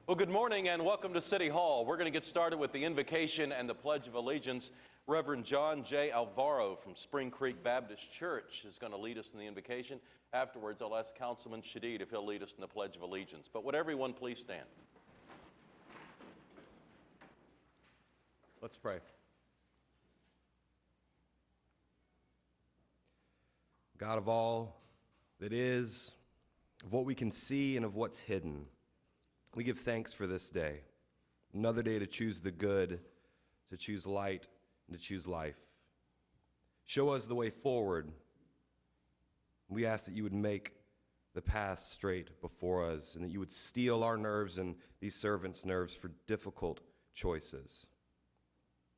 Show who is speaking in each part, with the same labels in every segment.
Speaker 1: Well, good morning and welcome to City Hall. We're going to get started with the invocation and the Pledge of Allegiance. Reverend John J. Alvaro from Spring Creek Baptist Church is going to lead us in the invocation. Afterwards, I'll ask Councilman Shadid if he'll lead us in the Pledge of Allegiance. But would everyone please stand?
Speaker 2: Let's pray. God of all that is, of what we can see and of what's hidden, we give thanks for this day, another day to choose the good, to choose light, and to choose life. Show us the way forward. We ask that you would make the path straight before us and that you would steel our nerves and these servants' nerves for difficult choices.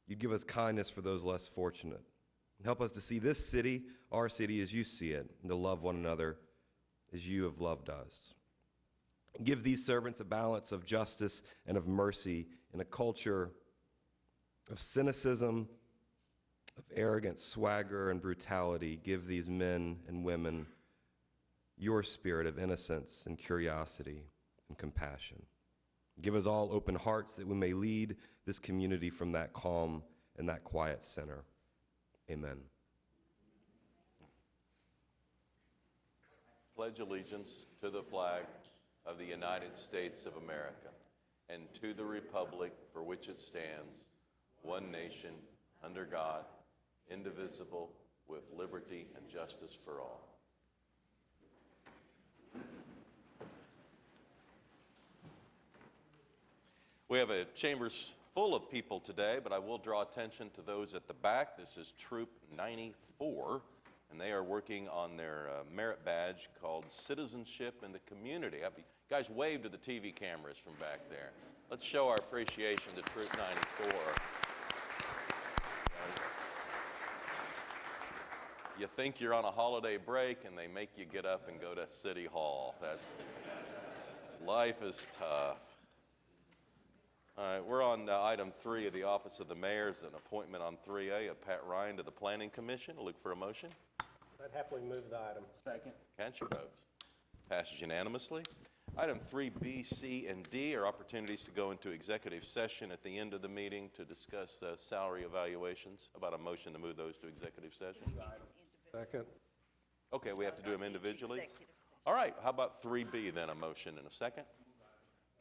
Speaker 2: You give us kindness for those less fortunate. Help us to see this city, our city, as you see it, and to love one another as you have loved us. Give these servants a balance of justice and of mercy in a culture of cynicism, of arrogance, swagger, and brutality. Give these men and women your spirit of innocence and curiosity and compassion. Give us all open hearts that we may lead this community from that calm and that quiet center. Amen.
Speaker 1: Pledge allegiance to the flag of the United States of America and to the republic for which it stands, one nation, under God, indivisible, with liberty and justice for all. We have a chambers full of people today, but I will draw attention to those at the back. This is Troop 94, and they are working on their merit badge called Citizenship in the Community. You guys wave to the TV cameras from back there. Let's show our appreciation to Troop 94. You think you're on a holiday break, and they make you get up and go to City Hall. Life is tough. All right, we're on item 3 of the Office of the Mayor's, an appointment on 3A of Pat Ryan to the Planning Commission. I'll look for a motion.
Speaker 3: I'd happily move the item.
Speaker 4: Second.
Speaker 1: Cast your votes. Passes unanimously. Item 3B, C, and D are opportunities to go into executive session at the end of the meeting to discuss salary evaluations. How about a motion to move those to executive session?
Speaker 3: Second.
Speaker 1: Okay, we have to do them individually. All right, how about 3B then, a motion and a second?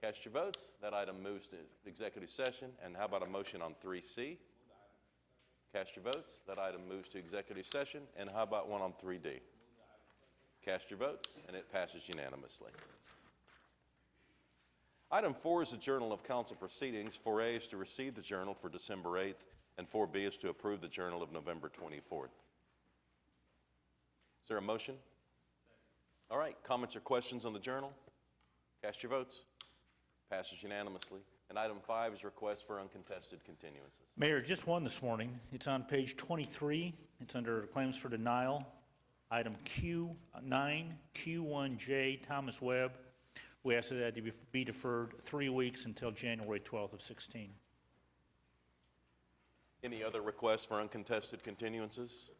Speaker 1: Cast your votes. That item moves to executive session. And how about a motion on 3C? Cast your votes. That item moves to executive session. And how about one on 3D? Cast your votes, and it passes unanimously. Item 4 is the Journal of Council Proceedings. 4A is to receive the journal for December 8th, and 4B is to approve the journal of November 24th. Is there a motion? All right, comments or questions on the journal? Cast your votes. Passes unanimously. And item 5 is request for uncontested continuances.
Speaker 4: Mayor, just one this morning. It's on page 23. It's under claims for denial. Item Q9, Q1J, Thomas Webb. We ask that to be deferred 3 weeks until January 12th of 16.
Speaker 1: Any other requests for uncontested continuances?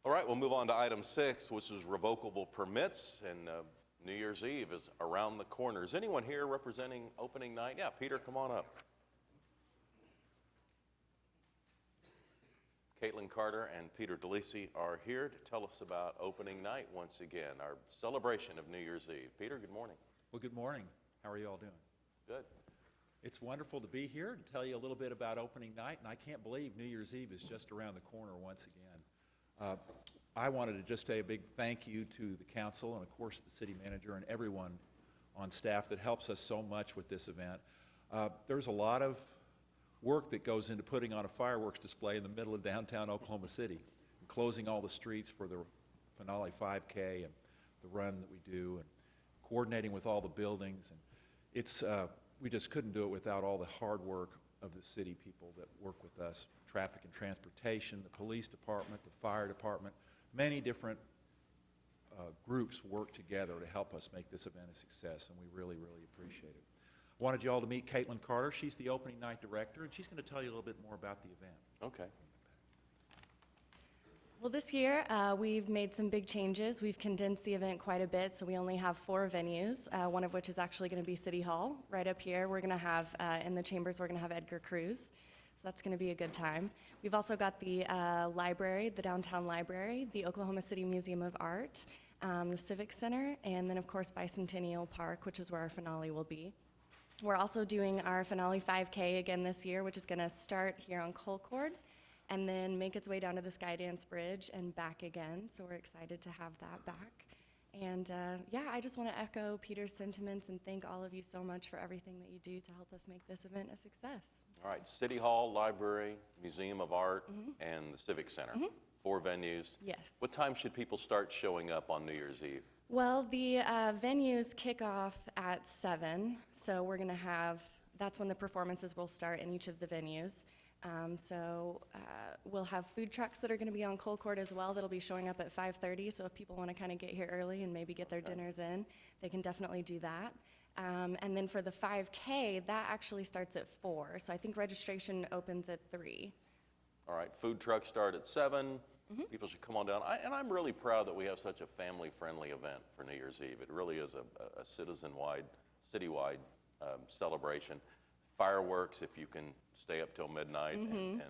Speaker 1: All right, we'll move on to item 6, which is revocable permits, and New Year's Eve is around the corner. Is anyone here representing opening night? Yeah, Peter, come on up. Caitlin Carter and Peter DeLisi are here to tell us about opening night once again, our celebration of New Year's Eve. Peter, good morning.
Speaker 5: Well, good morning. How are you all doing?
Speaker 1: Good.
Speaker 5: It's wonderful to be here and tell you a little bit about opening night, and I can't believe New Year's Eve is just around the corner once again. I wanted to just say a big thank you to the council and, of course, the city manager and everyone on staff that helps us so much with this event. There's a lot of work that goes into putting on a fireworks display in the middle of downtown Oklahoma City, and closing all the streets for the finale 5K and the run that we do, and coordinating with all the buildings. And it's, we just couldn't do it without all the hard work of the city people that work with us, traffic and transportation, the police department, the fire department. Many different groups work together to help us make this event a success, and we really, really appreciate it. I wanted you all to meet Caitlin Carter. She's the opening night director, and she's going to tell you a little bit more about the event.
Speaker 1: Okay.
Speaker 6: Well, this year, we've made some big changes. We've condensed the event quite a bit, so we only have 4 venues, one of which is actually going to be City Hall. Right up here, we're going to have, in the chambers, we're going to have Edgar Cruz. So that's going to be a good time. We've also got the library, the downtown library, the Oklahoma City Museum of Art, the Civic Center, and then, of course, Bicentennial Park, which is where our finale will be. We're also doing our finale 5K again this year, which is going to start here on Colcord and then make its way down to the Skydance Bridge and back again. So we're excited to have that back. And yeah, I just want to echo Peter's sentiments and thank all of you so much for everything that you do to help us make this event a success.
Speaker 1: All right, City Hall, Library, Museum of Art, and the Civic Center. 4 venues.
Speaker 6: Yes.
Speaker 1: What time should people start showing up on New Year's Eve?
Speaker 6: Well, the venues kick off at 7, so we're going to have, that's when the performances will start in each of the venues. So we'll have food trucks that are going to be on Colcord as well that'll be showing up at 5:30, so if people want to kind of get here early and maybe get their dinners in, they can definitely do that. And then for the 5K, that actually starts at 4, so I think registration opens at 3.
Speaker 1: All right, food trucks start at 7. People should come on down. And I'm really proud that we have such a family-friendly event for New Year's Eve. It really is a citizen-wide, citywide celebration. Fireworks, if you can stay up till midnight and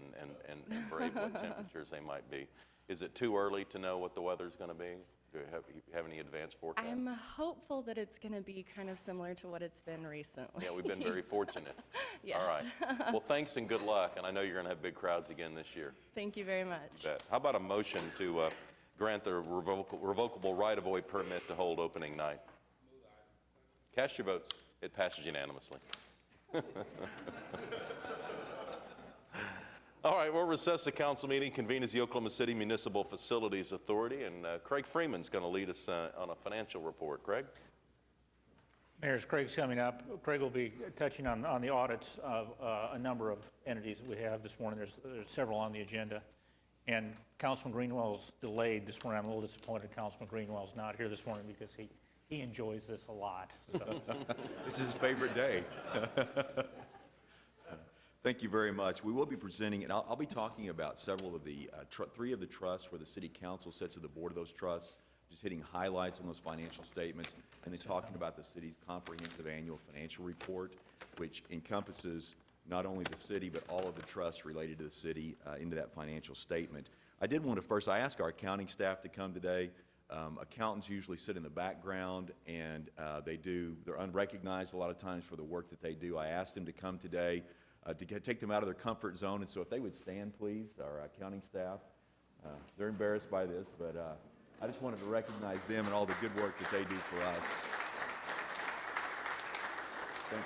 Speaker 1: brave what temperatures they might be. Is it too early to know what the weather's going to be? Do you have any advanced forecast?
Speaker 6: I'm hopeful that it's going to be kind of similar to what it's been recently.
Speaker 1: Yeah, we've been very fortunate.
Speaker 6: Yes.
Speaker 1: All right. Well, thanks and good luck. And I know you're going to have big crowds again this year.
Speaker 6: Thank you very much.
Speaker 1: You bet. How about a motion to grant the revocable right-of-way permit to hold opening night? Cast your votes. It passes unanimously. All right, we'll recess the council meeting, convene as the Oklahoma City Municipal Facilities Authority, and Craig Freeman's going to lead us on a financial report. Craig?
Speaker 4: Mayor, as Craig's coming up, Craig will be touching on the audits of a number of entities that we have this morning. There's several on the agenda. And Councilman Greenwell's delayed this morning. I'm a little disappointed Councilman Greenwell's not here this morning because he enjoys this a lot. So.
Speaker 7: This is his favorite day. Thank you very much. We will be presenting, and I'll be talking about several of the, 3 of the trusts where the city council sits at the board of those trusts, just hitting highlights on those financial statements, and then talking about the city's comprehensive annual financial report, which encompasses not only the city, but all of the trusts related to the city into that financial statement. I did want to first, I asked our accounting staff to come today. Accountants usually sit in the background, and they're unrecognized a lot of times for the work that they do. I asked them to come today to take them out of their comfort zone, and so if they would stand, please, our accounting staff. They're embarrassed by this, but I just wanted to recognize them and all the good work that they do for us. Thank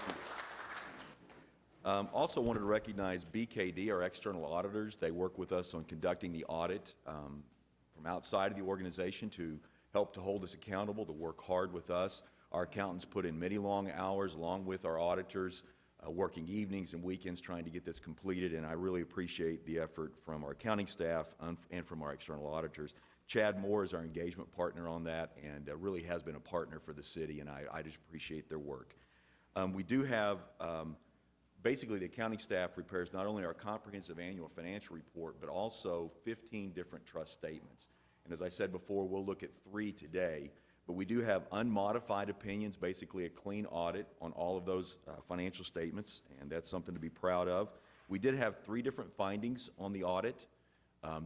Speaker 7: you. Also wanted to recognize BKD, our external auditors. They work with us on conducting the audit from outside of the organization to help to hold us accountable, to work hard with us. Our accountants put in many long hours along with our auditors, working evenings and weekends trying to get this completed, and I really appreciate the effort from our accounting staff and from our external auditors. Chad Moore is our engagement partner on that and really has been a partner for the city, and I just appreciate their work. We do have, basically the accounting staff prepares not only our comprehensive annual financial report, but also 15 different trust statements. And as I said before, we'll look at 3 today. But we do have unmodified opinions, basically a clean audit on all of those financial statements, and that's something to be proud of. We did have 3 different findings on the audit.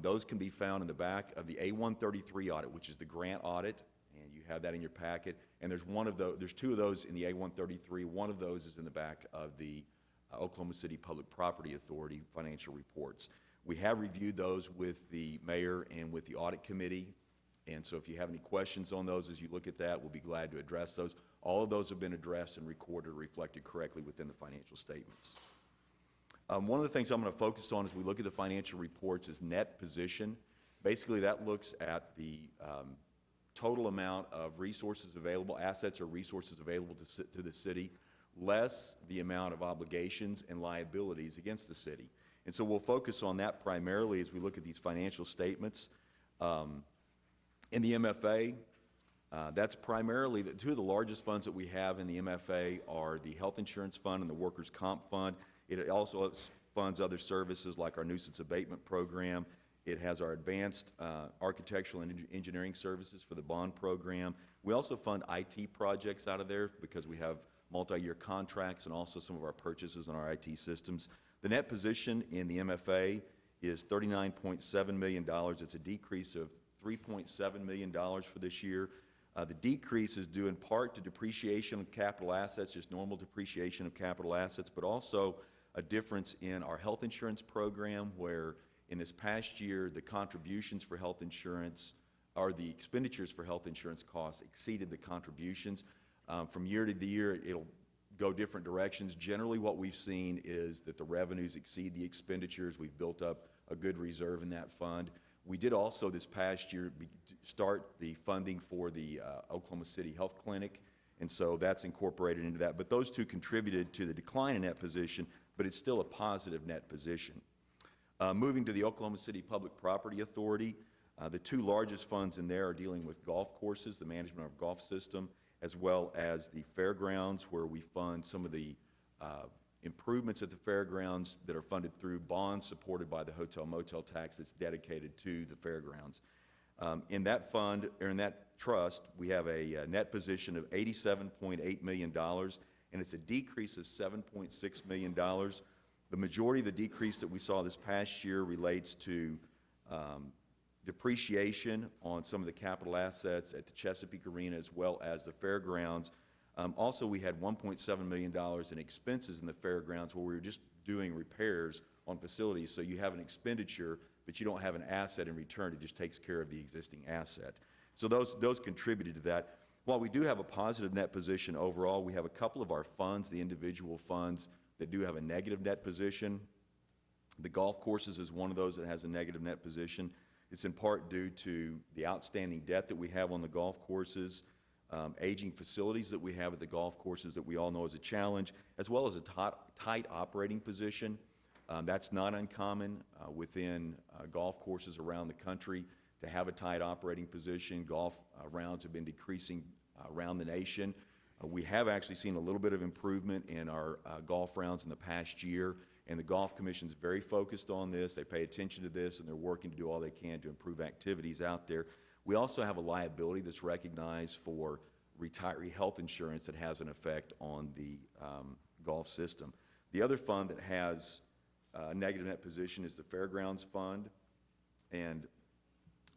Speaker 7: Those can be found in the back of the A133 audit, which is the grant audit, and you have that in your packet. And there's 2 of those in the A133. One of those is in the back of the Oklahoma City Public Property Authority financial reports. We have reviewed those with the mayor and with the audit committee. And so if you have any questions on those as you look at that, we'll be glad to address those. All of those have been addressed and recorded, reflected correctly within the financial statements. One of the things I'm going to focus on as we look at the financial reports is net position. Basically, that looks at the total amount of resources available, assets or resources available to the city, less the amount of obligations and liabilities against the city. And so we'll focus on that primarily as we look at these financial statements. In the MFA, that's primarily, 2 of the largest funds that we have in the MFA are the Health Insurance Fund and the Workers' Comp Fund. It also funds other services like our nuisance abatement program It has our advanced architectural and engineering services for the bond program. We also fund IT projects out of there because we have multi-year contracts and also some of our purchases on our IT systems. The net position in the MFA is $39.7 million. It's a decrease of $3.7 million for this year. The decrease is due in part to depreciation of capital assets, just normal depreciation of capital assets, but also a difference in our health insurance program where in this past year the contributions for health insurance, or the expenditures for health insurance costs exceeded the contributions. From year to year, it'll go different directions. Generally, what we've seen is that the revenues exceed the expenditures. We've built up a good reserve in that fund. We did also this past year start the funding for the Oklahoma City Health Clinic, and so that's incorporated into that. But those two contributed to the decline in net position, but it's still a positive net position. Moving to the Oklahoma City Public Property Authority, the two largest funds in there are dealing with golf courses, the management of golf system, as well as the fairgrounds, where we fund some of the improvements at the fairgrounds that are funded through bonds supported by the hotel motel tax that's dedicated to the fairgrounds. In that fund, or in that trust, we have a net position of $87.8 million, and it's a decrease of $7.6 million. The majority of the decrease that we saw this past year relates to depreciation on some of the capital assets at the Chesapeake Arena as well as the fairgrounds. Also, we had $1.7 million in expenses in the fairgrounds where we were just doing repairs on facilities. So you have an expenditure, but you don't have an asset in return. It just takes care of the existing asset. So those contributed to that. While we do have a positive net position overall, we have a couple of our funds, the individual funds, that do have a negative net position. The golf courses is one of those that has a negative net position. It's in part due to the outstanding debt that we have on the golf courses, aging facilities that we have at the golf courses that we all know is a challenge, as well as a tight operating position. That's not uncommon within golf courses around the country to have a tight operating position. Golf rounds have been decreasing around the nation. We have actually seen a little bit of improvement in our golf rounds in the past year, and the Golf Commission is very focused on this. They pay attention to this, and they're working to do all they can to improve activities out there. We also have a liability that's recognized for retiree health insurance that has an effect on the golf system. The other fund that has a negative net position is the Fairgrounds Fund, and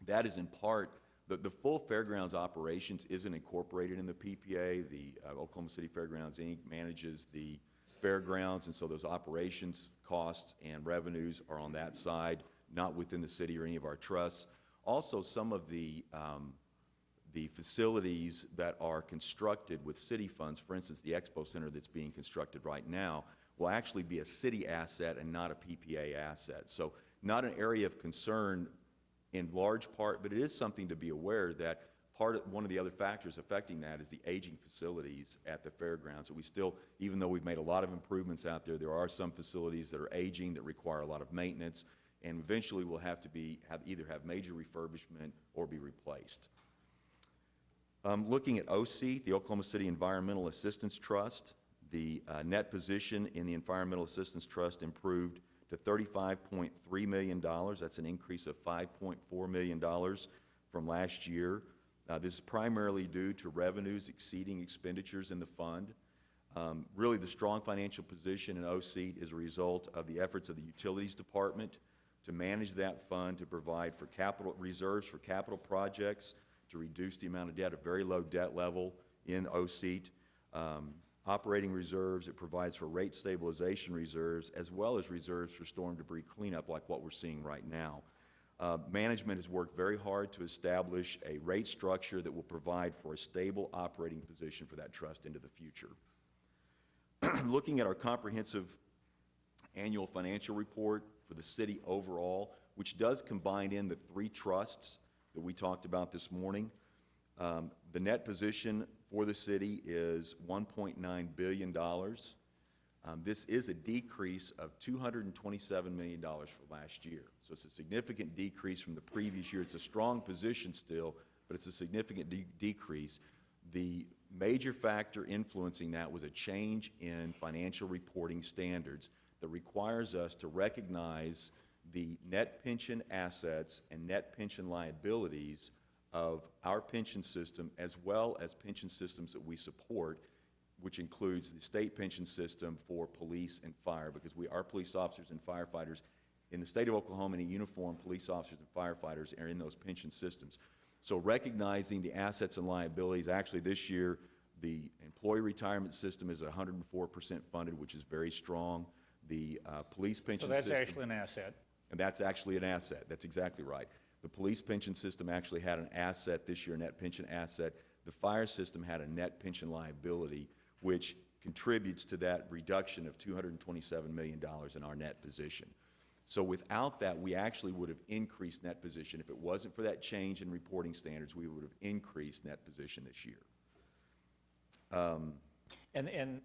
Speaker 7: that is in part, the full fairgrounds operations isn't incorporated in the PPA. The Oklahoma City Fairgrounds, Inc. manages the fairgrounds, and so those operations costs and revenues are on that side, not within the city or any of our trusts. Also, some of the facilities that are constructed with city funds, for instance, the Expo Center that's being constructed right now, will actually be a city asset and not a PPA asset. So not an area of concern in large part, but it is something to be aware that one of the other factors affecting that is the aging facilities at the fairgrounds. So we still, even though we've made a lot of improvements out there, there are some facilities that are aging that require a lot of maintenance, and eventually will have to either have major refurbishment or be replaced. Looking at OC, the Oklahoma City Environmental Assistance Trust, the net position in the Environmental Assistance Trust improved to $35.3 million. That's an increase of $5.4 million from last year. This is primarily due to revenues exceeding expenditures in the fund. Really, the strong financial position in OC is a result of the efforts of the Utilities Department to manage that fund, to provide for capital reserves for capital projects, to reduce the amount of debt, a very low debt level in OC. Operating reserves, it provides for rate stabilization reserves, as well as reserves for storm debris cleanup like what we're seeing right now. Management has worked very hard to establish a rate structure that will provide for a stable operating position for that trust into the future. Looking at our comprehensive annual financial report for the city overall, which does combine in the three trusts that we talked about this morning, the net position for the city is $1.9 billion. This is a decrease of $227 million from last year. So it's a significant decrease from the previous year. It's a strong position still, but it's a significant decrease. The major factor influencing that was a change in financial reporting standards that requires us to recognize the net pension assets and net pension liabilities of our pension system, as well as pension systems that we support, which includes the state pension system for police and fire, because our police officers and firefighters in the state of Oklahoma, any uniformed police officers and firefighters are in those pension systems. So recognizing the assets and liabilities, actually this year, the employee retirement system is 104% funded, which is very strong. The police pension
Speaker 4: So
Speaker 7: system.
Speaker 4: that's actually an asset.
Speaker 7: And that's actually an asset. That's exactly right. The police pension system actually had an asset this year, a net pension asset. The fire system had a net pension liability, which contributes to that reduction of $227 million in our net position. So without that, we actually would have increased net position. If it wasn't for that change in reporting standards, we would have increased net position this year.
Speaker 4: And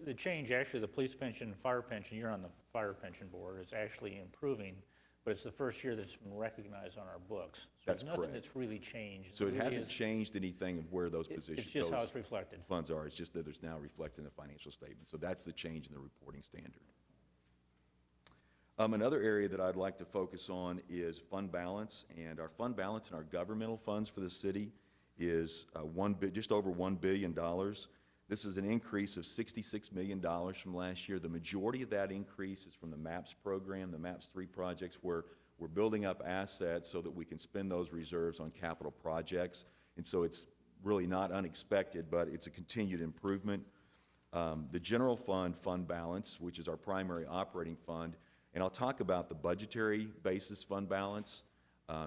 Speaker 4: the change, actually, the police pension and fire pension, you're on the fire pension board, is actually improving, but it's the first year that it's been recognized on our books. So
Speaker 7: That's
Speaker 4: there's nothing
Speaker 7: correct.
Speaker 4: that's really changed.
Speaker 7: So it
Speaker 4: really
Speaker 7: hasn't
Speaker 4: is-
Speaker 7: changed anything of where those positions,
Speaker 4: It's just how
Speaker 7: those
Speaker 4: it's reflected.
Speaker 7: funds are. It's just that it's now reflected in the financial statement. So that's the change in the reporting standard. Another area that I'd like to focus on is fund balance, and our fund balance in our governmental funds for the city is just over $1 billion. This is an increase of $66 million from last year. The majority of that increase is from the MAPS program, the MAPS 3 projects, where we're building up assets so that we can spend those reserves on capital projects. And so it's really not unexpected, but it's a continued improvement. The general fund balance, which is our primary operating fund, and I'll talk about the budgetary basis fund balance,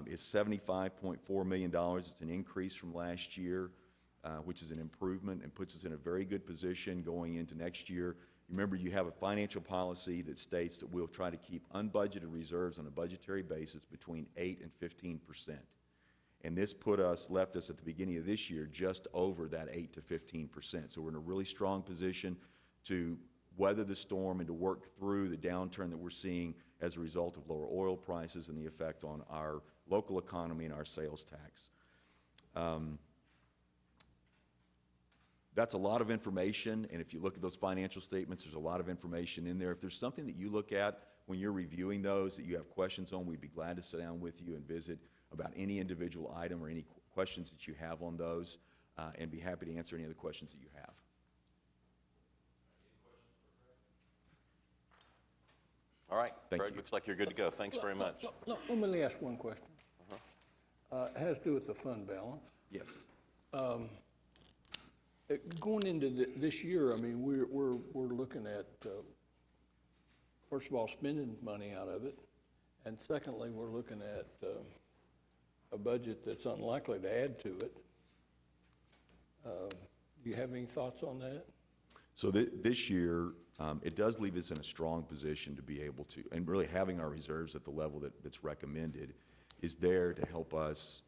Speaker 7: is $75.4 million. It's an increase from last year, which is an improvement and puts us in a very good position going into next year. Remember, you have a financial policy that states that we'll try to keep unbudgeted reserves on a budgetary basis between 8 and 15%. And this left us at the beginning of this year just over that 8 to 15%. So we're in a really strong position to weather the storm and to work through the downturn that we're seeing as a result of lower oil prices and the effect on our local economy and our sales tax. That's a lot of information, and if you look at those financial statements, there's a lot of information in there. If there's something that you look at when you're reviewing those that you have questions on, we'd be glad to sit down with you and visit about any individual item or any questions that you have on those, and be happy to answer any other questions that you have.
Speaker 1: All right,
Speaker 7: Thank
Speaker 1: Craig,
Speaker 7: you.
Speaker 1: looks like you're good to go. Thanks very much.
Speaker 3: Let me ask one question. It has to do with the fund balance.
Speaker 7: Yes.
Speaker 3: Going into this year, I mean, we're looking at, first of all, spending money out of it, and secondly, we're looking at a budget that's unlikely to add to it. Do you have any thoughts on that?
Speaker 7: So this year, it does leave us in a strong position to be able to, and really having our reserves at the level that's recommended is there to help us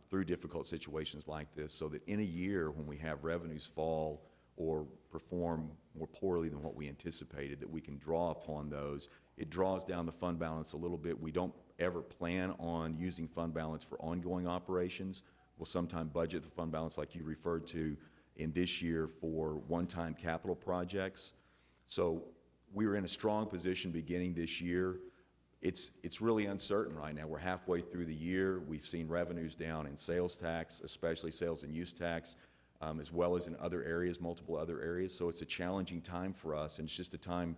Speaker 7: through difficult situations like this, so that in a year when we have revenues fall or perform more poorly than what we anticipated, that we can draw upon those. It draws down the fund balance a little bit. We don't ever plan on using fund balance for ongoing operations. We'll sometime budget the fund balance like you referred to in this year for one-time capital projects. So we were in a strong position beginning this year. It's really uncertain right now. We're halfway through the year. We've seen revenues down in sales tax, especially sales and use tax, as well as in other areas, multiple other areas. So it's a challenging time for us, and it's just a time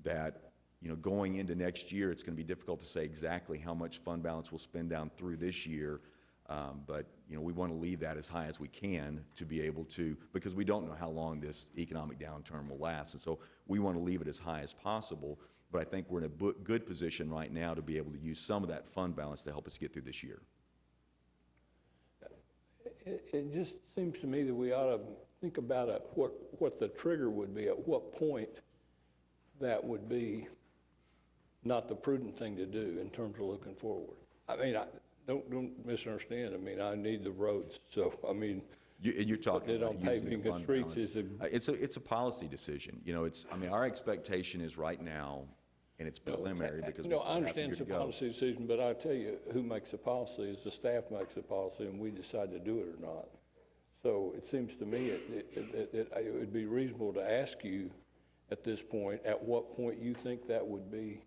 Speaker 7: that, you know, going into next year, it's going to be difficult to say exactly how much fund balance we'll spend down through this year. But, you know, we want to leave that as high as we can to be able to, because we don't know how long this economic downturn will last. And so we want to leave it as high as possible. But I think we're in a good position right now to be able to use some of that fund balance to help us get through this year.
Speaker 3: It just seems to me that we ought to think about what the trigger would be, at what point that would be not the prudent thing to do in terms of looking forward. I mean, don't misunderstand. I mean, I need the roads, so, I mean,
Speaker 7: You're talking
Speaker 3: putting it
Speaker 7: about
Speaker 3: on
Speaker 7: using the
Speaker 3: paving of
Speaker 7: fund
Speaker 3: streets
Speaker 7: balance.
Speaker 3: is
Speaker 7: It's a policy decision. You know, I mean, our expectation is right now, and it's preliminary because we
Speaker 3: No,
Speaker 7: still
Speaker 3: I
Speaker 7: have a
Speaker 3: understand
Speaker 7: year
Speaker 3: it's
Speaker 7: to
Speaker 3: a
Speaker 7: go.
Speaker 3: policy decision, but I tell you, who makes the policy is the staff makes the policy, and we decide to do it or not. So it seems to me it would be reasonable to ask you at this point, at what point you think that would be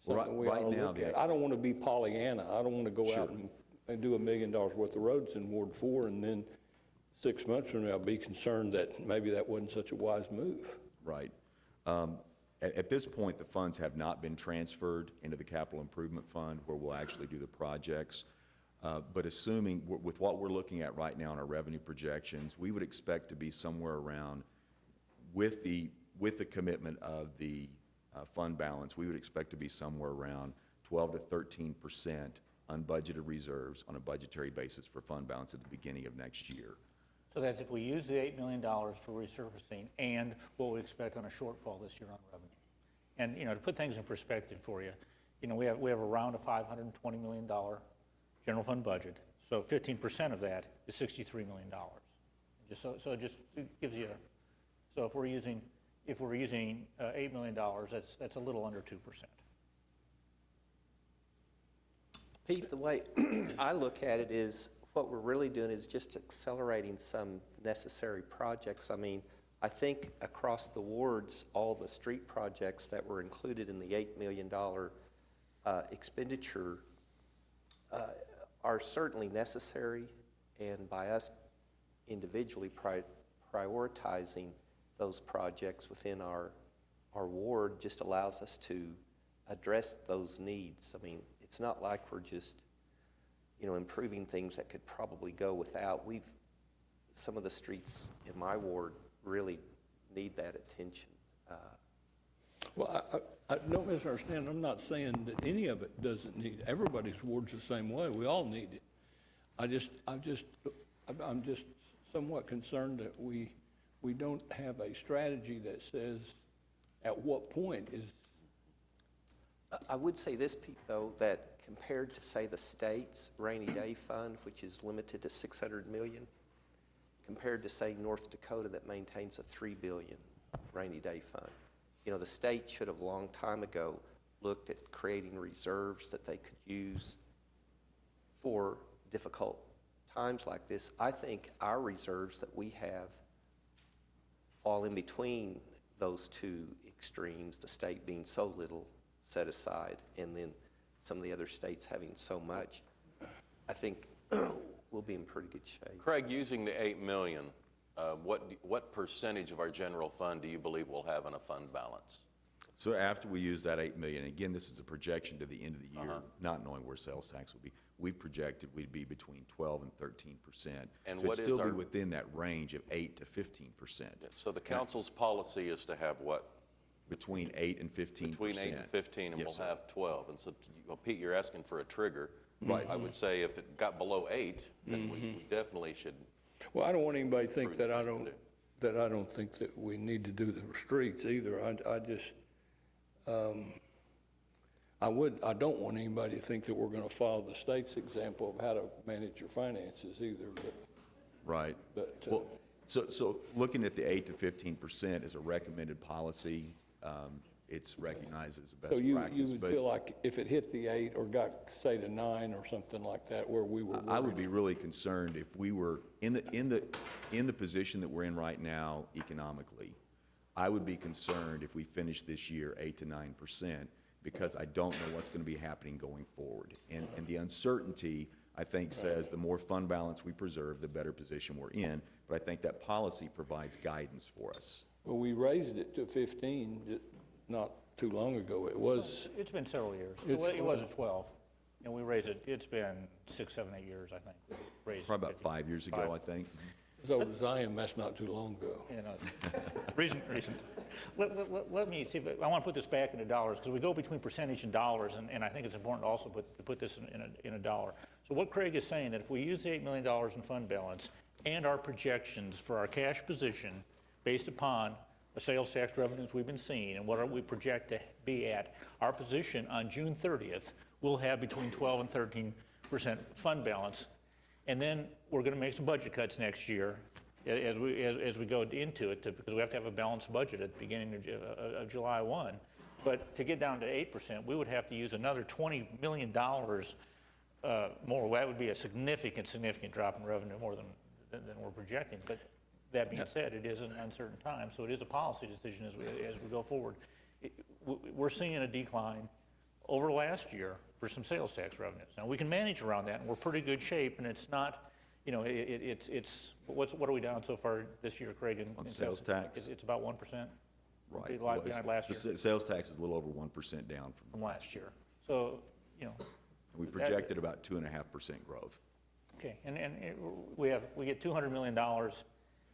Speaker 7: Well,
Speaker 3: something we ought
Speaker 7: right
Speaker 3: to
Speaker 7: now,
Speaker 3: look
Speaker 7: the
Speaker 3: at. I don't want to be Pollyanna. I don't want to go
Speaker 7: Sure.
Speaker 3: out and do $1 million worth of roads in Ward 4 and then 6 months from now be concerned that maybe that wasn't such a wise move.
Speaker 7: Right. At this point, the funds have not been transferred into the capital improvement fund where we'll actually do the projects. But assuming, with what we're looking at right now in our revenue projections, we would expect to be somewhere around, with the commitment of the fund balance, we would expect to be somewhere around 12 to 13% unbudgeted reserves on a budgetary basis for fund balance at the beginning of next year.
Speaker 4: So that's if we use the $8 million for resurfacing and what we expect on a shortfall this year on revenue. And, to put things in perspective for you, we have around a $520 million general fund budget. So 15% of that is $63 million. So it just gives you, so if we're using $8 million, that's a little under 2%.
Speaker 8: Pete, the way I look at it is what we're really doing is just accelerating some necessary projects. I mean, I think across the wards, all the street projects that were included in the $8 million expenditure are certainly necessary, and by us individually prioritizing those projects within our ward just allows us to address those needs. I mean, it's not like we're just, improving things that could probably go without. Some of the streets in my ward really need that attention.
Speaker 3: Well, I don't misunderstand. I'm not saying that any of it doesn't need it. Everybody's ward's the same way. We all need it. I'm just somewhat concerned that we don't have a strategy that says at what point is.
Speaker 8: I would say this, Pete, though, that compared to, say, the state's rainy day fund, which is limited to $600 million, compared to, say, North Dakota that maintains a $3 billion rainy day fund. The state should have long time ago looked at creating reserves that they could use for difficult times like this. I think our reserves that we have fall in between those two extremes, the state being so little set aside and then some of the other states having so much. I think we'll be in pretty good shape.
Speaker 1: Craig, using the $8 million, what percentage of our general fund do you believe we'll have in a fund balance?
Speaker 7: So after we use that $8 million, again, this is a projection to the end of the year, not knowing where sales tax will be. We've projected we'd be between 12 and 13%.
Speaker 1: And
Speaker 7: so
Speaker 1: what
Speaker 7: it'd
Speaker 1: is
Speaker 7: still be
Speaker 1: our-
Speaker 7: within that range of 8 to 15%.
Speaker 1: So the council's policy is to have what?
Speaker 7: Between 8 and 15%.
Speaker 1: Between 8 and 15, and
Speaker 7: Yes,
Speaker 1: we'll
Speaker 7: sir.
Speaker 1: have 12. And so, Pete, you're asking for a trigger.
Speaker 7: Right.
Speaker 1: I would say if it got below 8, then we definitely should.
Speaker 3: Well, I don't want anybody to think that I
Speaker 1: Prudent
Speaker 3: don't think that we need to do the streets either. I don't want anybody to think that we're going to follow the state's example of how to manage your finances either.
Speaker 7: Right.
Speaker 3: But,
Speaker 7: Well, so looking at the 8 to 15% is a recommended policy. It's recognized as a best
Speaker 3: So you
Speaker 7: practice.
Speaker 3: would
Speaker 7: but
Speaker 3: feel like if it hit the 8 or got, say, to 9 or something like that, where we were
Speaker 7: I would
Speaker 3: worried.
Speaker 7: be really concerned if we were in the position that we're in right now economically. I would be concerned if we finish this year 8 to 9%, because I don't know what's going to be happening going forward. And the uncertainty, I think, says the more fund balance we preserve, the better position we're in. But I think that policy provides guidance for us.
Speaker 3: Well, we raised it to 15 not too long ago. It was,
Speaker 4: It's been several years.
Speaker 3: It's-
Speaker 4: It was at 12, and we raised it, it's been 6, 7, 8 years, I think. We raised
Speaker 7: Probably about
Speaker 4: 50.
Speaker 7: 5 years ago, I think.
Speaker 3: as old as I am, that's not too long ago.
Speaker 4: Recent. Let me see, I want to put this back into dollars, because we go between percentage and dollars, and I think it's important also to put this in a dollar. So what Craig is saying, that if we use the $8 million in fund balance and our projections for our cash position based upon the sales tax revenues we've been seeing and what we project to be at, our position on June 30th will have between 12 and 13% fund balance. And then we're going to make some budget cuts next year as we go into it, because we have to have a balanced budget at the beginning of July 1. But to get down to 8%, we would have to use another $20 million more. That would be a significant drop in revenue, more than we're projecting. But that being said, it is an uncertain time, so it is a policy decision as we go forward. We're seeing a decline over last year for some sales tax revenues. Now, we can manage around that, and we're pretty good shape, and it's not, you know, what are we down so far this year, Craig?
Speaker 7: On sales tax?
Speaker 4: It's about 1%?
Speaker 7: Right.
Speaker 4: Be behind last year.
Speaker 7: The sales tax is a little over 1% down
Speaker 4: From last year. So, you know,
Speaker 7: We projected about 2.5% growth.
Speaker 4: okay, and we get $200 million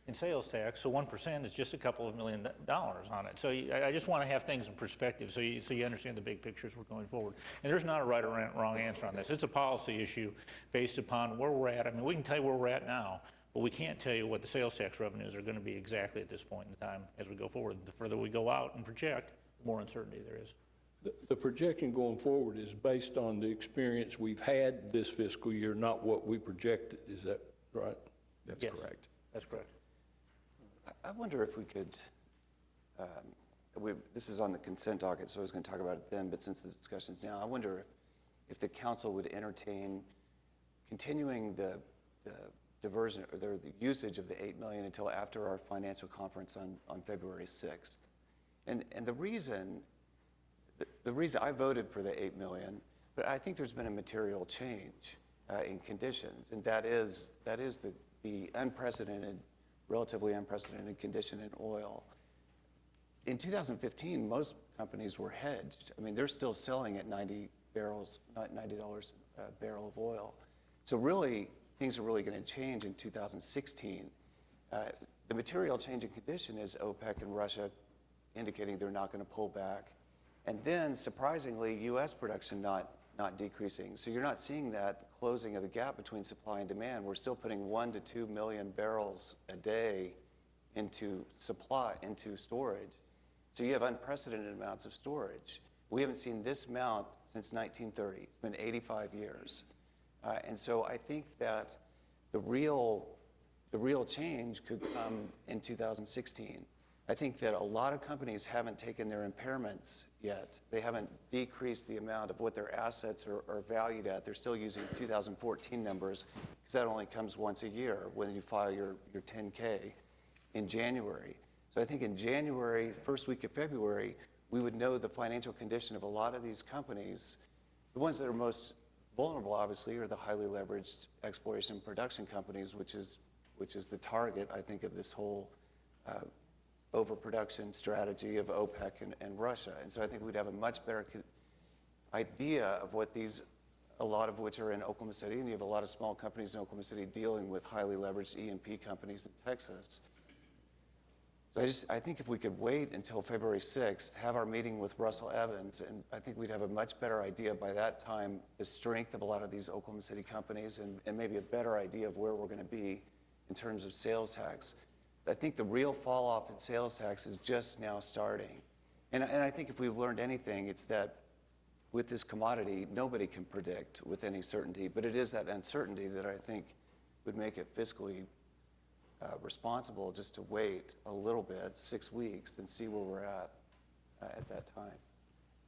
Speaker 4: in sales tax, so 1% is just a couple of $1 million on it. So I just want to have things in perspective so you understand the big pictures we're going forward. And there's not a right or wrong answer on this. It's a policy issue based upon where we're at. I mean, we can tell you where we're at now, but we can't tell you what the sales tax revenues are going to be exactly at this point in time as we go forward. The further we go out and project, the more uncertainty there is.
Speaker 3: The projection going forward is based on the experience we've had this fiscal year, not what we projected. Is that right?
Speaker 7: That's
Speaker 4: Yes.
Speaker 7: correct.
Speaker 4: That's correct.
Speaker 9: I wonder if we could, this is on the consent docket, so I was going to talk about it then, but since the discussion's now, I wonder if the council would entertain continuing the diversion, or the usage of the $8 million until after our financial conference on February 6th. And the reason I voted for the $8 million, but I think there's been a material change in conditions, and that is the relatively unprecedented condition in oil. In 2015, most companies were hedged. I mean, they're still selling at $90 a barrel of oil. So really, things are really going to change in 2016. The material change in condition is OPEC and Russia indicating they're not going to pull back. And then, surprisingly, U.S. production not decreasing. So you're not seeing that closing of the gap between supply and demand. We're still putting 1 to 2 million barrels a day into storage. So you have unprecedented amounts of storage. We haven't seen this amount since 1930. It's been 85 years. And so I think that the real change could come in 2016. I think that a lot of companies haven't taken their impairments yet. They haven't decreased the amount of what their assets are valued at. They're still using 2014 numbers because that only comes once a year when you file your 10K in January. So I think in January, first week of February, we would know the financial condition of a lot of these companies. The ones that are most vulnerable, obviously, are the highly leveraged exploration and production companies, which is the target, I think, of this whole overproduction strategy of OPEC and Russia. And so I think we'd have a much better idea of what these, a lot of which are in Oklahoma City, and you have a lot of small companies in Oklahoma City dealing with highly leveraged E&P companies in Texas. So I think if we could wait until February 6th, have our meeting with Russell Evans, and I think we'd have a much better idea by that time, the strength of a lot of these Oklahoma City companies, and maybe a better idea of where we're going to be in terms of sales tax. I think the real fall off in sales tax is just now starting. And I think if we've learned anything, it's that with this commodity, nobody can predict with any certainty, but it is that uncertainty that I think would make it fiscally responsible just to wait a little bit, 6 weeks, and see where we're at that time.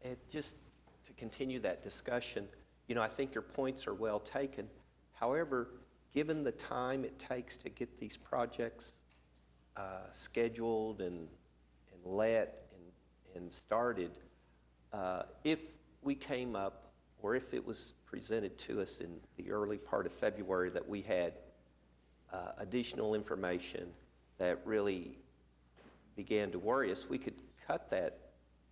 Speaker 8: And just to continue that discussion, you know, I think your points are well taken. However, given the time it takes to get these projects scheduled and let and started, if we came up, or if it was presented to us in the early part of February that we had additional information that really began to worry us, we could cut that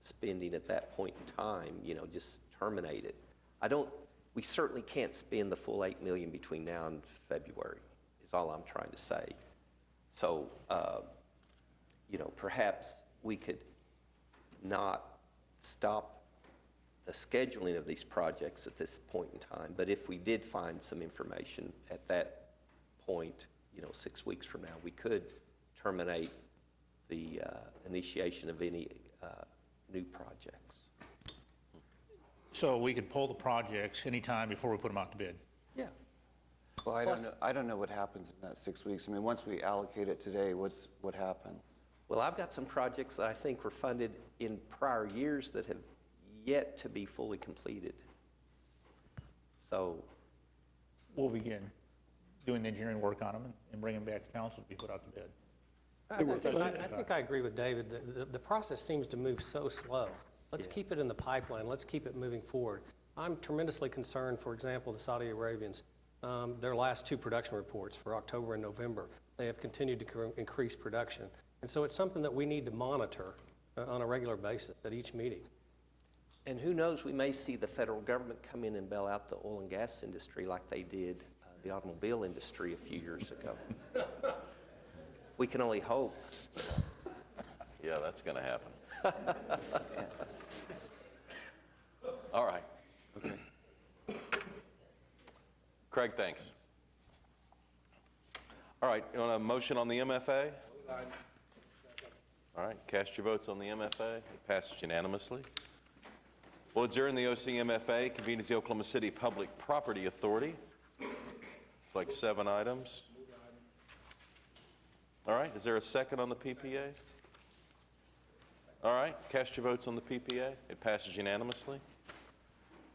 Speaker 8: spending at that point in time, you know, just terminate it. We certainly can't spend the full $8 million between now and February, is all I'm trying to say. So, you know, perhaps we could not stop the scheduling of these projects at this point in time, but if we did find some information at that point, you know, 6 weeks from now, we could terminate the initiation of any new projects.
Speaker 4: So we could pull the projects anytime before we put them out to bid?
Speaker 8: Yeah.
Speaker 9: Well, I don't know what happens in that 6 weeks. I mean, once we allocate it today, what happens?
Speaker 8: Well, I've got some projects that I think were funded in prior years that have yet to be fully completed. So
Speaker 4: We'll begin doing the engineering work on them and bring them back to council to be put out to bid.
Speaker 10: I think I agree with David. The process seems to move so slow. Let's keep it in the pipeline. Let's keep it moving forward. I'm tremendously concerned, for example, the Saudi Arabians. Their last 2 production reports for October and November, they have continued to increase production. And so it's something that we need to monitor on a regular basis at each meeting.
Speaker 8: And who knows, we may see the federal government come in and bail out the oil and gas industry like they did the automobile industry a few years ago. We can only hope.
Speaker 1: Yeah, that's going to happen. All right. Okay. Craig, thanks. All right, you want a motion on the MFA? All right, cast your votes on the MFA. It passes unanimously. We'll adjourn the OCMFA, convened as the Oklahoma City Public Property Authority. It's like 7 items. All right, is there a second on the PPA? All right, cast your votes on the PPA. It passes unanimously.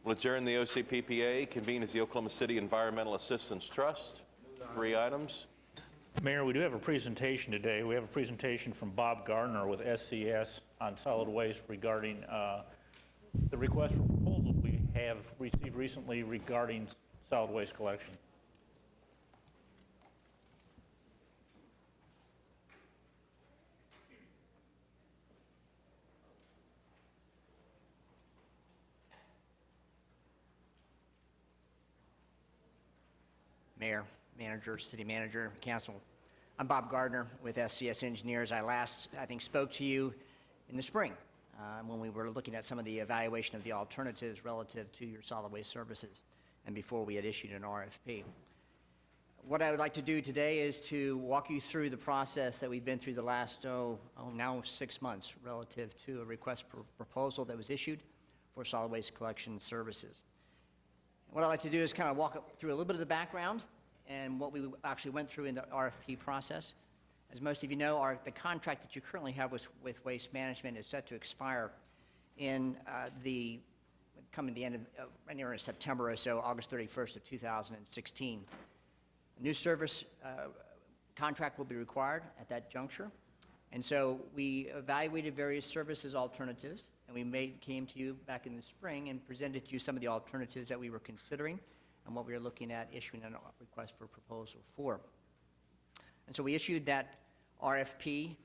Speaker 1: We'll adjourn the OCPPA, convened as the Oklahoma City Environmental Assistance Trust. 3 items.
Speaker 4: Mayor, we do have a presentation today. We have a presentation from Bob Gardner with SCS on solid waste regarding the request for proposals we have received recently regarding solid waste collection.
Speaker 11: Mayor, Manager, City Manager, Council. I'm Bob Gardner with SCS Engineers. I last, spoke to you in the spring when we were looking at some of the evaluation of the alternatives relative to your solid waste services and before we had issued an RFP. What I would like to do today is to walk you through the process that we've been through the last, now 6 months relative to a request for proposal that was issued for solid waste collection services. What I'd like to do is kind of walk up through a little bit of the background and what we actually went through in the RFP process. As most of you know, the contract that you currently have with Waste Management is set to expire in coming the end of near September or so, August 31st of 2016. A new service contract will be required at that juncture. And so we evaluated various services alternatives, and we came to you back in the spring and presented to you some of the alternatives that we were considering and what we were looking at issuing a request for proposal for. And so we issued that RFP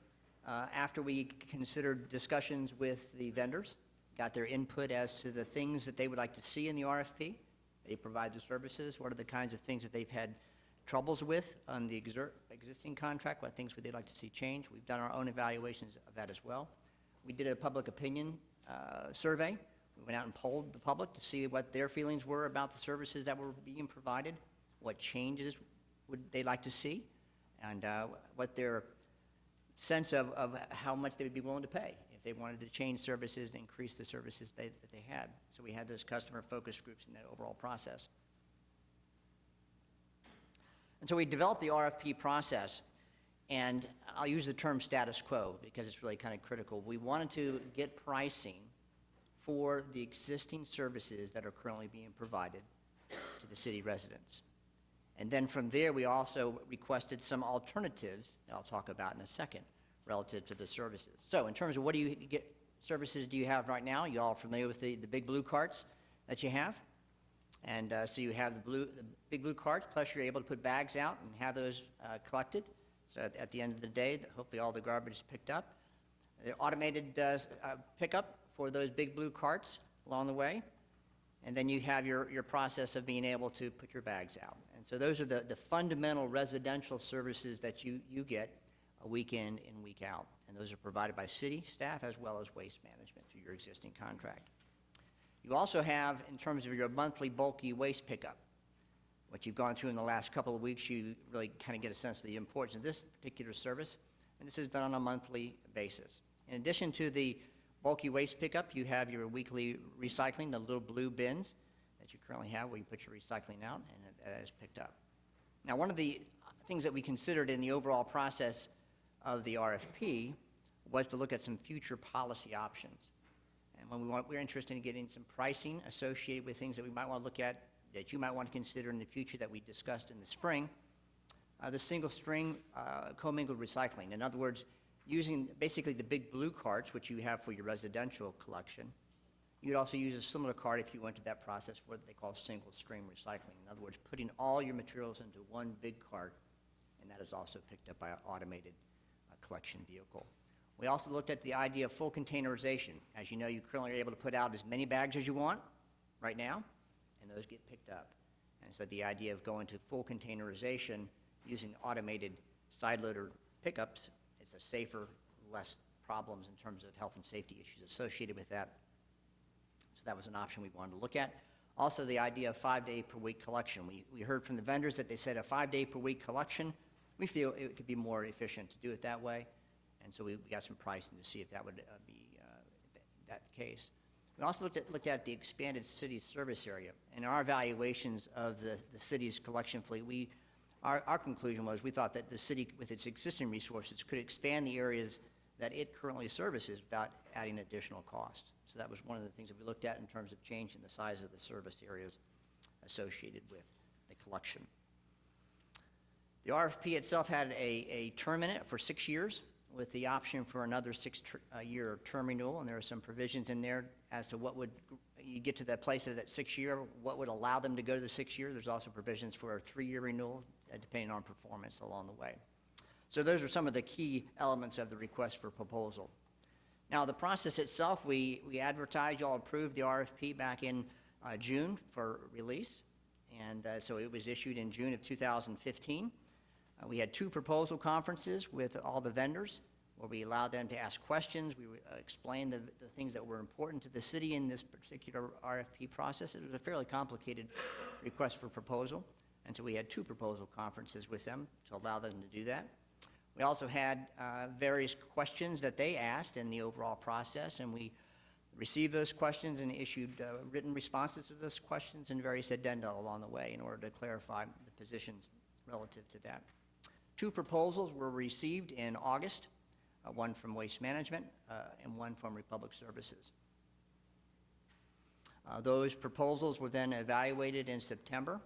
Speaker 11: after we considered discussions with the vendors, got their input as to the things that they would like to see in the RFP. They provide the services, what are the kinds of things that they've had troubles with on the existing contract, what things would they like to see change. We've done our own evaluations of that as well. We did a public opinion survey. We went out and polled the public to see what their feelings were about the services that were being provided, what changes would they like to see, and what their sense of how much they would be willing to pay if they wanted to change services and increase the services that they had. So we had those customer focus groups in that overall process. And so we developed the RFP process, and I'll use the term status quo because it's really kind of critical. We wanted to get pricing for the existing services that are currently being provided to the city residents. And then from there, we also requested some alternatives that I'll talk about in a second relative to the services. So in terms of what services do you have right now? You all familiar with the big blue carts that you have? And so you have the big blue carts, plus you're able to put bags out and have those collected. So at the end of the day, hopefully all the garbage is picked up. The automated pickup for those big blue carts along the way. And then you have your process of being able to put your bags out. And so those are the fundamental residential services that you get a week in and week out. And those are provided by city staff as well as Waste Management through your existing contract. You also have, in terms of your monthly bulky waste pickup, what you've gone through in the last couple of weeks, you really kind of get a sense of the importance of this particular service, and this is done on a monthly basis. In addition to the bulky waste pickup, you have your weekly recycling, the little blue bins that you currently have where you put your recycling out, and that is picked up. Now, one of the things that we considered in the overall process of the RFP was to look at some future policy options. And when we're interested in getting some pricing associated with things that we might want to look at, that you might want to consider in the future that we discussed in the spring, the single string commingled recycling. In other words, using basically the big blue carts, which you have for your residential collection, You'd also use a similar card if you went to that process for what they call single-stream recycling. In other words, putting all your materials into one big cart, and that is also picked up by an automated collection vehicle. We also looked at the idea of full containerization. As you know, you currently are able to put out as many bags as you want right now, and those get picked up. And so the idea of going to full containerization using automated side loader pickups, it's a safer, less problems in terms of health and safety issues associated with that. So that was an option we wanted to look at. Also, the idea of 5-day per week collection. We heard from the vendors that they said a 5-day per week collection. We feel it could be more efficient to do it that way. And so we got some pricing to see if that would be that case. We also looked at the expanded city service area. In our evaluations of the city's collection fleet, our conclusion was we thought that the city, with its existing resources, could expand the areas that it currently services without adding additional cost. So that was one of the things that we looked at in terms of changing the size of the service areas associated with the collection. The RFP itself had a term in it for 6 years with the option for another 6-year term renewal, and there are some provisions in there as to what would, you get to that place of that 6-year, what would allow them to go to the 6-year. There's also provisions for a 3-year renewal, depending on performance along the way. So those are some of the key elements of the request for proposal. Now, the process itself, we advertised, y'all approved the RFP back in June for release, and so it was issued in June of 2015. We had 2 proposal conferences with all the vendors where we allowed them to ask questions. We explained the things that were important to the city in this particular RFP process. It was a fairly complicated request for proposal, and so we had 2 proposal conferences with them to allow them to do that. We also had various questions that they asked in the overall process, and we received those questions and issued written responses to those questions and various addenda along the way in order to clarify the positions relative to that. 2 proposals were received in August, one from Waste Management and one from Republic Services. Those proposals were then evaluated in September,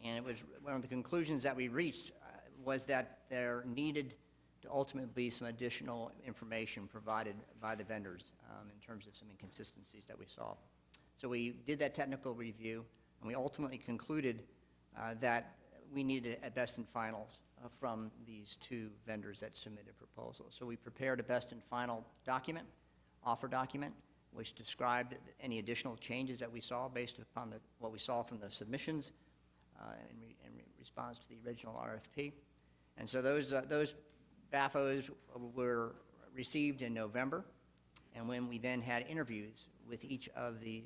Speaker 11: and it was one of the conclusions that we reached was that there needed to ultimately be some additional information provided by the vendors in terms of some inconsistencies that we saw. So we did that technical review, and we ultimately concluded that we needed a best and finals from these 2 vendors that submitted proposals. So we prepared a best and final document, offer document, which described any additional changes that we saw based upon what we saw from the submissions in response to the original RFP. And so those BAFOs were received in November, and when we then had interviews with each of the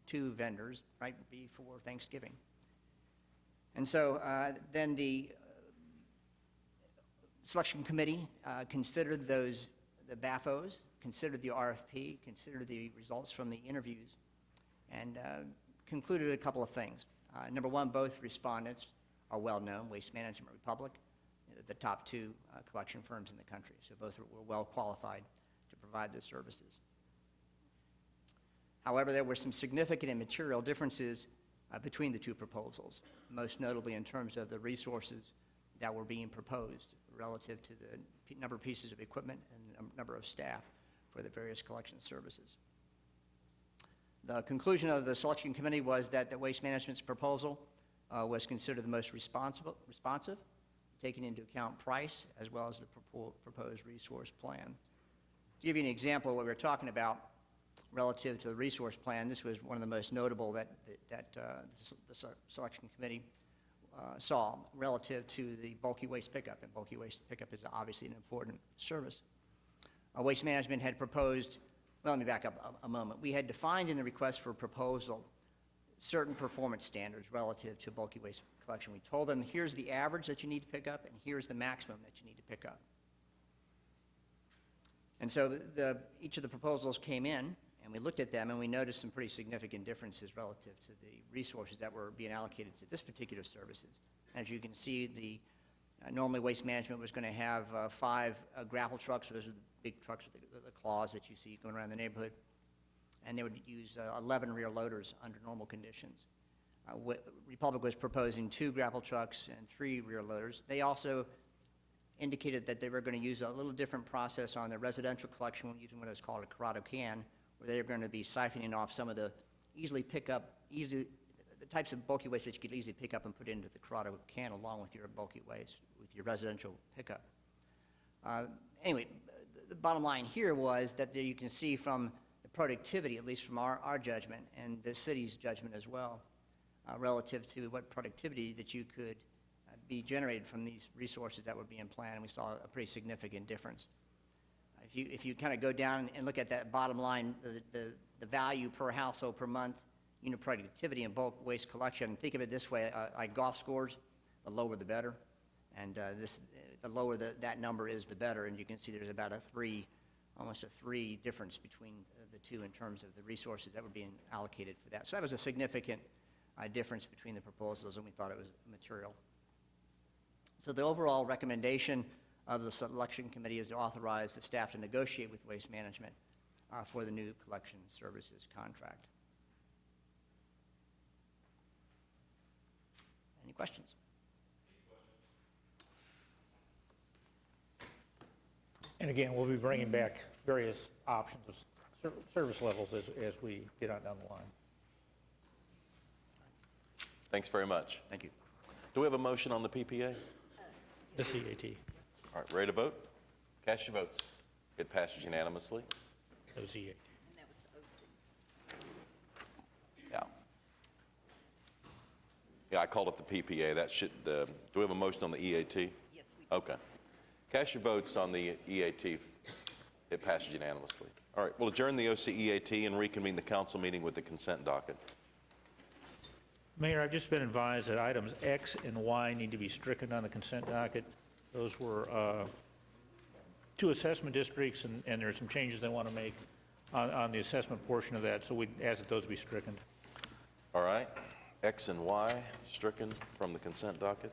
Speaker 11: 2 vendors right before Thanksgiving. And so then the selection committee considered the BAFOs, considered the RFP, considered the results from the interviews, and concluded a couple of things. Number one, both respondents are well-known, Waste Management Republic, the top 2 collection firms in the country. So both were well qualified to provide the services. However, there were some significant and material differences between the 2 proposals, most notably in terms of the resources that were being proposed relative to the number of pieces of equipment and number of staff for the various collection services. The conclusion of the selection committee was that the Waste Management's proposal was considered the most responsive, taking into account price as well as the proposed resource plan. To give you an example of what we were talking about relative to the resource plan, this was one of the most notable that the selection committee saw relative to the bulky waste pickup, and bulky waste pickup is obviously an important service. Waste Management had proposed, well, let me back up a moment. We had defined in the request for proposal certain performance standards relative to bulky waste collection. We told them, here's the average that you need to pick up, and here's the maximum that you need to pick up. And so each of the proposals came in, and we looked at them, and we noticed some pretty significant differences relative to the resources that were being allocated to this particular services. As you can see, normally Waste Management was going to have 5 grapple trucks. So those are the big trucks with the claws that you see going around the neighborhood. And they would use 11 rear loaders under normal conditions. Republic was proposing 2 grapple trucks and 3 rear loaders. They also indicated that they were going to use a little different process on their residential collection using what is called a Corrado can, where they're going to be siphoning off some of the the types of bulky waste that you could easily pick up and put into the Corrado can along with your bulky waste, with your residential pickup. Anyway, the bottom line here was that you can see from the productivity, at least from our judgment, and the city's judgment as well, relative to what productivity that you could be generated from these resources that were being planned, and we saw a pretty significant difference. If you kind of go down and look at that bottom line, the value per household per month, unit productivity and bulk waste collection, think of it this way, like golf scores, the lower the better. And the lower that number is, the better. And you can see there's about almost a 3 difference between the two in terms of the resources that were being allocated for that. So that was a significant difference between the proposals, and we thought it was material. So the overall recommendation of the selection committee is to authorize the staff to negotiate with Waste Management for the new collection services contract. Any questions?
Speaker 4: And again, we'll be bringing back various options of service levels as we get on down the line.
Speaker 1: Thanks very much.
Speaker 11: Thank you.
Speaker 1: Do we have a motion on the PPA?
Speaker 4: The CAT,
Speaker 1: All right, ready to vote? Cast your votes. It passes unanimously.
Speaker 4: OCAT.
Speaker 1: Yeah. Yeah, I called it the PPA. That should, do we have a motion on the EAT? Yes, we do. Okay. Cast your votes on the EAT. It passes unanimously. All right, we'll adjourn the OCEAT and reconvene the council meeting with the consent docket.
Speaker 4: Mayor, I've just been advised that items X and Y need to be stricken on the consent docket. Those were 2 assessment districts, and there's some changes they want to make on the assessment portion of that, so we ask that those be stricken.
Speaker 1: All right, X and Y stricken from the consent docket.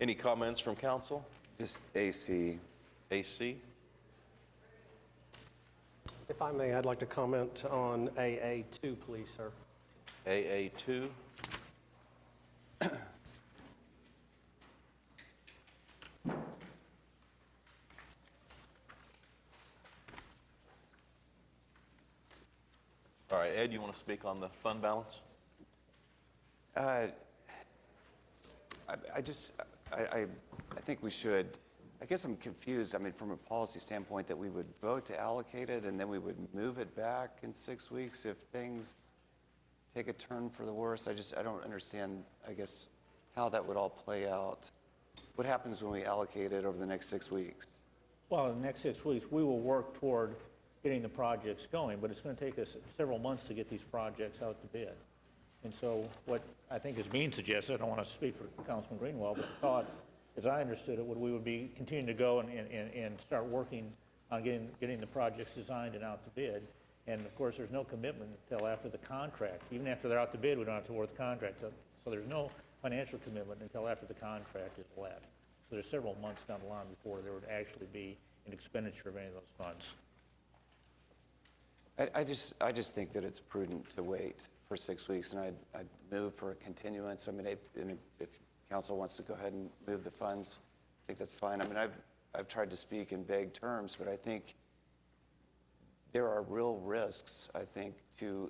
Speaker 1: Any comments from council?
Speaker 9: Just AC.
Speaker 1: AC?
Speaker 10: If I may, I'd like to comment on AA2, please, sir.
Speaker 1: AA2? All right, Ed, you want to speak on the fund balance?
Speaker 9: I think we should, I guess I'm confused, I mean, from a policy standpoint, that we would vote to allocate it and then we would move it back in 6 weeks if things take a turn for the worse. I don't understand, I guess, how that would all play out. What happens when we allocate it over the next 6 weeks?
Speaker 4: Well, in the next 6 weeks, we will work toward getting the projects going, but it's going to take us several months to get these projects out to bid. And so what I think is being suggested, I don't want to speak for Councilman Greenwell, but the thought, as I understood it, we would be continuing to go and start working on getting the projects designed and out to bid. And of course, there's no commitment until after the contract. Even after they're out to bid, we don't have to award the contract. So there's no financial commitment until after the contract is let. So there's several months down the line before there would actually be an expenditure of any of those funds.
Speaker 9: I just think that it's prudent to wait for 6 weeks, and I'd move for a continuance. I mean, if council wants to go ahead and move the funds, I think that's fine. I mean, I've tried to speak in vague terms, but I think there are real risks, I think, to,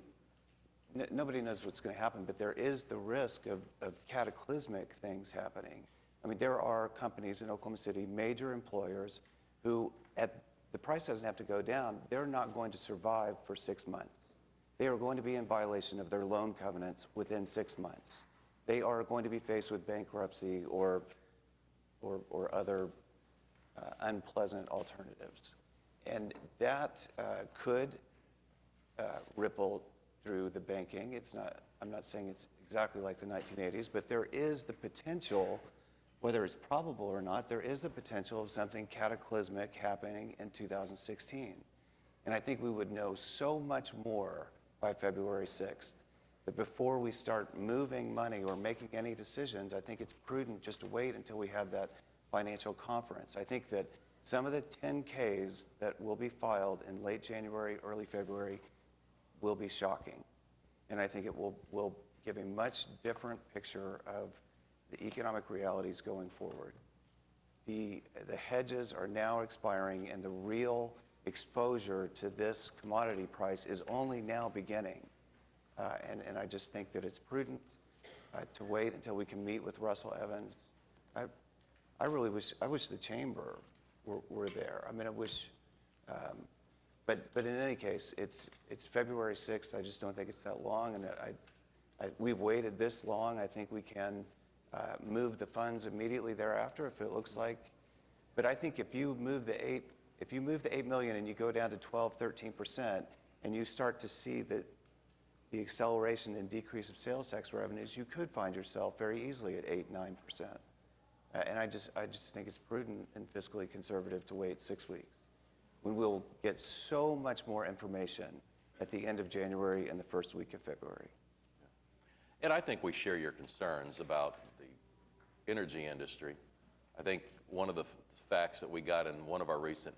Speaker 9: nobody knows what's going to happen, but there is the risk of cataclysmic things happening. I mean, there are companies in Oklahoma City, major employers, who, the price doesn't have to go down, they're not going to survive for 6 months. They are going to be in violation of their loan covenants within 6 months. They are going to be faced with bankruptcy or other unpleasant alternatives. And that could ripple through the banking. I'm not saying it's exactly like the 1980s, but there is the potential, whether it's probable or not, there is the potential of something cataclysmic happening in 2016. And I think we would know so much more by February 6th. That before we start moving money or making any decisions, I think it's prudent just to wait until we have that financial conference. I think that some of the 10-Ks that will be filed in late January, early February will be shocking. And I think it will give a much different picture of the economic realities going forward. the hedges are now expiring and the real exposure to this commodity price is only now beginning. And I just think that it's prudent to wait until we can meet with Russell Evans. I really wish the chamber were there. I mean, I wish, but in any case, it's February 6th. I just don't think it's that long, and we've waited this long. I think we can move the funds immediately thereafter if it looks like. But I think if you move the $8 million and you go down to 12, 13%, and you start to see that the acceleration and decrease of sales tax revenues, you could find yourself very easily at 8, 9%. And I just think it's prudent and fiscally conservative to wait 6 weeks, when we'll get so much more information at the end of January and the first week of February.
Speaker 1: And I think we share your concerns about the energy industry. I think one of the facts that we got in one of our recent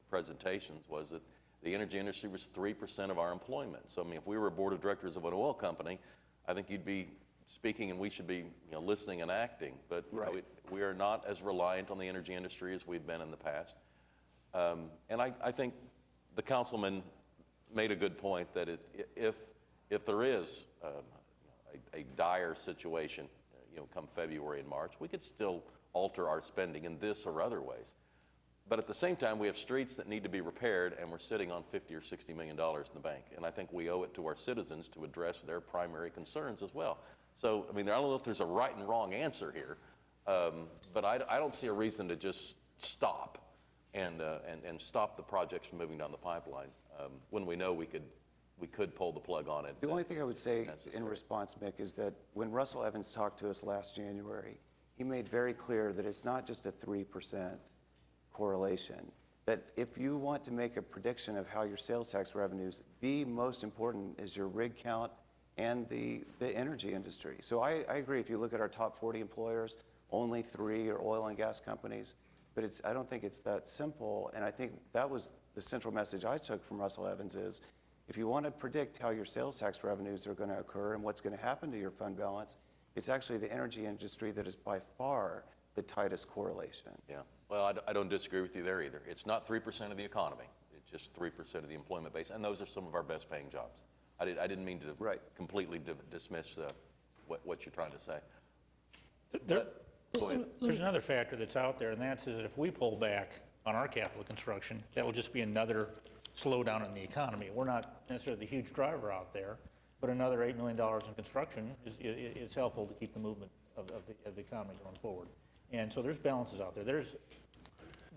Speaker 1: presentations was that the energy industry was 3% of our employment. So, I mean, if we were a board of directors of an oil company, I think you'd be speaking and we should be listening and acting. But
Speaker 9: right.
Speaker 1: We are not as reliant on the energy industry as we've been in the past. And I think the councilman made a good point that if there is a dire situation, come February and March, we could still alter our spending in this or other ways. But at the same time, we have streets that need to be repaired, and we're sitting on $50 or $60 million in the bank. And I think we owe it to our citizens to address their primary concerns as well. So, I mean, I don't know if there's a right and wrong answer here, but I don't see a reason to just stop and stop the projects from moving down the pipeline when we know we could pull the plug on it.
Speaker 9: The only thing I would say in response, Mick, is that when Russell Evans talked to us last January, he made very clear that it's not just a 3% correlation, that if you want to make a prediction of how your sales tax revenues, the most important is your rig count and the energy industry. So I agree, if you look at our top 40 employers, only 3 are oil and gas companies, but I don't think it's that simple, and I think that was the central message I took from Russell Evans is, if you want to predict how your sales tax revenues are going to occur and what's going to happen to your fund balance, it's actually the energy industry that is by far the tightest correlation.
Speaker 1: Yeah, well, I don't disagree with you there either. It's not 3% of the economy. It's just 3% of the employment base, and those are some of our best paying jobs. I didn't mean to completely dismiss what you're trying to say. Go ahead.
Speaker 4: There's another factor that's out there, and that's that if we pull back on our capital construction, that will just be another slowdown in the economy. We're not necessarily the huge driver out there, but another $8 million in construction is helpful to keep the movement of the economy going forward. And so there's balances out there. There's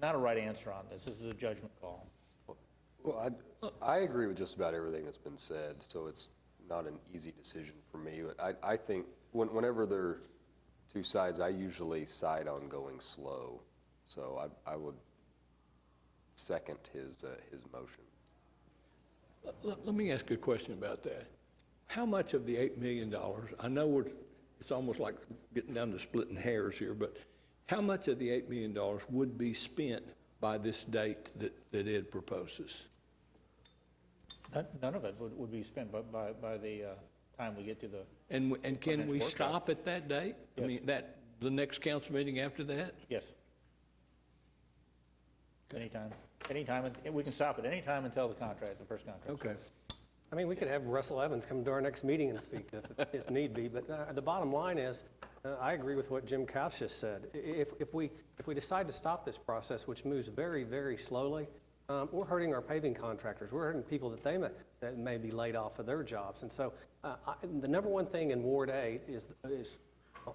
Speaker 4: not a right answer on this. This is a judgment call.
Speaker 12: Well, I agree with just about everything that's been said, so it's not an easy decision for me. But I think whenever there are two sides, I usually side on going slow. So I would second his motion.
Speaker 3: Let me ask you a question about that. How much of the $8 million, I know it's almost like getting down to splitting hairs here, but how much of the $8 million would be spent by this date that Ed proposes?
Speaker 4: None of it would be spent by the time we get to the...
Speaker 3: And can we stop at that date?
Speaker 4: Yes.
Speaker 3: I mean, the next council meeting after that?
Speaker 4: Yes. Anytime, and we can stop at any time until the first contract.
Speaker 3: Okay.
Speaker 10: I mean, we could have Russell Evans come to our next meeting and speak if need be, but the bottom line is, I agree with what Jim Couch just said. If we decide to stop this process, which moves very, very slowly, we're hurting our paving contractors. We're hurting people that may be laid off of their jobs. And so the number one thing in Ward A is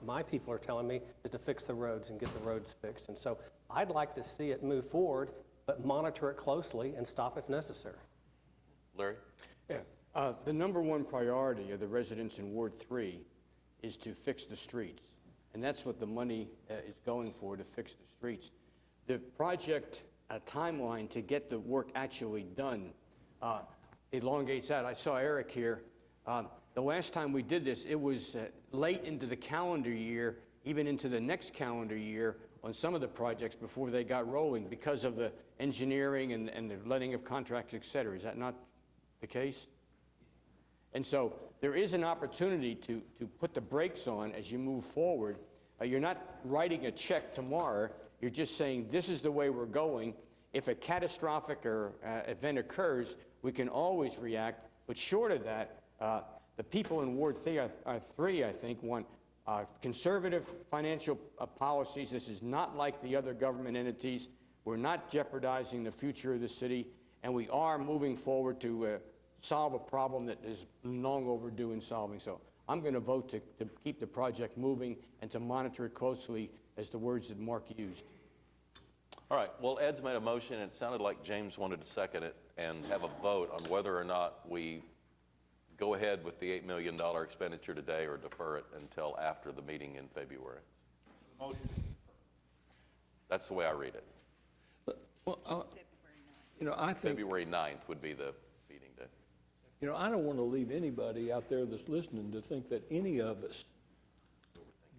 Speaker 10: my people are telling me, is to fix the roads and get the roads fixed. And so I'd like to see it move forward, but monitor it closely and stop if necessary.
Speaker 1: Larry?
Speaker 13: Yeah. The number one priority of the residents in Ward 3 is to fix the streets. And that's what the money is going for, to fix the streets. The project timeline to get the work actually done elongates out. I saw Eric here. The last time we did this, it was late into the calendar year, even into the next calendar year on some of the projects before they got rolling because of the engineering and the letting of contracts, et cetera. Is that not the case? And so there is an opportunity to put the brakes on as you move forward, You're not writing a check tomorrow. You're just saying, this is the way we're going. If a catastrophic event occurs, we can always react. But short of that, the people in Ward 3, I think, want conservative financial policies. This is not like the other government entities. We're not jeopardizing the future of the city, and we are moving forward to solve a problem that is long overdue in solving. So I'm going to vote to keep the project moving and to monitor it closely, as the words that Mark used.
Speaker 1: All right, well, Ed's made a motion, and it sounded like James wanted to second it and have a vote on whether or not we go ahead with the $8 million expenditure today or defer it until after the meeting in February.
Speaker 4: Motion.
Speaker 1: That's the way I read it.
Speaker 3: Well, you know, I think,
Speaker 1: February 9th would be the meeting day.
Speaker 3: you know, I don't want to leave anybody out there that's listening to think that any of us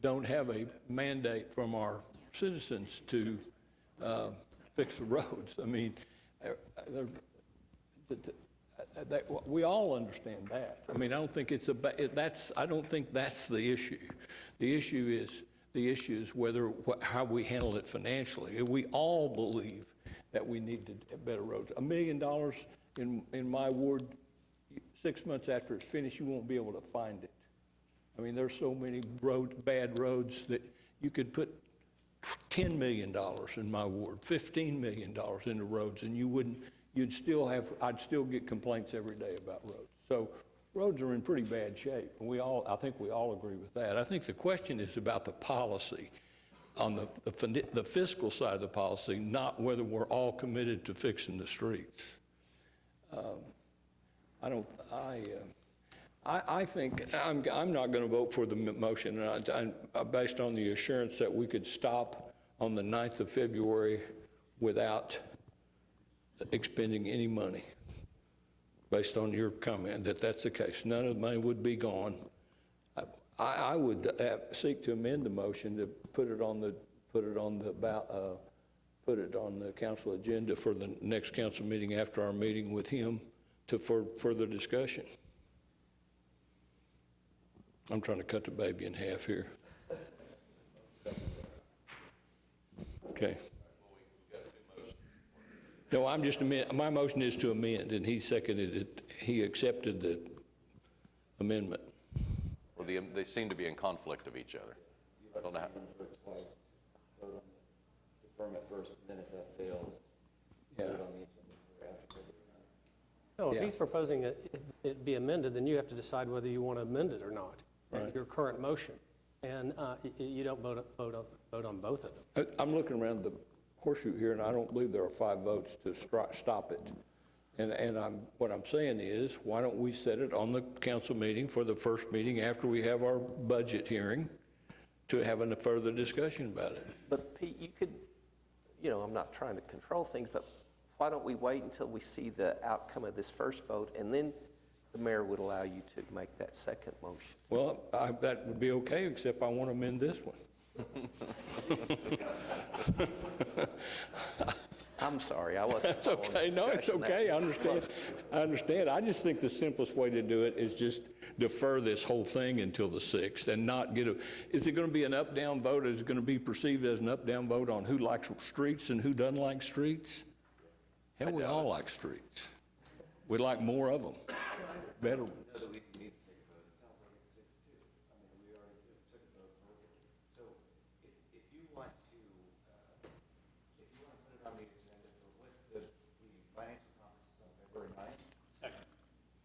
Speaker 3: don't have a mandate from our citizens to fix the roads. I mean, we all understand that. I mean, I don't think it's I don't think that's the issue. The issue is how we handle it financially. We all believe that we need better roads. $1 million in my ward, 6 months after it's finished, you won't be able to find it. I mean, there's so many bad roads that you could put $10 million in my ward, $15 million into roads, and I'd still get complaints every day about roads. So roads are in pretty bad shape, and I think we all agree with that. I think the question is about the policy on the fiscal side of the policy, not whether we're all committed to fixing the streets. I think I'm not going to vote for the motion, based on the assurance that we could stop on the 9th of February without expending any money, based on your comment that that's the case. None of the money would be gone. I would seek to amend the motion to put it on the council agenda for the next council meeting after our meeting with him for further discussion. I'm trying to cut the baby in half here. Okay. No, my motion is to amend, and he seconded it. He accepted the amendment.
Speaker 1: Well, they seem to be in conflict of each other. I don't know how.
Speaker 9: Deferment first, and then if that fails,
Speaker 3: Yeah.
Speaker 10: No, if
Speaker 3: Yeah.
Speaker 10: he's proposing it be amended, then you have to decide whether you want to amend it or not.
Speaker 3: Right.
Speaker 10: Your current motion, and you don't vote on both of them.
Speaker 3: I'm looking around the horseshoe here, and I don't believe there are 5 votes to stop it. And what I'm saying is, why don't we set it on the council meeting for the first meeting after we have our budget hearing to have a further discussion about it?
Speaker 8: But Pete, you could, you know, I'm not trying to control things, but why don't we wait until we see the outcome of this first vote, and then the mayor would allow you to make that second motion?
Speaker 3: Well, that would be okay, except I want to amend this one.
Speaker 8: I'm sorry, I wasn't.
Speaker 3: That's okay. No, it's okay. I understand. I just think the simplest way to do it is just defer this whole thing until the 6th and not get is it going to be an up-down vote? Is it going to be perceived as an up-down vote on who likes streets and who doesn't like streets? Hell, we all like streets. We like more of them, better ones.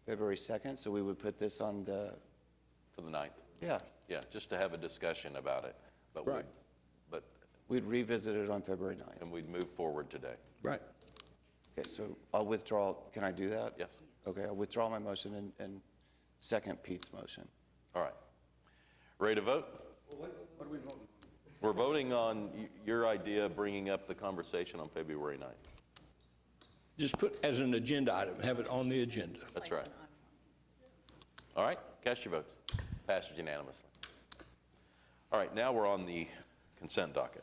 Speaker 9: February 2nd, so we would put this on the,
Speaker 1: For the 9th.
Speaker 9: yeah,
Speaker 1: Yeah, just to have a discussion about it. But
Speaker 3: Right.
Speaker 9: we'd revisit it on February 9th.
Speaker 1: And we'd move forward today.
Speaker 3: Right.
Speaker 9: Okay, so I'll withdraw, can I do that?
Speaker 1: Yes.
Speaker 9: Okay, I'll withdraw my motion and second Pete's motion.
Speaker 1: All right. Ready to vote?
Speaker 13: What are we voting?
Speaker 1: We're voting on your idea of bringing up the conversation on February 9th.
Speaker 3: Just put as an agenda item, have it on the agenda.
Speaker 1: That's right. All right, cast your votes. Passed unanimously. All right, now we're on the consent docket.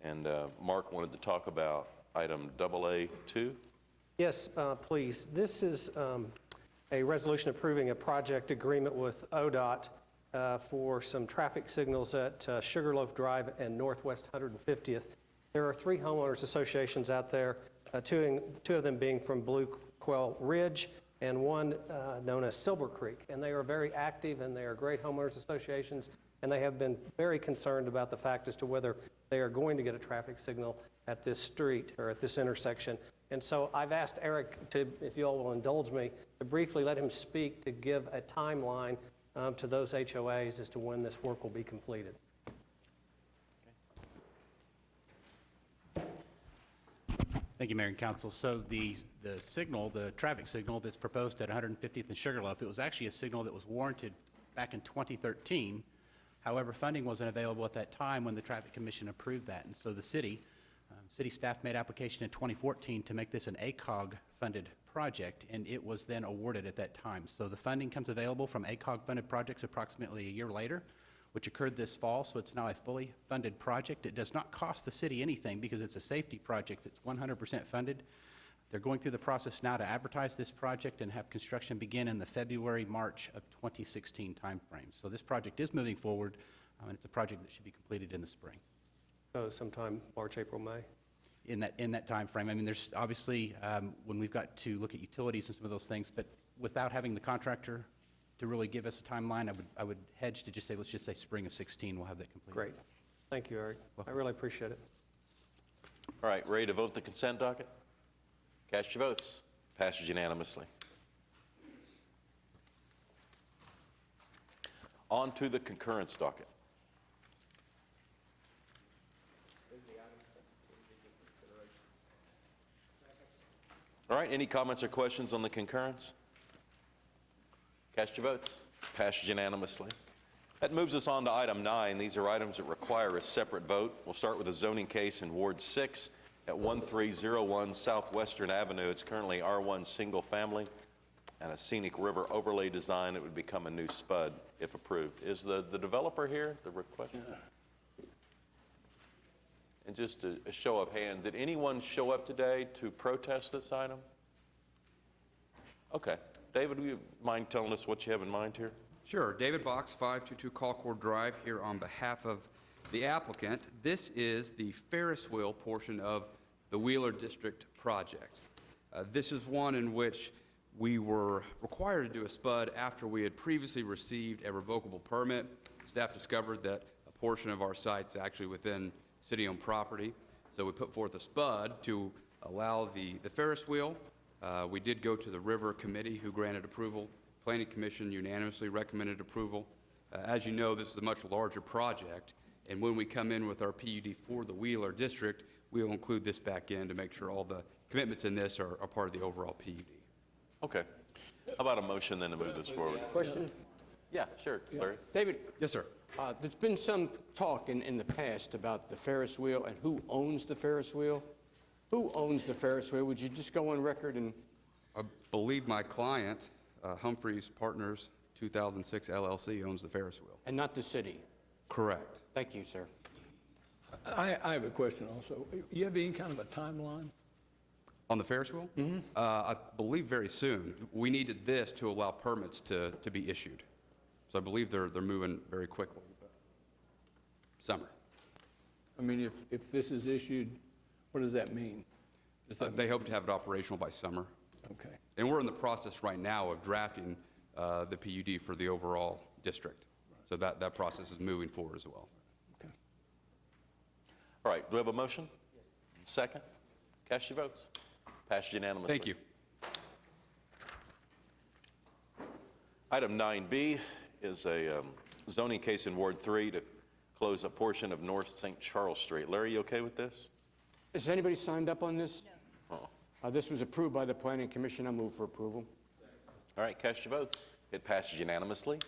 Speaker 1: And Mark wanted to talk about item AA2.
Speaker 10: Yes, please. This is a resolution approving a project agreement with ODOT for some traffic signals at Sugarloaf Drive and Northwest 150th. There are 3 homeowners associations out there, two of them being from Blue Quail Ridge and one known as Silver Creek. And they are very active, and they are great homeowners associations, and they have been very concerned about the fact as to whether they are going to get a traffic signal at this street or at this intersection. And so I've asked Eric to, if you all will indulge me, to briefly let him speak to give a timeline to those HOAs as to when this work will be completed.
Speaker 14: Thank you, Mayor and Council. So the signal, the traffic signal that's proposed at 150th and Sugarloaf, it was actually a signal that was warranted back in 2013. However, funding wasn't available at that time when the Traffic Commission approved that. And so the city staff made application in 2014 to make this an ACOG-funded project, and it was then awarded at that time. So the funding comes available from ACOG-funded projects approximately a year later, which occurred this fall, so it's now a fully funded project. It does not cost the city anything because it's a safety project. It's 100% funded. They're going through the process now to advertise this project and have construction begin in the February-March of 2016 timeframe. So this project is moving forward, and it's a project that should be completed in the spring.
Speaker 10: So sometime March, April, May?
Speaker 14: In that time frame. I mean, there's obviously, when we've got to look at utilities and some of those things, but without having the contractor to really give us a timeline, I would hedge to just say, let's just say spring of 16, we'll have that completed.
Speaker 10: Great. Thank you, Eric. I really appreciate it.
Speaker 1: All right, ready to vote the consent docket? Cast your votes. Passes unanimously. On to the concurrence docket. All right, any comments or questions on the concurrence? Cast your votes. Passes unanimously. That moves us on to item 9. These are items that require a separate vote. We'll start with a zoning case in Ward 6 at 1301 Southwestern Avenue. It's currently R1 single family and a scenic river overlay design. It would become a new SPUD if approved. Is the developer here, the request? And just a show of hands, did anyone show up today to protest this item? Okay. David, would you mind telling us what you have in mind here?
Speaker 15: Sure. David Box, 522 Colcord Drive, here on behalf of the applicant. This is the Ferris wheel portion of the Wheeler District project. This is one in which we were required to do a SPUD after we had previously received a revocable permit. Staff discovered that a portion of our site's actually within city-owned property, so we put forth a SPUD to allow the Ferris wheel. We did go to the River Committee, who granted approval. Planning Commission unanimously recommended approval. As you know, this is a much larger project, and when we come in with our PUD for the Wheeler District, we'll include this back in to make sure all the commitments in this are part of the overall PUD.
Speaker 1: Okay. How about a motion then to move this forward?
Speaker 13: Question?
Speaker 1: Yeah, sure, Larry.
Speaker 13: David,
Speaker 15: Yes, sir.
Speaker 13: there's been some talk in the past about the Ferris wheel and who owns the Ferris wheel. Who owns the Ferris wheel? Would you just go on record and...
Speaker 15: I believe my client, Humphreys Partners 2006 LLC, owns the Ferris wheel.
Speaker 13: And not the city?
Speaker 15: Correct.
Speaker 13: Thank you, sir.
Speaker 3: I have a question also. You have any kind of a timeline?
Speaker 15: On the Ferris wheel? Mm-hmm. I believe very soon. We needed this to allow permits to be issued. So I believe they're moving very quickly. Summer.
Speaker 3: I mean, if this is issued, what does that mean?
Speaker 15: They hope to have it operational by summer.
Speaker 3: Okay.
Speaker 15: And we're in the process right now of drafting the PUD for the overall district. So that process is moving forward as well.
Speaker 3: Okay.
Speaker 1: All right, do we have a motion? Yes. Second? Cast your votes. Passed unanimously.
Speaker 15: Thank you.
Speaker 1: Item 9B is a zoning case in Ward 3 to close a portion of North St. Charles Street. Larry, you okay with this?
Speaker 13: Has anybody signed up on this?
Speaker 1: No.
Speaker 13: This was approved by the Planning Commission. I move for approval.
Speaker 1: All right, cast your votes. It passes unanimously.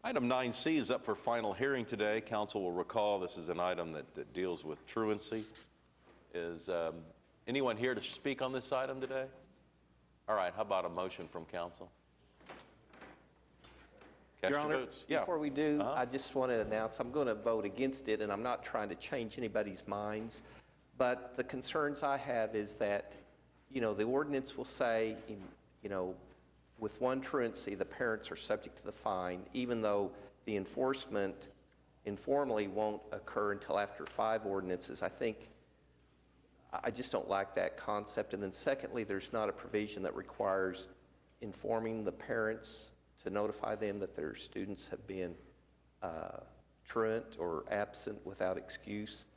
Speaker 1: Item 9C is up for final hearing today. Council will recall this is an item that deals with truancy. Is anyone here to speak on this item today? All right, how about a motion from council? Cast
Speaker 8: Your Honor,
Speaker 1: votes. Yeah.
Speaker 8: before we do, I just want to announce I'm going to vote against it, and I'm not trying to change anybody's minds, but the concerns I have is that, you know, the ordinance will say, you know, with one truancy, the parents are subject to the fine, even though the enforcement informally won't occur until after 5 ordinances, I just don't like that concept. And then secondly, there's not a provision that requires informing the parents to notify them that their students have been truant or absent without excuse.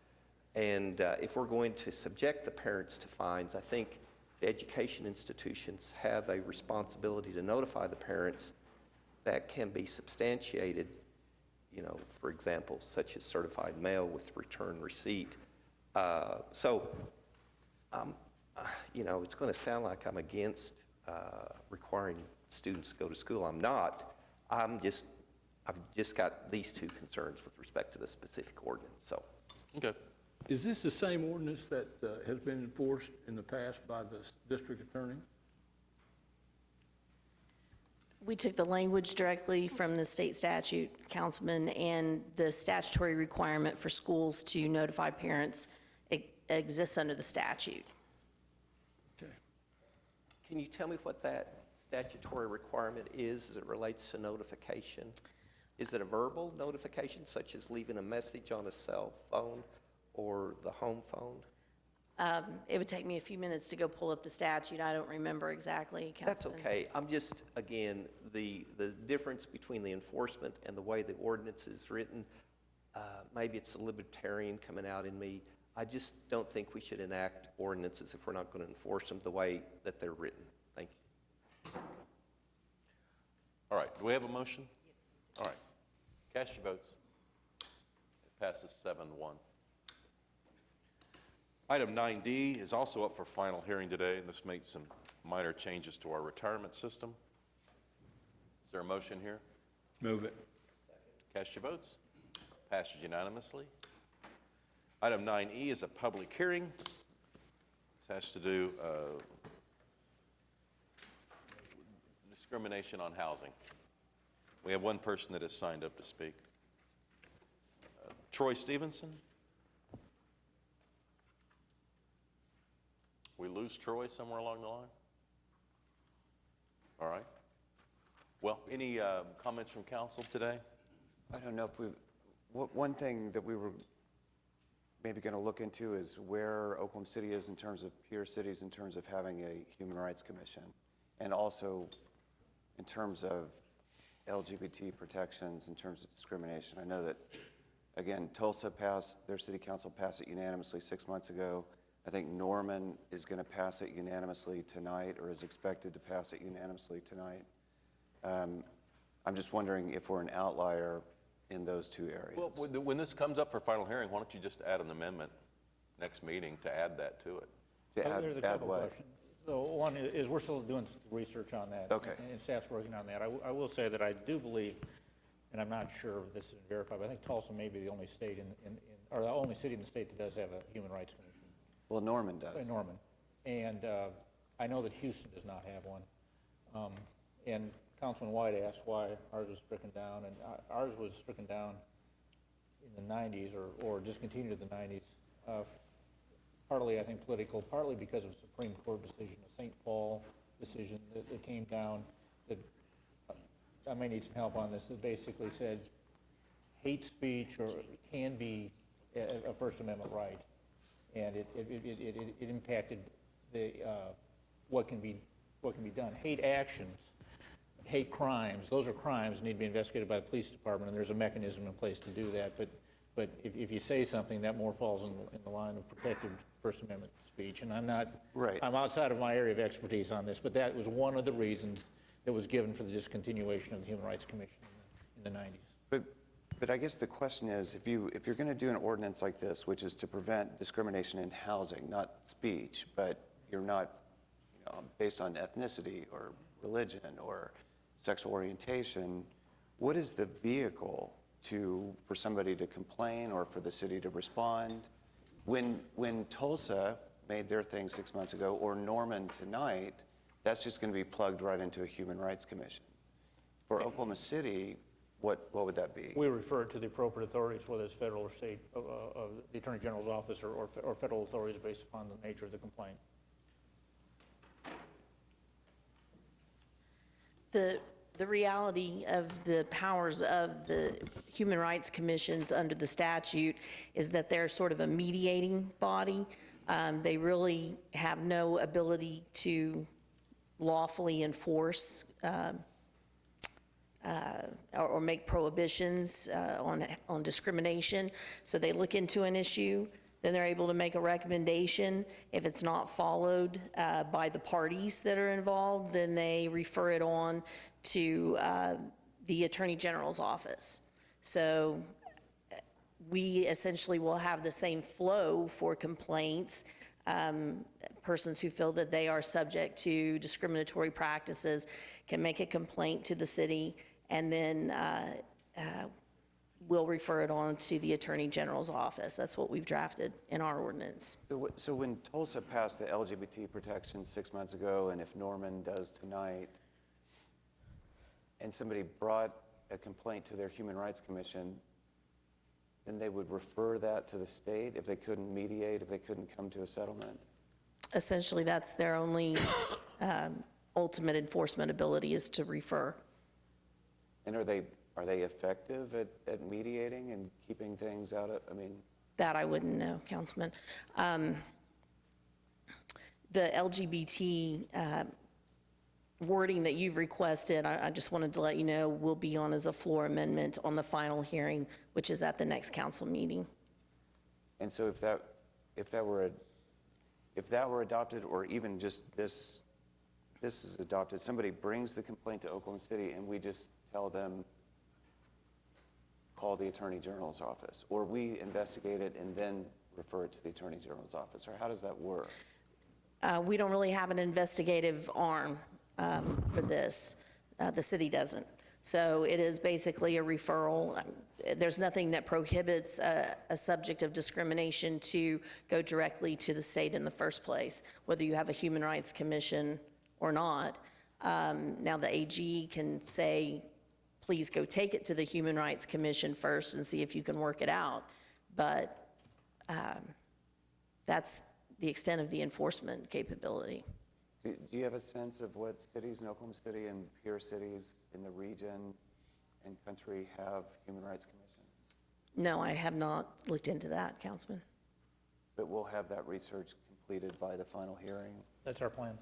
Speaker 8: And if we're going to subject the parents to fines, I think the education institutions have a responsibility to notify the parents that can be substantiated, you know, for example, such as certified mail with return receipt. You know, it's going to sound like I'm against requiring students to go to school. I'm not. I've just got these 2 concerns with respect to the specific ordinance. So,
Speaker 1: Okay.
Speaker 3: Is this the same ordinance that has been enforced in the past by the district attorney?
Speaker 16: We took the language directly from the state statute, Councilman, and the statutory requirement for schools to notify parents exists under the statute.
Speaker 3: Okay.
Speaker 8: can you tell me what that statutory requirement is as it relates to notification? Is it a verbal notification, such as leaving a message on a cell phone or the home phone?
Speaker 16: It would take me a few minutes to go pull up the statute. I don't remember exactly, Councilman.
Speaker 8: That's okay. I'm just, again, the difference between the enforcement and the way the ordinance is written, maybe it's the libertarian coming out in me. I just don't think we should enact ordinances if we're not going to enforce them the way that they're written. Thank you.
Speaker 1: All right, do we have a motion? All right, cast your votes. It passes 7-1. Item 9D is also up for final hearing today, and this makes some minor changes to our retirement system. Is there a motion here?
Speaker 3: Move it.
Speaker 1: Cast your votes. Passes unanimously. Item 9E is a public hearing. This has to do discrimination on housing. We have one person that has signed up to speak. Troy Stevenson. We lose Troy somewhere along the line? All right. Well, any comments from council today?
Speaker 9: I don't know if one thing that we were maybe going to look into is where Oklahoma City is in terms of peer cities, in terms of having a human rights commission, and also in terms of LGBT protections, in terms of discrimination. I know that, again, Tulsa passed, their city council passed it unanimously 6 months ago. I think Norman is going to pass it unanimously tonight, or is expected to pass it unanimously tonight. I'm just wondering if we're an outlier in those two areas.
Speaker 1: Well, when this comes up for final hearing, why don't you just add an amendment next meeting to add that to it?
Speaker 4: There's a couple questions. So one is we're still doing some research on that.
Speaker 9: Okay.
Speaker 4: And staff's working on that. I will say that I do believe, and I'm not sure if this is verified, but I think Tulsa may be the only state or the only city in the state that does have a human rights commission.
Speaker 9: Well, Norman does.
Speaker 4: Norman. And I know that Houston does not have one. And Councilman White asked why ours was stricken down, and ours was stricken down in the 90s or discontinued in the 90s. Partly, I think, political, partly because of a Supreme Court decision, a St. Paul decision that came down that I may need some help on this, that basically said hate speech can be a First Amendment right. And it impacted what can be done. Hate actions, hate crimes, those are crimes, need to be investigated by the police department, and there's a mechanism in place to do that. But if you say something, that more falls in the line of protected First Amendment speech. And I'm not,
Speaker 9: right.
Speaker 4: I'm outside of my area of expertise on this, but that was one of the reasons that was given for the discontinuation of the Human Rights Commission in the 90s.
Speaker 9: But I guess the question is, if you're going to do an ordinance like this, which is to prevent discrimination in housing, not speech, but you're not, based on ethnicity or religion or sexual orientation, what is the vehicle for somebody to complain or for the city to respond? When Tulsa made their thing 6 months ago, or Norman tonight, that's just going to be plugged right into a Human Rights Commission. For Oklahoma City, what would that be?
Speaker 4: We refer it to the appropriate authorities, whether it's federal or state, of the Attorney General's office or federal authorities based upon the nature of the complaint.
Speaker 16: The reality of the powers of the human rights commissions under the statute is that they're sort of a mediating body. They really have no ability to lawfully enforce or make prohibitions on discrimination. So they look into an issue, then they're able to make a recommendation. If it's not followed by the parties that are involved, then they refer it on to the Attorney General's office. So we essentially will have the same flow for complaints. Persons who feel that they are subject to discriminatory practices can make a complaint to the city, and then we'll refer it on to the Attorney General's office. That's what we've drafted in our ordinance.
Speaker 9: So when Tulsa passed the LGBT protections 6 months ago, and if Norman does tonight, and somebody brought a complaint to their Human Rights Commission, then they would refer that to the state if they couldn't mediate, if they couldn't come to a settlement?
Speaker 16: Essentially, that's their only ultimate enforcement ability, is to refer.
Speaker 9: And are they effective at mediating and keeping things out of, I mean?
Speaker 16: That I wouldn't know, Councilman. The LGBT wording that you've requested, I just wanted to let you know, will be on as a floor amendment on the final hearing, which is at the next council meeting.
Speaker 9: And so if that were adopted, or even just this is adopted, somebody brings the complaint to Oklahoma City and we just tell them, call the Attorney General's office, or we investigate it and then refer it to the Attorney General's office, or how does that work?
Speaker 16: We don't really have an investigative arm for this. The city doesn't. So it is basically a referral. There's nothing that prohibits a subject of discrimination to go directly to the state in the first place, whether you have a Human Rights Commission or not. Now the AG can say, please go take it to the Human Rights Commission first and see if you can work it out. But that's the extent of the enforcement capability.
Speaker 9: Do you have a sense of what cities in Oklahoma City and peer cities in the region and country have human rights commissions?
Speaker 16: No, I have not looked into that, Councilman.
Speaker 9: But we'll have that research completed by the final hearing?
Speaker 4: That's our plan.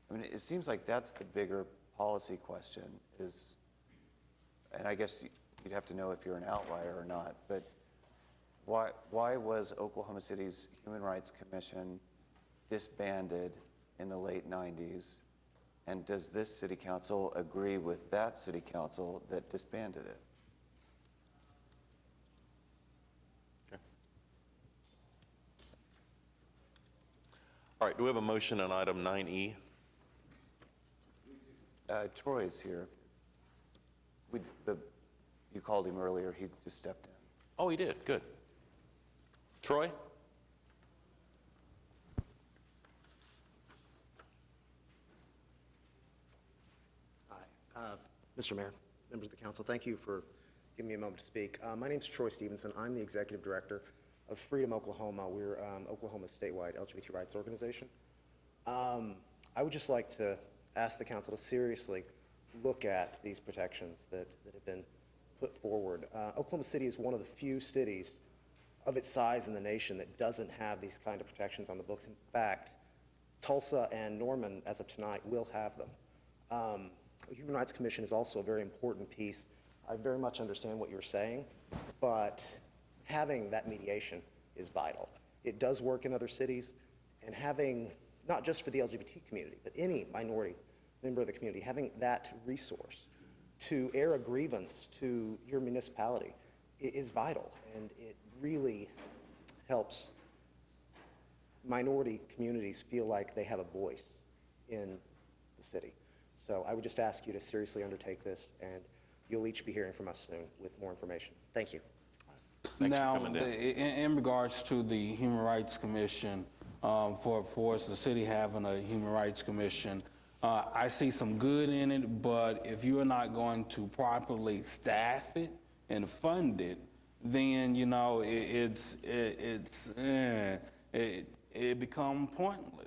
Speaker 9: I mean, it seems like that's the bigger policy question is, and I guess you'd have to know if you're an outlier or not, but why was Oklahoma City's Human Rights Commission disbanded in the late 90s? And does this city council agree with that city council that disbanded it?
Speaker 1: Okay. All right, do we have a motion on item 9E?
Speaker 9: Troy's here. You called him earlier, he just stepped in.
Speaker 1: Oh, he did, good. Troy?
Speaker 17: Mr. Mayor, members of the council, thank you for giving me a moment to speak. My name is Troy Stevenson. I'm the executive director of Freedom Oklahoma. We're Oklahoma's statewide LGBT rights organization. I would just like to ask the council to seriously look at these protections that have been put forward. Oklahoma City is one of the few cities of its size in the nation that doesn't have these kind of protections on the books. In fact, Tulsa and Norman, as of tonight, will have them. The Human Rights Commission is also a very important piece. I very much understand what you're saying, but having that mediation is vital. It does work in other cities, and having, not just for the LGBT community, but any minority member of the community, having that resource to air a grievance to your municipality is vital, and it really helps minority communities feel like they have a voice in the city. So I would just ask you to seriously undertake this, and you'll each be hearing from us soon with more information. Thank you.
Speaker 1: Thanks
Speaker 18: now,
Speaker 1: for coming in.
Speaker 18: In regards to the Human Rights Commission, for us, the city having a Human Rights Commission, I see some good in it, but if you're not going to properly staff it and fund it, then, you know, it becomes pointless.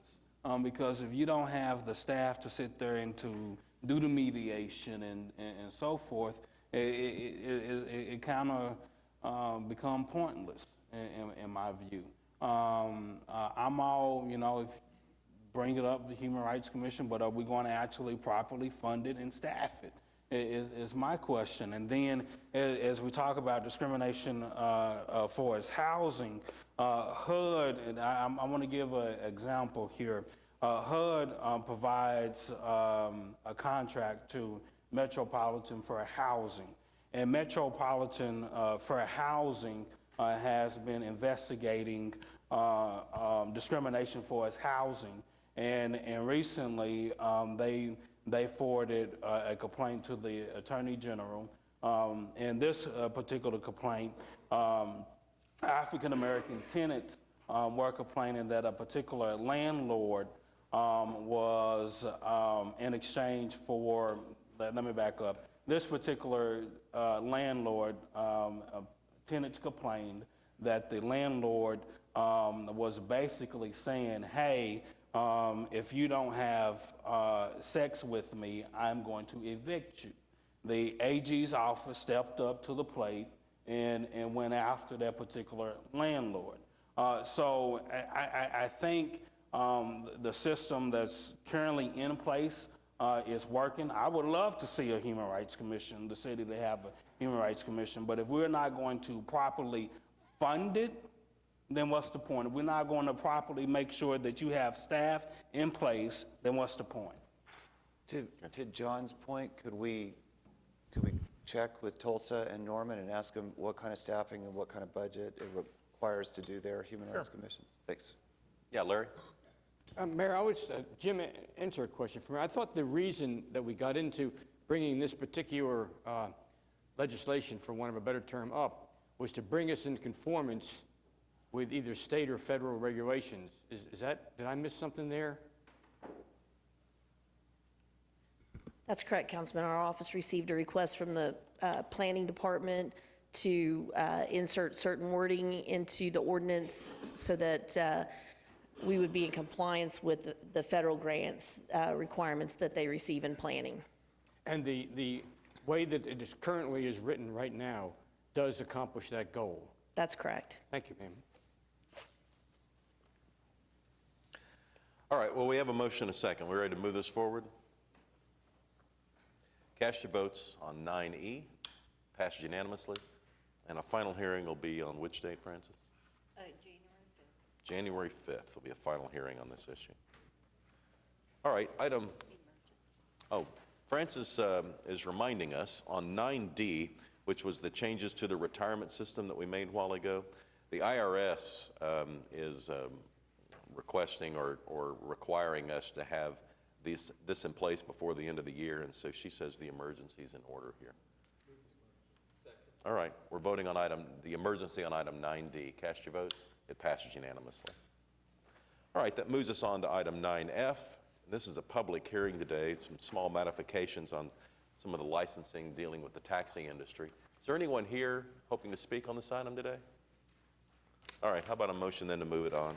Speaker 18: Because if you don't have the staff to sit there and to due to mediation and so forth, it kind of become pointless in my view. I'm all, if bring it up to the Human Rights Commission, but are we going to actually properly fund it and staff it? Is my question. And then as we talk about discrimination for its housing, HUD, and I want to give an example here. HUD provides a contract to Metropolitan for housing. And Metropolitan for housing has been investigating discrimination for its housing. And recently, they forwarded a complaint to the Attorney General. In this particular complaint, African-American tenants were complaining that a particular landlord was in exchange for, let me back up. This particular landlord, tenants complained that the landlord was basically saying, hey, if you don't have sex with me, I'm going to evict you. The AG's office stepped up to the plate and went after that particular landlord. So I think the system that's currently in place is working. I would love to see a Human Rights Commission, the city to have a Human Rights Commission, but if we're not going to properly fund it, then what's the point? If we're not going to properly make sure that you have staff in place, then what's the point?
Speaker 9: To John's point, could we check with Tulsa and Norman and ask them what kind of staffing and what kind of budget it requires to do their Human Rights Commissions? Thanks.
Speaker 1: Yeah, Larry?
Speaker 13: Mayor, Jim, answer a question for me. I thought the reason that we got into bringing this particular legislation, for want of a better term, up was to bring us in conformance with either state or federal regulations. Did I miss something there?
Speaker 16: That's correct, Councilman. Our office received a request from the Planning Department to insert certain wording into the ordinance so that we would be in compliance with the federal grants requirements that they receive in planning.
Speaker 13: And the way that it is currently is written right now does accomplish that goal?
Speaker 16: That's correct.
Speaker 13: Thank you, ma'am.
Speaker 1: All right, well, we have a motion and a second. We're ready to move this forward? Cast your votes on 9E, passed unanimously. And a final hearing will be on which date, Francis? January 5th will be a final hearing on this issue. All right, Francis is reminding us on 9D, which was the changes to the retirement system that we made a while ago. The IRS is requesting or requiring us to have this in place before the end of the year, and so she says the emergency is in order here. All right, we're voting on the emergency on item 9D. Cast your votes. It passes unanimously. All right, that moves us on to item 9F. This is a public hearing today, some small modifications on some of the licensing dealing with the taxi industry. Is there anyone here hoping to speak on this item today? All right, how about a motion then to move it on?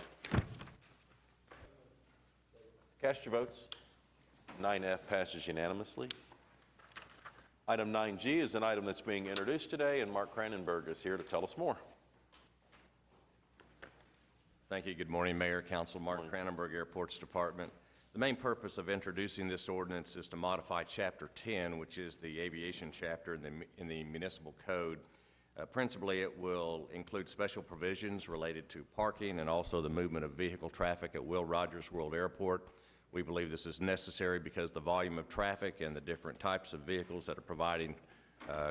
Speaker 1: Cast your votes. 9F passes unanimously. Item 9G is an item that's being introduced today, and Mark Cranenberg is here to tell us more.
Speaker 19: Thank you. Good morning, Mayor, Council. Mark Cranenberg, Airports Department. The main purpose of introducing this ordinance is to modify Chapter 10, which is the aviation chapter in the municipal code. Principally, it will include special provisions related to parking and also the movement of vehicle traffic at Will Rogers World Airport. We believe this is necessary because the volume of traffic and the different types of vehicles that are providing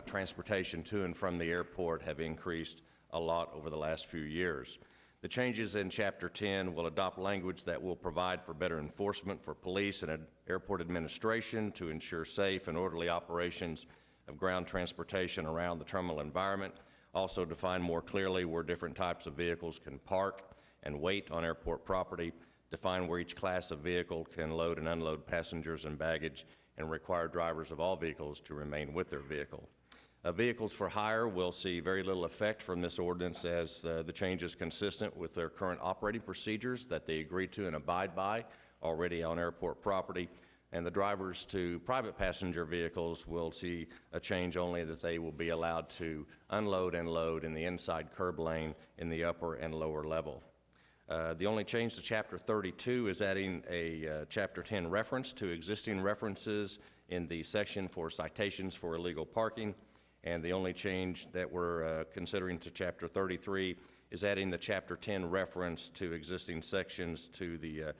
Speaker 19: transportation to and from the airport have increased a lot over the last few years. The changes in Chapter 10 will adopt language that will provide for better enforcement for police and airport administration to ensure safe and orderly operations of ground transportation around the terminal environment. Also define more clearly where different types of vehicles can park and wait on airport property, define where each class of vehicle can load and unload passengers and baggage, and require drivers of all vehicles to remain with their vehicle. Vehicles for hire will see very little effect from this ordinance as the change is consistent with their current operating procedures that they agree to and abide by already on airport property. And the drivers to private passenger vehicles will see a change only that they will be allowed to unload and load in the inside curb lane in the upper and lower level. The only change to Chapter 32 is adding a Chapter 10 reference to existing references in the section for citations for illegal parking. And the only change that we're considering to Chapter 33 is adding the Chapter 10 reference to existing sections to the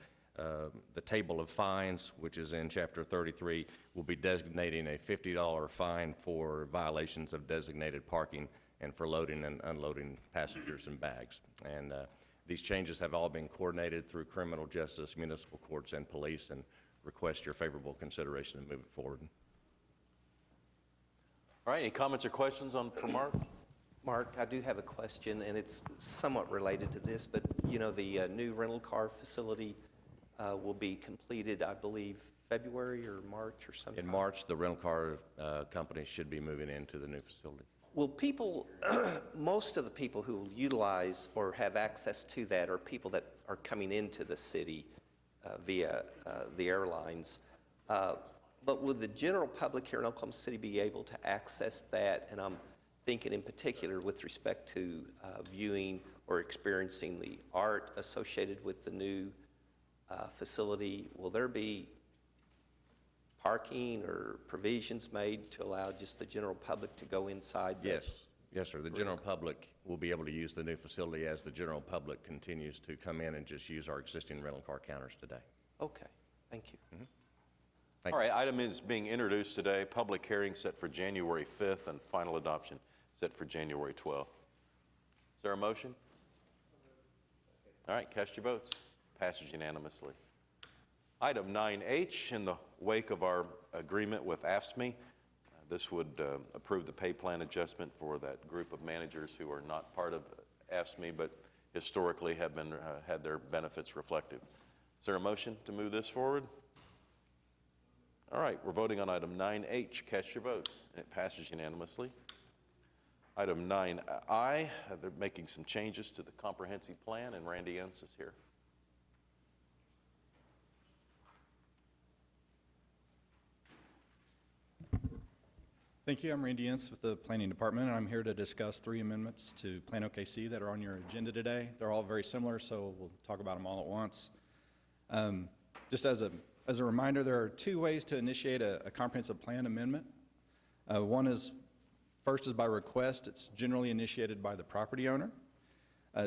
Speaker 19: table of fines, which is in Chapter 33, will be designating a $50 fine for violations of designated parking and for loading and unloading passengers and bags. And these changes have all been coordinated through criminal justice, municipal courts, and police, and request your favorable consideration to move it forward.
Speaker 1: All right, any comments or questions for Mark?
Speaker 8: Mark, I do have a question, and it's somewhat related to this, but you know, the new rental car facility will be completed, I believe, February or March or something.
Speaker 19: In March, the rental car company should be moving into the new facility.
Speaker 8: Will people, most of the people who will utilize or have access to that are people that are coming into the city via the airlines. But will the general public here in Oklahoma City be able to access that? And I'm thinking in particular with respect to viewing or experiencing the art associated with the new facility. Will there be parking or provisions made to allow just the general public to go inside?
Speaker 19: Yes, sir. The general public will be able to use the new facility as the general public continues to come in and just use our existing rental car counters today.
Speaker 8: Okay, thank you.
Speaker 1: All right, item is being introduced today. Public hearing set for January 5th and final adoption set for January 12th. Is there a motion? All right, cast your votes. Passes unanimously. Item 9H, in the wake of our agreement with AFSCME, this would approve the pay plan adjustment for that group of managers who are not part of AFSCME but historically have been had their benefits reflective. Is there a motion to move this forward? All right, we're voting on item 9H. Cast your votes, and it passes unanimously. Item 9I, they're making some changes to the comprehensive plan, and Randy Enns is here.
Speaker 20: Thank you. I'm Randy Enns with the Planning Department, and I'm here to discuss 3 amendments to Plan OKC that are on your agenda today. They're all very similar, so we'll talk about them all at once. Just as a reminder, there are 2 ways to initiate a comprehensive plan amendment. First is by request. It's generally initiated by the property owner.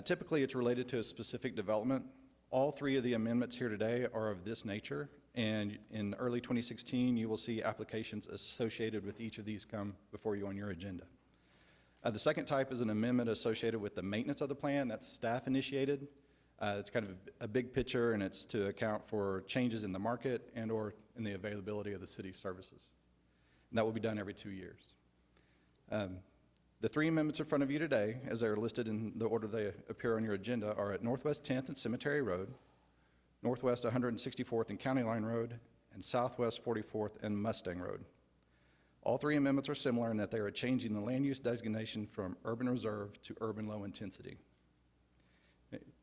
Speaker 20: Typically, it's related to a specific development. All 3 of the amendments here today are of this nature, and in early 2016, you will see applications associated with each of these come before you on your agenda. The second type is an amendment associated with the maintenance of the plan. That's staff initiated. It's kind of a big picture, and it's to account for changes in the market and or in the availability of the city's services. And that will be done every 2 years. The 3 amendments in front of you today, as they're listed in the order they appear on your agenda, are at Northwest 10th and Cemetery Road, Northwest 164th and County Line Road, and Southwest 44th and Mustang Road. All 3 amendments are similar in that they are changing the land use designation from urban reserve to urban low intensity.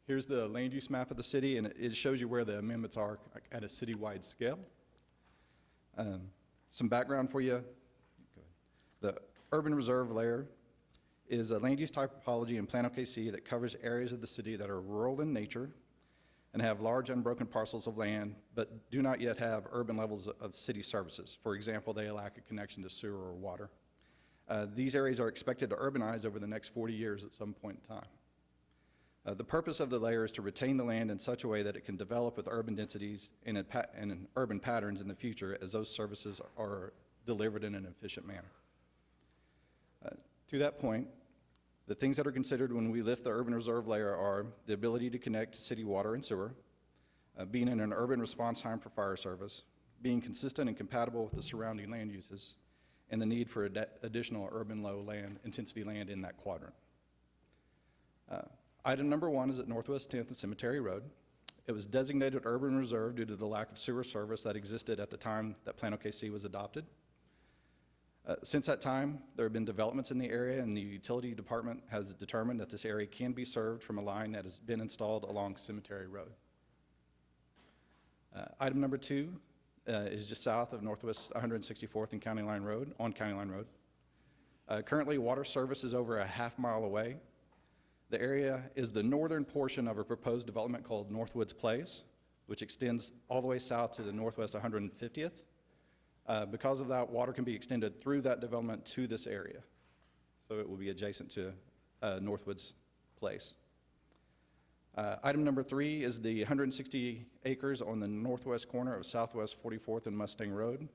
Speaker 20: Here's the land use map of the city, and it shows you where the amendments are at a citywide scale. Some background for you. The urban reserve layer is a land use typology in Plan OKC that covers areas of the city that are rural in nature and have large unbroken parcels of land, but do not yet have urban levels of city services. For example, they lack a connection to sewer or water. These areas are expected to urbanize over the next 40 years at some point in time. The purpose of the layer is to retain the land in such a way that it can develop with urban densities and in urban patterns in the future as those services are delivered in an efficient manner. To that point, the things that are considered when we lift the urban reserve layer are the ability to connect to city water and sewer, being in an urban response time for fire service, being consistent and compatible with the surrounding land uses, and the need for additional urban low land intensity land in that quadrant. Item number 1 is at Northwest 10th and Cemetery Road. It was designated urban reserve due to the lack of sewer service that existed at the time that Plan OKC was adopted. Since that time, there have been developments in the area, and the utility department has determined that this area can be served from a line that has been installed along Cemetery Road. Item number 2 is just south of Northwest 164th and County Line Road, on County Line Road. Currently, water service is over a half-mile away. The area is the northern portion of a proposed development called Northwoods Place, which extends all the way south to the northwest 150th. Because of that, water can be extended through that development to this area. So it will be adjacent to Northwoods Place. Item number 3 is the 160 acres on the northwest corner of Southwest 44th and Mustang Road.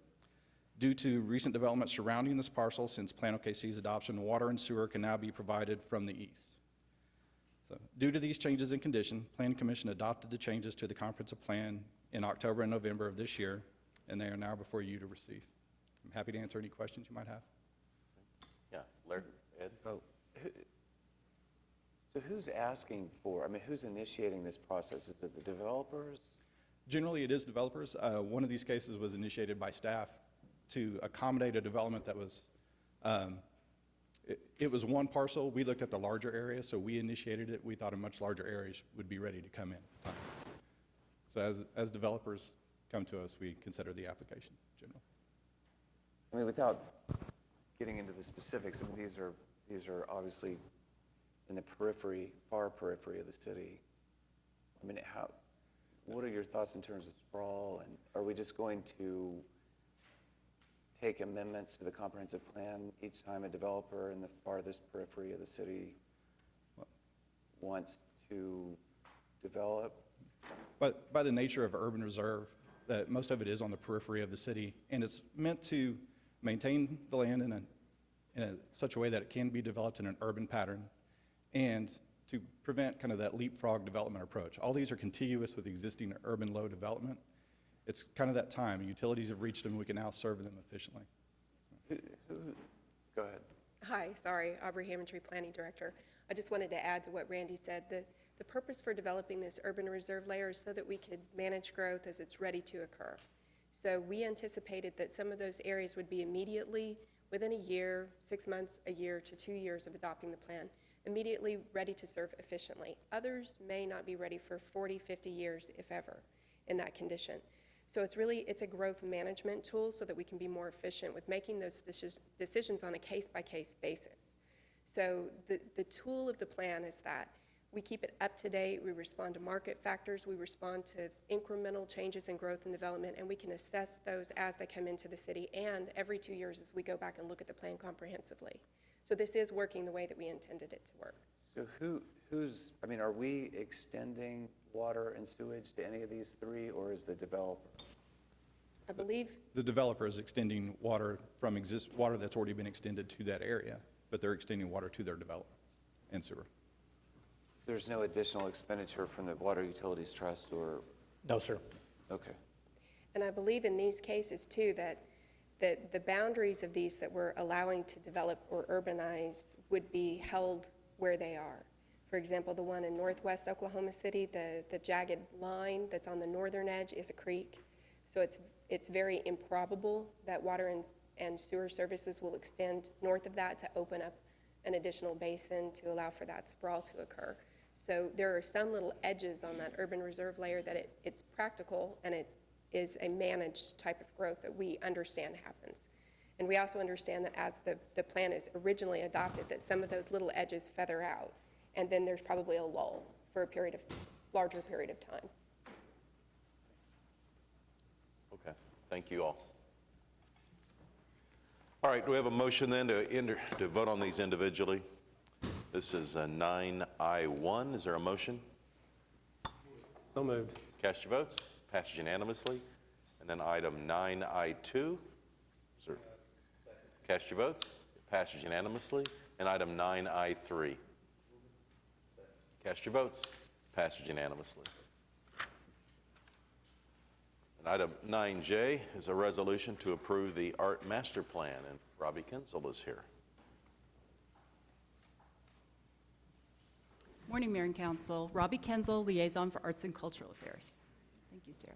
Speaker 20: Due to recent developments surrounding this parcel since Plan OKC's adoption, water and sewer can now be provided from the east. So, due to these changes in condition, Plan Commission adopted the changes to the comprehensive plan in October and November of this year, and they are now before you to receive. I'm happy to answer any questions you might have.
Speaker 1: Yeah, Larry, Ed?
Speaker 9: Oh, so who's asking for, I mean, who's initiating this process? Is it the developers?
Speaker 20: Generally, it is developers. One of these cases was initiated by staff to accommodate a development that was, it was one parcel. We looked at the larger area, so we initiated it. We thought a much larger area would be ready to come in. So as developers come to us, we consider the application generally.
Speaker 9: I mean, without getting into the specifics, I mean, these are obviously in the periphery, far periphery of the city. I mean, what are your thoughts in terms of sprawl? And are we just going to take amendments to the comprehensive plan each time a developer in the farthest periphery of the city wants to develop?
Speaker 20: But by the nature of urban reserve, that most of it is on the periphery of the city, and it's meant to maintain the land in such a way that it can be developed in an urban pattern, and to prevent kind of that leapfrog development approach. All these are contiguous with existing urban low development. It's kind of that time. Utilities have reached them. We can now serve them efficiently.
Speaker 9: Go ahead.
Speaker 21: Hi, sorry, Aubrey Hammontree, Planning Director. I just wanted to add to what Randy said. The purpose for developing this urban reserve layer is so that we could manage growth as it's ready to occur. So we anticipated that some of those areas would be immediately, within a year, 6 months, a year to 2 years of adopting the plan, immediately ready to serve efficiently. Others may not be ready for 40, 50 years, if ever, in that condition. So it's a growth management tool so that we can be more efficient with making those decisions on a case-by-case basis. So the tool of the plan is that we keep it up to date, we respond to market factors, we respond to incremental changes in growth and development, and we can assess those as they come into the city, and every 2 years as we go back and look at the plan comprehensively. So this is working the way that we intended it to work.
Speaker 9: So who's, I mean, are we extending water and sewage to any of these three, or is the developer?
Speaker 21: I believe
Speaker 20: The developer is extending water from water that's already been extended to that area, but they're extending water to their development and sewer.
Speaker 9: There's no additional expenditure from the Water Utilities Trust, or?
Speaker 4: No, sir.
Speaker 9: Okay.
Speaker 21: And I believe in these cases, too, that the boundaries of these that we're allowing to develop or urbanize would be held where they are. For example, the one in northwest Oklahoma City, the jagged line that's on the northern edge is a creek. So it's very improbable that water and sewer services will extend north of that to open up an additional basin to allow for that sprawl to occur. So there are some little edges on that urban reserve layer that it's practical, and it is a managed type of growth that we understand happens. And we also understand that as the plan is originally adopted, that some of those little edges feather out, and then there's probably a lull for a larger period of time.
Speaker 1: Okay, thank you all. All right, do we have a motion then to vote on these individually? This is 9I1. Is there a motion?
Speaker 10: So moved.
Speaker 1: Cast your votes. Passes unanimously. And then item 9I2. Cast your votes. It passes unanimously. And item 9I3. Cast your votes. Passes unanimously. And item 9J is a resolution to approve the Art Master Plan, and Robbie Kinzel is here.
Speaker 22: Morning, Mayor and Council. Robbie Kenzel, Liaison for Arts and Cultural Affairs. Thank you, Sarah.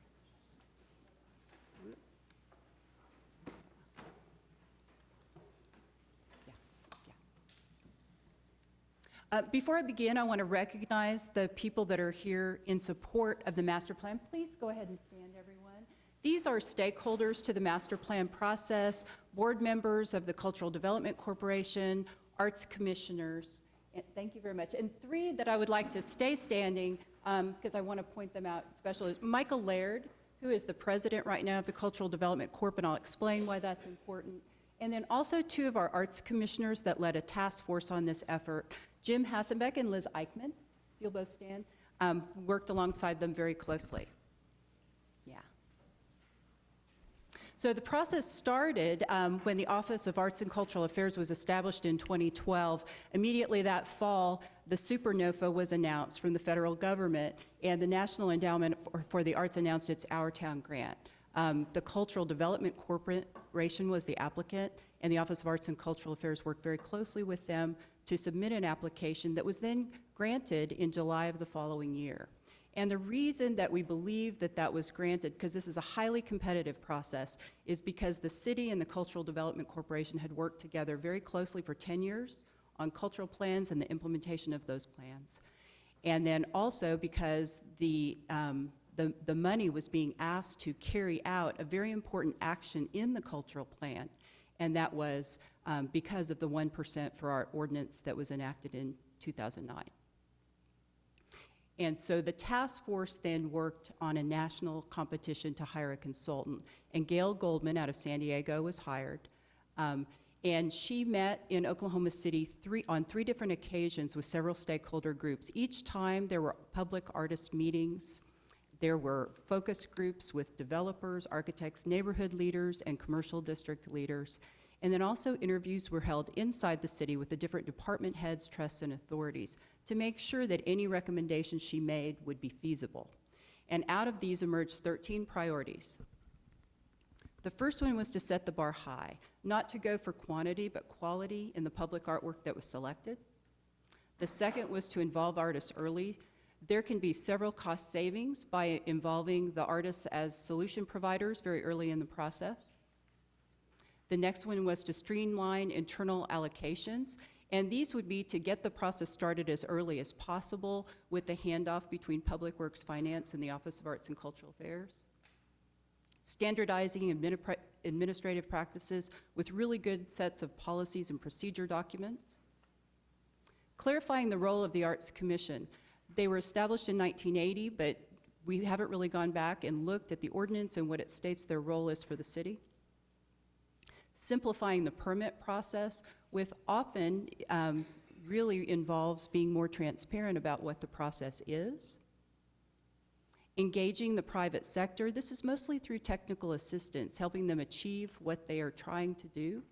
Speaker 22: Before I begin, I want to recognize the people that are here in support of the master plan. Please go ahead and stand, everyone. These are stakeholders to the master plan process, board members of the Cultural Development Corporation, arts commissioners. And thank you very much. And three that I would like to stay standing, because I want to point them out especially, is Michael Laird, who is the president right now of the Cultural Development Corp, and I'll explain why that's important. And then also two of our arts commissioners that led a task force on this effort, Jim Hassenbeck and Liz Eichmann, if you'll both stand, worked alongside them very closely. Yeah. So the process started when the Office of Arts and Cultural Affairs was established in 2012. Immediately that fall, the Supernova was announced from the federal government, and the National Endowment for the Arts announced its Our Town grant. The Cultural Development Corporation was the applicant, and the Office of Arts and Cultural Affairs worked very closely with them to submit an application that was then granted in July of the following year. And the reason that we believe that that was granted, because this is a highly competitive process, is because the city and the Cultural Development Corporation had worked together very closely for 10 years on cultural plans and the implementation of those plans. And then also because the money was being asked to carry out a very important action in the cultural plan, and that was because of the 1% for our ordinance that was enacted in 2009. And so the task force then worked on a national competition to hire a consultant, and Gail Goldman out of San Diego was hired. And she met in Oklahoma City on three different occasions with several stakeholder groups. Each time there were public artist meetings, there were focus groups with developers, architects, neighborhood leaders, and commercial district leaders. And then also interviews were held inside the city with the different department heads, trusts, and authorities to make sure that any recommendations she made would be feasible. And out of these emerged 13 priorities. The first one was to set the bar high, not to go for quantity, but quality in the public artwork that was selected. The second was to involve artists early. There can be several cost savings by involving the artists as solution providers very early in the process. The next one was to streamline internal allocations, and these would be to get the process started as early as possible with the handoff between Public Works Finance and the Office of Arts and Cultural Affairs. Standardizing administrative practices with really good sets of policies and procedure documents. Clarifying the role of the Arts Commission. They were established in 1980, but we haven't really gone back and looked at the ordinance and what it states their role is for the city. Simplifying the permit process, with often really involves being more transparent about what the process is. Engaging the private sector. This is mostly through technical assistance, helping them achieve what they are trying to do.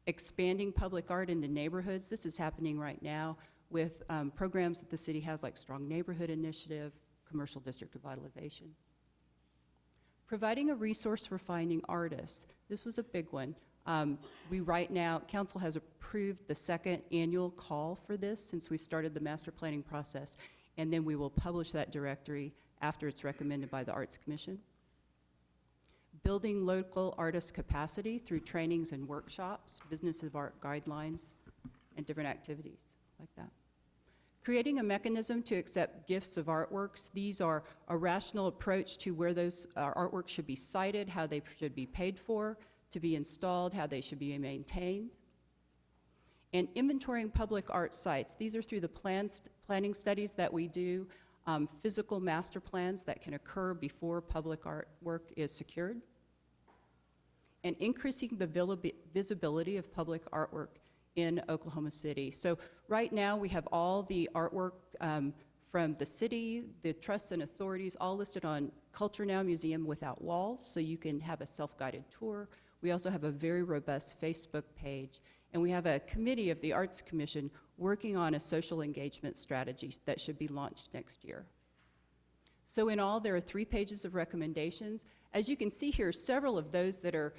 Speaker 22: Expanding public art into neighborhoods. This is happening right now with programs that the city has like Strong Neighborhood Initiative, Commercial District Revitalization. Providing a resource for finding artists. This was a big one. We right now, council has approved the second annual call for this since we started the master planning process, and then we will publish that directory after it's recommended by the Arts Commission. Building local artist capacity through trainings and workshops, business of art guidelines, and different activities like that. Creating a mechanism to accept gifts of artworks. These are a rational approach to where those artworks should be cited, how they should be paid for, to be installed, how they should be maintained. And inventorying public art sites. These are through the planning studies that we do, physical master plans that can occur before public artwork is secured. And increasing the visibility of public artwork in Oklahoma City. So right now we have all the artwork from the city, the trusts and authorities, all listed on Culture Now Museum Without Walls, so you can have a self-guided tour. We also have a very robust Facebook page, and we have a committee of the Arts Commission working on a social engagement strategy that should be launched next year. So in all, there are 3 pages of recommendations. As you can see here, several of those that are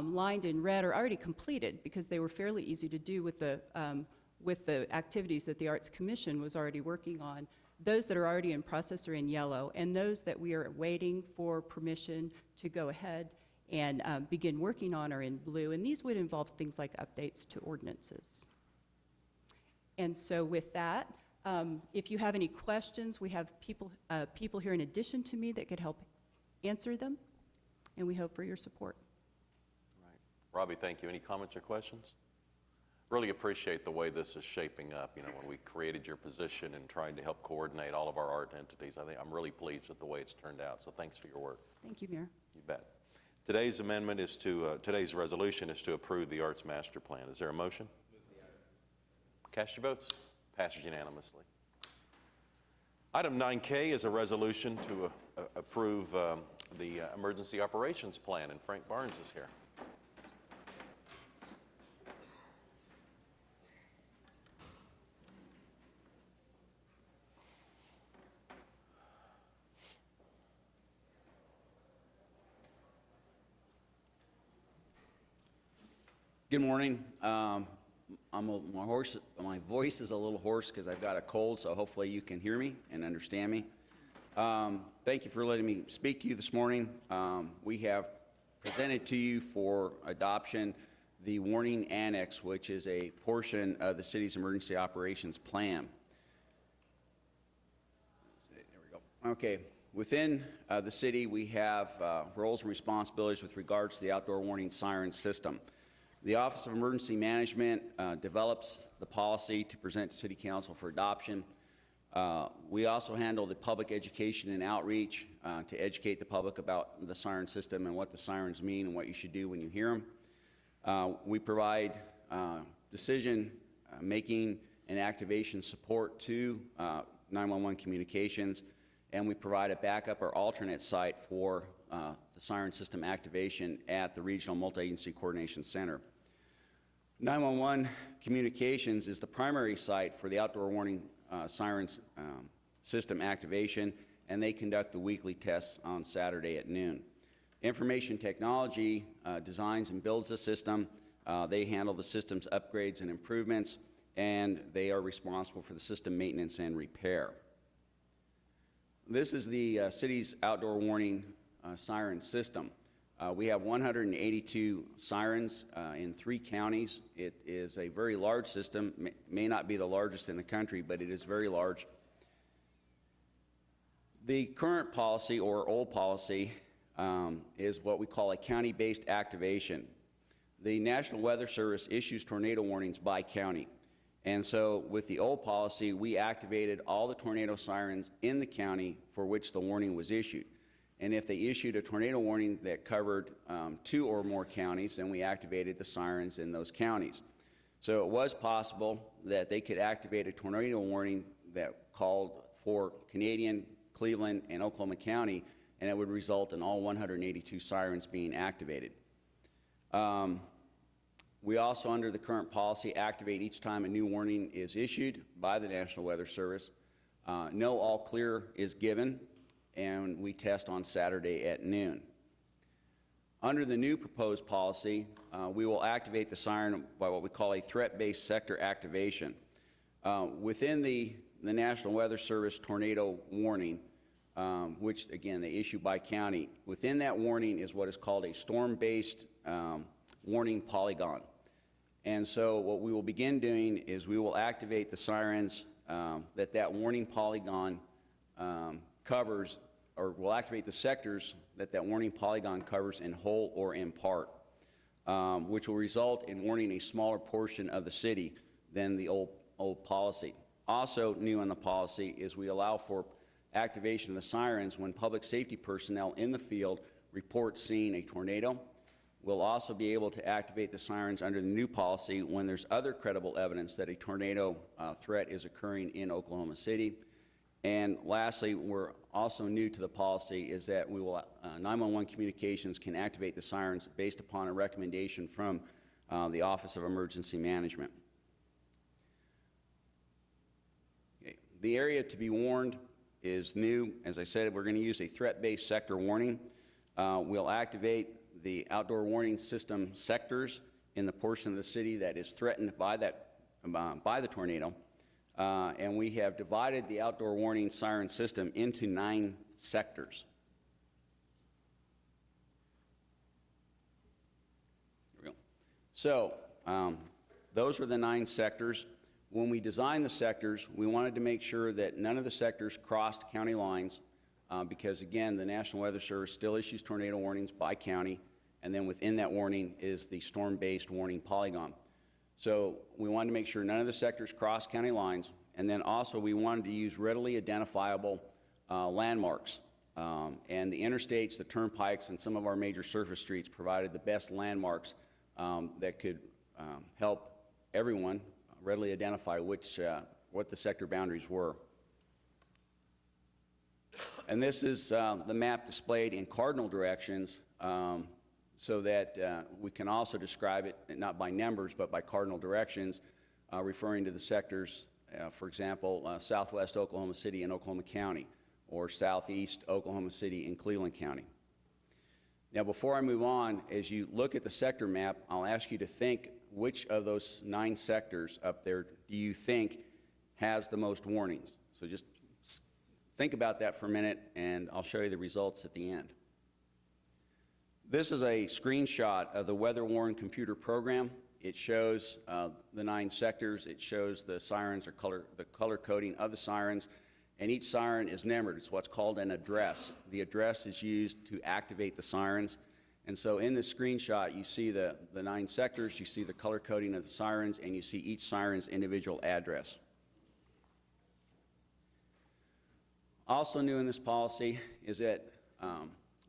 Speaker 22: lined in red are already completed because they were fairly easy to do with the activities that the Arts Commission was already working on. Those that are already in process are in yellow, and those that we are waiting for permission to go ahead and begin working on are in blue, and these would involve things like updates to ordinances. And so with that, if you have any questions, we have people here in addition to me that could help answer them, and we hope for your support.
Speaker 1: Robbie, thank you. Any comments or questions? Really appreciate the way this is shaping up. You know, when we created your position and trying to help coordinate all of our art entities, I'm really pleased with the way it's turned out. So thanks for your work.
Speaker 22: Thank you, Mayor.
Speaker 1: You bet. Today's amendment is to, today's resolution is to approve the Arts Master Plan. Is there a motion? Cast your votes. Passes unanimously. Item 9K is a resolution to approve the Emergency Operations Plan, and Frank Barnes is here.
Speaker 2: Good morning. My voice is a little hoarse because I've got a cold, so hopefully you can hear me and understand me. Thank you for letting me speak to you this morning. We have presented to you for adoption the Warning Annex, which is a portion of the city's emergency operations plan. There we go. Okay. Within the city, we have roles and responsibilities with regards to the outdoor warning siren system. The Office of Emergency Management develops the policy to present to City Council for adoption. We also handle the public education and outreach to educate the public about the siren system and what the sirens mean and what you should do when you hear them. We provide decision making and activation support to 911 communications, and we provide a backup or alternate site for the siren system activation at the Regional Multi-Agency Coordination Center. 911 Communications is the primary site for the outdoor warning sirens system activation, and they conduct the weekly tests on Saturday at noon. Information Technology designs and builds the system. They handle the system's upgrades and improvements, and they are responsible for the system maintenance and repair. This is the city's outdoor warning siren system. We have 182 sirens in 3 counties. It is a very large system, may not be the largest in the country, but it is very large. The current policy, or old policy, is what we call a county-based activation. The National Weather Service issues tornado warnings by county. And so with the old policy, we activated all the tornado sirens in the county for which the warning was issued. And if they issued a tornado warning that covered 2 or more counties, then we activated the sirens in those counties. So it was possible that they could activate a tornado warning that called for Canadian, Cleveland, and Oklahoma County, and it would result in all 182 sirens being activated. We also, under the current policy, activate each time a new warning is issued by the National Weather Service. No all clear is given, and we test on Saturday at noon. Under the new proposed policy, we will activate the siren by what we call a threat-based sector activation. Within the National Weather Service tornado warning, which again they issue by county, within that warning is what is called a storm-based warning polygon. And so what we will begin doing is we will activate the sirens that warning polygon covers, or we'll activate the sectors that warning polygon covers in whole or in part, which will result in warning a smaller portion of the city than the old policy. Also new in the policy is we allow for activation of the sirens when public safety personnel in the field report seeing a tornado. We'll also be able to activate the sirens under the new policy when there's other credible evidence that a tornado threat is occurring in Oklahoma City. And lastly, we're also new to the policy is that we will 911 Communications can activate the sirens based upon a recommendation from the Office of Emergency Management. Okay. The area to be warned is new. As I said, we're going to use a threat-based sector warning. We'll activate the outdoor warning system sectors in the portion of the city that is threatened by the tornado. And we have divided the outdoor warning siren system into 9 sectors. There we go. So those are the 9 sectors. When we designed the sectors, we wanted to make sure that none of the sectors crossed county lines, because again, the National Weather Service still issues tornado warnings by county, and then within that warning is the storm-based warning polygon. So we wanted to make sure none of the sectors cross county lines, and then also we wanted to use readily identifiable landmarks. And the interstates, the turnpikes, and some of our major surface streets provided the best landmarks that could help everyone readily identify what the sector boundaries were. And this is the map displayed in cardinal directions so that we can also describe it not by numbers but by cardinal directions, referring to the sectors, for example, southwest Oklahoma City and Oklahoma County, or southeast Oklahoma City and Cleveland County. Now, before I move on, as you look at the sector map, I'll ask you to think which of those 9 sectors up there do you think has the most warnings? So just think about that for a minute, and I'll show you the results at the end. This is a screenshot of the weather-worn computer program. It shows the 9 sectors. It shows the sirens, or the color coding of the sirens, and each siren is numbered. It's what's called an address. The address is used to activate the sirens. And so in this screenshot, you see the 9 sectors, you see the color coding of the sirens, and you see each siren's individual address. Also new in this policy is that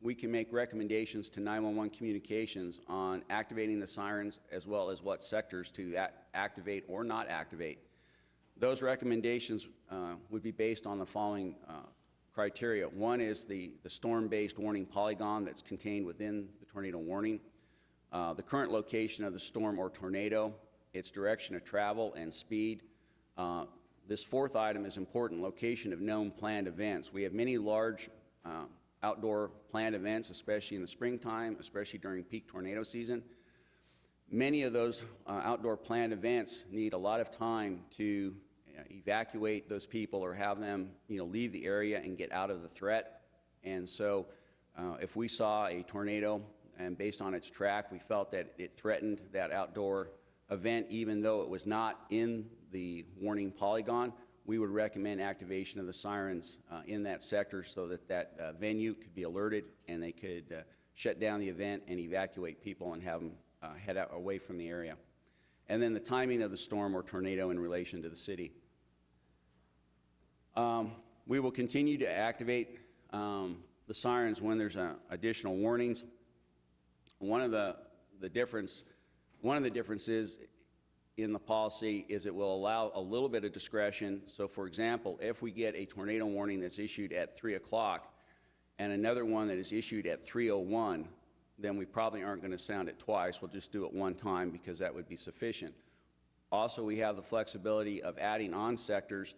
Speaker 2: we can make recommendations to 911 communications on activating the sirens as well as what sectors to activate or not activate. Those recommendations would be based on the following criteria. One is the storm-based warning polygon that's contained within the tornado warning, the current location of the storm or tornado, its direction of travel and speed. This 4th item is important, location of known planned events. We have many large outdoor planned events, especially in the springtime, especially during peak tornado season. Many of those outdoor planned events need a lot of time to evacuate those people or have them leave the area and get out of the threat. And so if we saw a tornado and based on its track we felt that it threatened that outdoor event even though it was not in the warning polygon, we would recommend activation of the sirens in that sector so that that venue could be alerted and they could shut down the event and evacuate people and have them head out away from the area. And then the timing of the storm or tornado in relation to the city. We will continue to activate the sirens when there's additional warnings. One of the differences in the policy is it will allow a little bit of discretion. So for example, if we get a tornado warning that's issued at 3 o'clock and another one that is issued at 3:01, then we probably aren't going to sound it twice. We'll just do it one time because that would be sufficient. Also, we have the flexibility of adding on sectors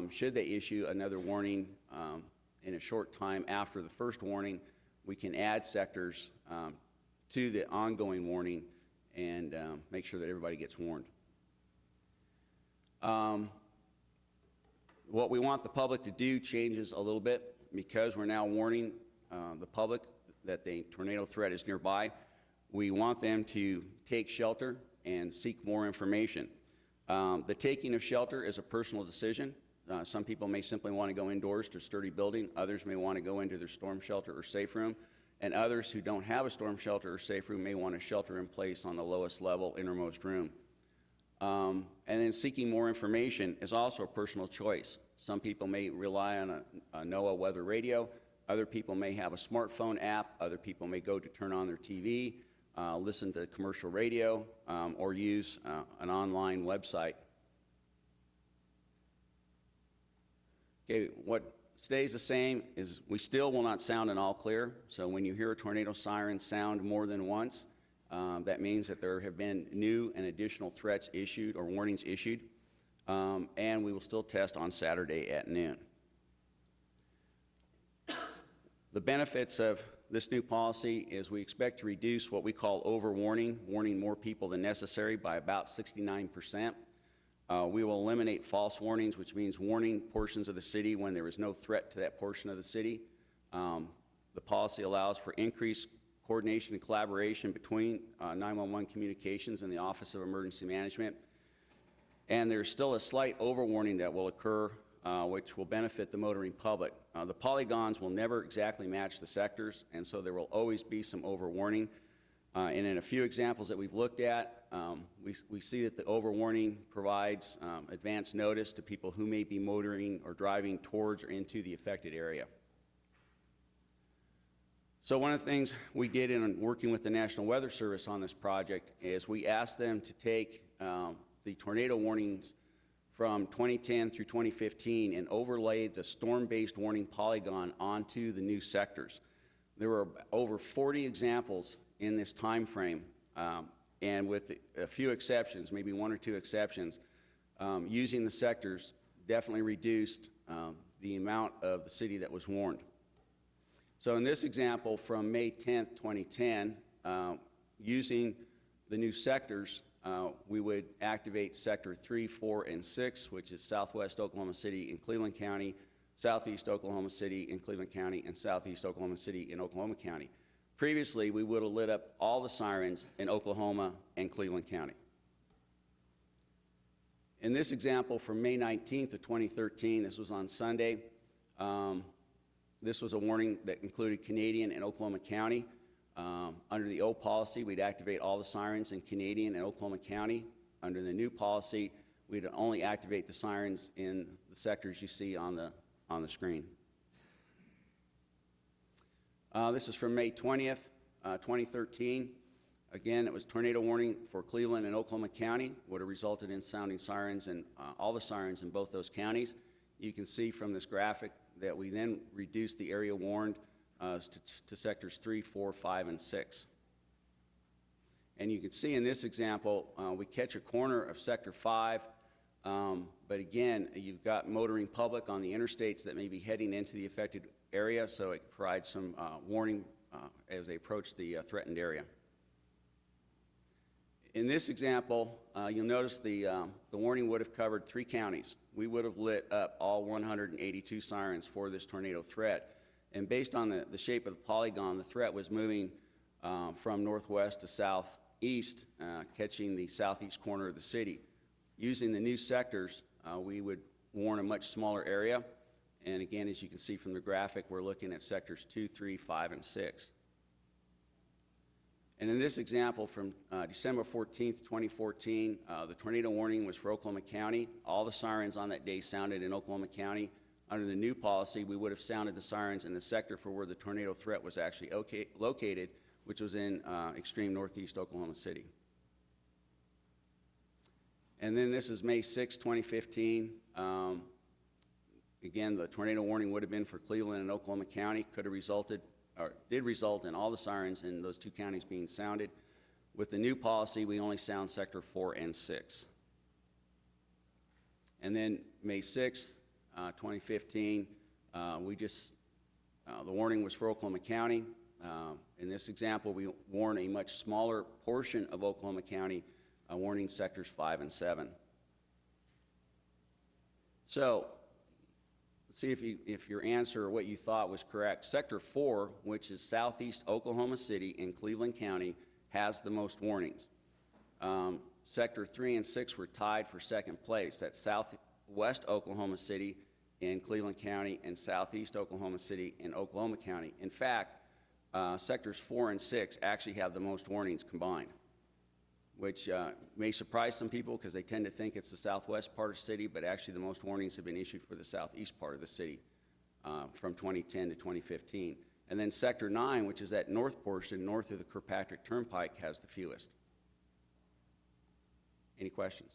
Speaker 2: should they issue another warning in a short time after the first warning. We can add sectors to the ongoing warning and make sure that everybody gets warned. What we want the public to do changes a little bit because we're now warning the public that the tornado threat is nearby. We want them to take shelter and seek more information. The taking of shelter is a personal decision. Some people may simply want to go indoors to a sturdy building. Others may want to go into their storm shelter or safe room. And others who don't have a storm shelter or safe room may want to shelter in place on the lowest level, innermost room. And then seeking more information is also a personal choice. Some people may rely on a NOAA weather radio. Other people may have a smartphone app. Other people may go to turn on their TV, listen to commercial radio, or use an online website. Okay, what stays the same is we still will not sound an all clear. So when you hear a tornado siren sound more than once, that means that there have been new and additional threats issued or warnings issued, and we will still test on Saturday at noon. The benefits of this new policy is we expect to reduce what we call overwarning, warning more people than necessary by about 69%. We will eliminate false warnings, which means warning portions of the city when there is no threat to that portion of the city. The policy allows for increased coordination and collaboration between 911 communications and the Office of Emergency Management. And there's still a slight overwarning that will occur which will benefit the motoring public. The polygons will never exactly match the sectors, and so there will always be some overwarning. And in a few examples that we've looked at, we see that the overwarning provides advance notice to people who may be motoring or driving towards or into the affected area. So one of the things we did in working with the National Weather Service on this project is we asked them to take the tornado warnings from 2010 through 2015 and overlay the storm-based warning polygon onto the new sectors. There were over 40 examples in this time frame, and with a few exceptions, maybe one or two exceptions, using the sectors definitely reduced the amount of the city that was warned. So in this example from May 10th, 2010, using the new sectors, we would activate Sector 3, 4, and 6, which is Southwest Oklahoma City in Cleveland County, Southeast Oklahoma City in Cleveland County, and Southeast Oklahoma City in Oklahoma County. Previously, we would have lit up all the sirens in Oklahoma and Cleveland County. In this example from May 19th of 2013, this was on Sunday, this was a warning that included Canadian and Oklahoma County. Under the old policy, we'd activate all the sirens in Canadian and Oklahoma County. Under the new policy, we'd only activate the sirens in the sectors you see on the screen. This is from May 20th, 2013. Again, it was tornado warning for Cleveland and Oklahoma County, would have resulted in sounding sirens and all the sirens in both those counties. You can see from this graphic that we then reduced the area warned to sectors 3, 4, 5, and 6. And you can see in this example, we catch a corner of Sector 5, but again, you've got motoring public on the interstates that may be heading into the affected area, so it provides some warning as they approach the threatened area. In this example, you'll notice the warning would have covered 3 counties. We would have lit up all 182 sirens for this tornado threat. And based on the shape of the polygon, the threat was moving from northwest to southeast, catching the southeast corner of the city. Using the new sectors, we would warn a much smaller area. And again, as you can see from the graphic, we're looking at sectors 2, 3, 5, and 6. And in this example from December 14th, 2014, the tornado warning was for Oklahoma County. All the sirens on that day sounded in Oklahoma County. Under the new policy, we would have sounded the sirens in the sector for where the tornado threat was actually located, which was in extreme northeast Oklahoma City. And then this is May 6, 2015. Again, the tornado warning would have been for Cleveland and Oklahoma County, could have resulted, or did result in all the sirens in those 2 counties being sounded. With the new policy, we only sound Sector 4 and 6. And then May 6th, 2015, the warning was for Oklahoma County. In this example, we warn a much smaller portion of Oklahoma County, warning sectors 5 and 7. So, let's see if your answer or what you thought was correct. Sector 4, which is southeast Oklahoma City in Cleveland County, has the most warnings. Sector 3 and 6 were tied for second place. That's southwest Oklahoma City in Cleveland County and southeast Oklahoma City in Oklahoma County. In fact, sectors 4 and 6 actually have the most warnings combined, which may surprise some people because they tend to think it's the southwest part of the city, but actually the most warnings have been issued for the southeast part of the city from 2010 to 2015. And then Sector 9, which is that north portion, north of the Kirkpatrick Turnpike, has the fewest. Any questions?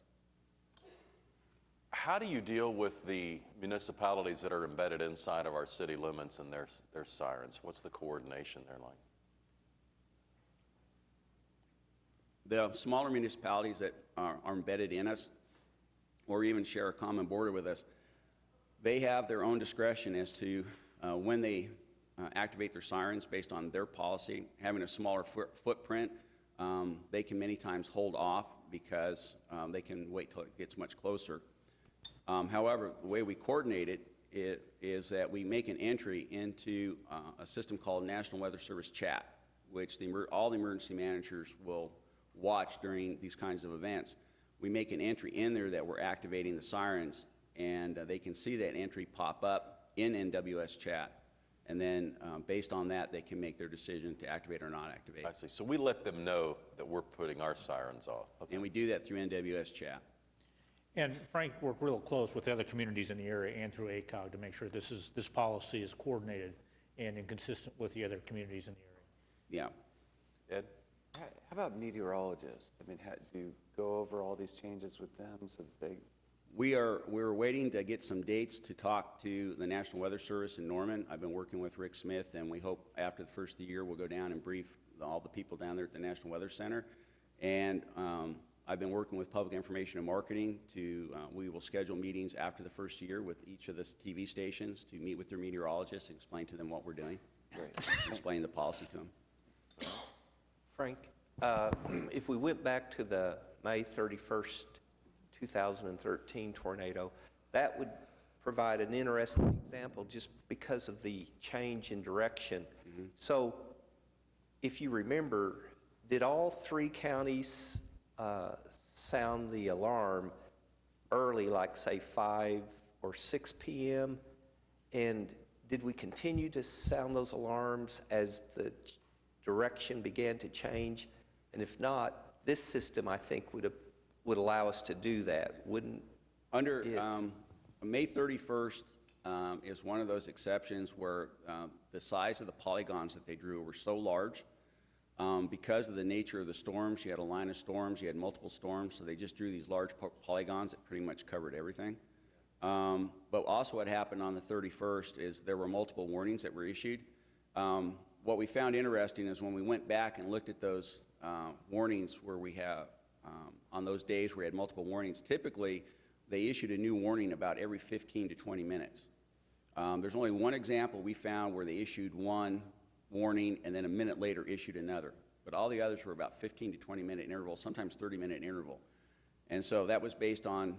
Speaker 1: How do you deal with the municipalities that are embedded inside of our city limits and their sirens? What's the coordination there like?
Speaker 2: The smaller municipalities that are embedded in us or even share a common border with us, they have their own discretion as to when they activate their sirens based on their policy. Having a smaller footprint, they can many times hold off because they can wait till it gets much closer. However, the way we coordinate it is that we make an entry into a system called National Weather Service Chat, which all the emergency managers will watch during these kinds of events. We make an entry in there that we're activating the sirens, and they can see that entry pop up in NWS chat. And then based on that, they can make their decision to activate or not activate.
Speaker 1: I see. So we let them know that we're putting our sirens off. Okay.
Speaker 2: And we do that through NWS chat.
Speaker 4: And Frank worked real close with other communities in the area and through ACOG to make sure this policy is coordinated and consistent with the other communities in the area.
Speaker 2: Yeah.
Speaker 1: Ed?
Speaker 9: How about meteorologists? I mean, do you go over all these changes with them so that they?
Speaker 2: We're waiting to get some dates to talk to the National Weather Service in Norman. I've been working with Rick Smith, and we hope after the first of the year we'll go down and brief all the people down there at the National Weather Center. And I've been working with Public Information and Marketing we will schedule meetings after the first year with each of the TV stations to meet with their meteorologists and explain to them what we're doing.
Speaker 9: Great.
Speaker 2: Explain the policy to them.
Speaker 8: Frank, if we went back to the May 31st, 2013 tornado, that would provide an interesting example just because of the change in direction.
Speaker 2: Mm-hmm.
Speaker 8: So if you remember, did all 3 counties sound the alarm early, like say 5 or 6 p.m.? And did we continue to sound those alarms as the direction began to change? And if not, this system, I think, would allow us to do that, wouldn't
Speaker 2: Under
Speaker 8: it?
Speaker 2: May 31st is one of those exceptions where the size of the polygons that they drew were so large. Because of the nature of the storms, you had a line of storms, you had multiple storms, so they just drew these large polygons that pretty much covered everything. But also what happened on the 31st is there were multiple warnings that were issued. What we found interesting is when we went back and looked at those warnings where we have, on those days where we had multiple warnings, typically they issued a new warning about every 15 to 20 minutes. There's only one example we found where they issued one warning and then a minute later issued another. But all the others were about 15 to 20 minute intervals, sometimes 30-minute interval. And so that was based on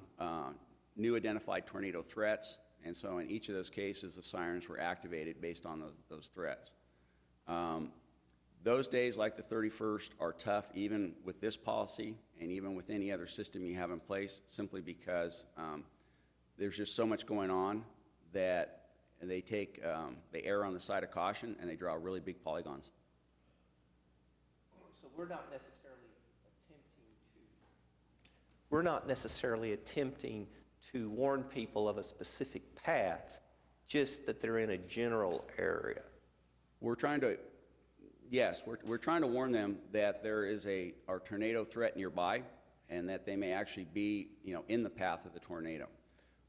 Speaker 2: new identified tornado threats. And so in each of those cases, the sirens were activated based on those threats. Those days, like the 31st, are tough even with this policy and even with any other system you have in place, simply because there's just so much going on that they err on the side of caution and they draw really big polygons.
Speaker 8: So we're not necessarily attempting to warn people of a specific path, just that they're in a general area.
Speaker 2: We're trying to, yes, we're trying to warn them that there is a tornado threat nearby and that they may actually be, in the path of the tornado.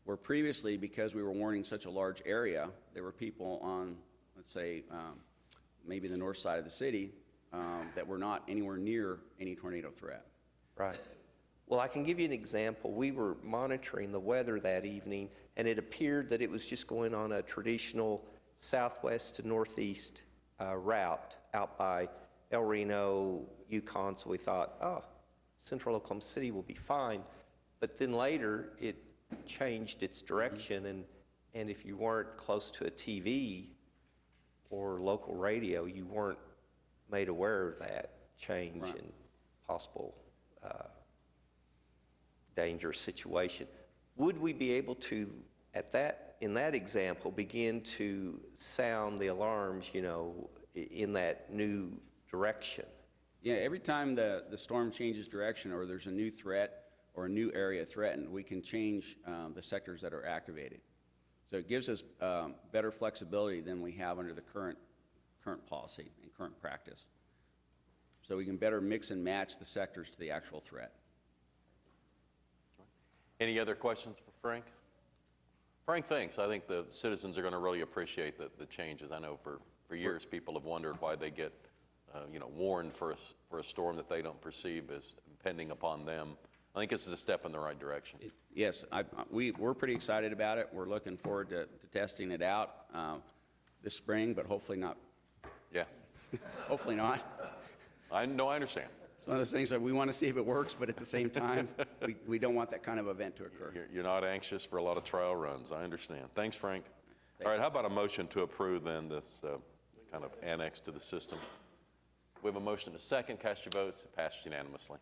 Speaker 2: Where previously, because we were warning such a large area, there were people on, let's say, maybe the north side of the city that were not anywhere near any tornado threat.
Speaker 8: Right. Well, I can give you an example. We were monitoring the weather that evening, and it appeared that it was just going on a traditional southwest to northeast route out by El Reno, Yukon. So we thought, oh, central Oklahoma City will be fine. But then later, it changed its direction, and if you weren't close to a TV or local radio, you weren't made aware of that change
Speaker 2: Right.
Speaker 8: and possible dangerous situation. Would we be able to, in that example, begin to sound the alarms, in that new direction?
Speaker 2: Yeah, every time the storm changes direction or there's a new threat or a new area threatened, we can change the sectors that are activated. So it gives us better flexibility than we have under the current policy and current practice. So we can better mix and match the sectors to the actual threat.
Speaker 1: Any other questions for Frank? Frank, thanks. I think the citizens are going to really appreciate the changes. I know for years people have wondered why they get warned for a storm that they don't perceive as impending upon them. I think this is a step in the right direction.
Speaker 2: Yes, we're pretty excited about it. We're looking forward to testing it out this spring, but hopefully not.
Speaker 1: Yeah.
Speaker 2: Hopefully not.
Speaker 1: I understand.
Speaker 2: It's one of those things that we want to see if it works, but at the same time, we don't want that kind of event to occur.
Speaker 1: You're not anxious for a lot of trial runs. I understand. Thanks, Frank. All right, how about a motion to approve then this kind of annex to the system? We have a motion and a second. Cast your votes. It passes unanimously.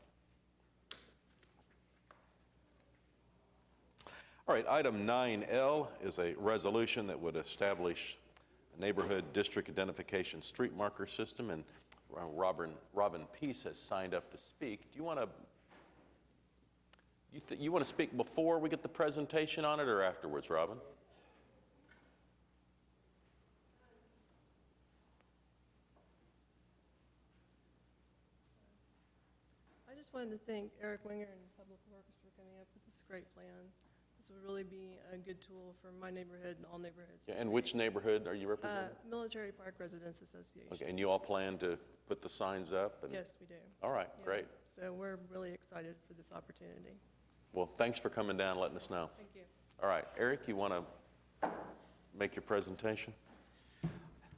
Speaker 1: All right, item 9L is a resolution that would establish a neighborhood district identification street marker system, and Robin Peace has signed up to speak. Do you want to you want to speak before we get the presentation on it or afterwards, Robin?
Speaker 5: I just wanted to thank Eric Winger and Public Works for coming up with this great plan. This would really be a good tool for my neighborhood and all neighborhoods.
Speaker 1: Yeah, and which neighborhood are you representing?
Speaker 5: Military Park Residents Association.
Speaker 1: Okay, and you all plan to put the signs up?
Speaker 5: Yes, we do.
Speaker 1: All right,
Speaker 5: Yeah.
Speaker 1: great.
Speaker 5: So we're really excited for this opportunity.
Speaker 1: Well, thanks for coming down and letting us know.
Speaker 5: Thank you.
Speaker 1: All right, Eric, you want to make your presentation?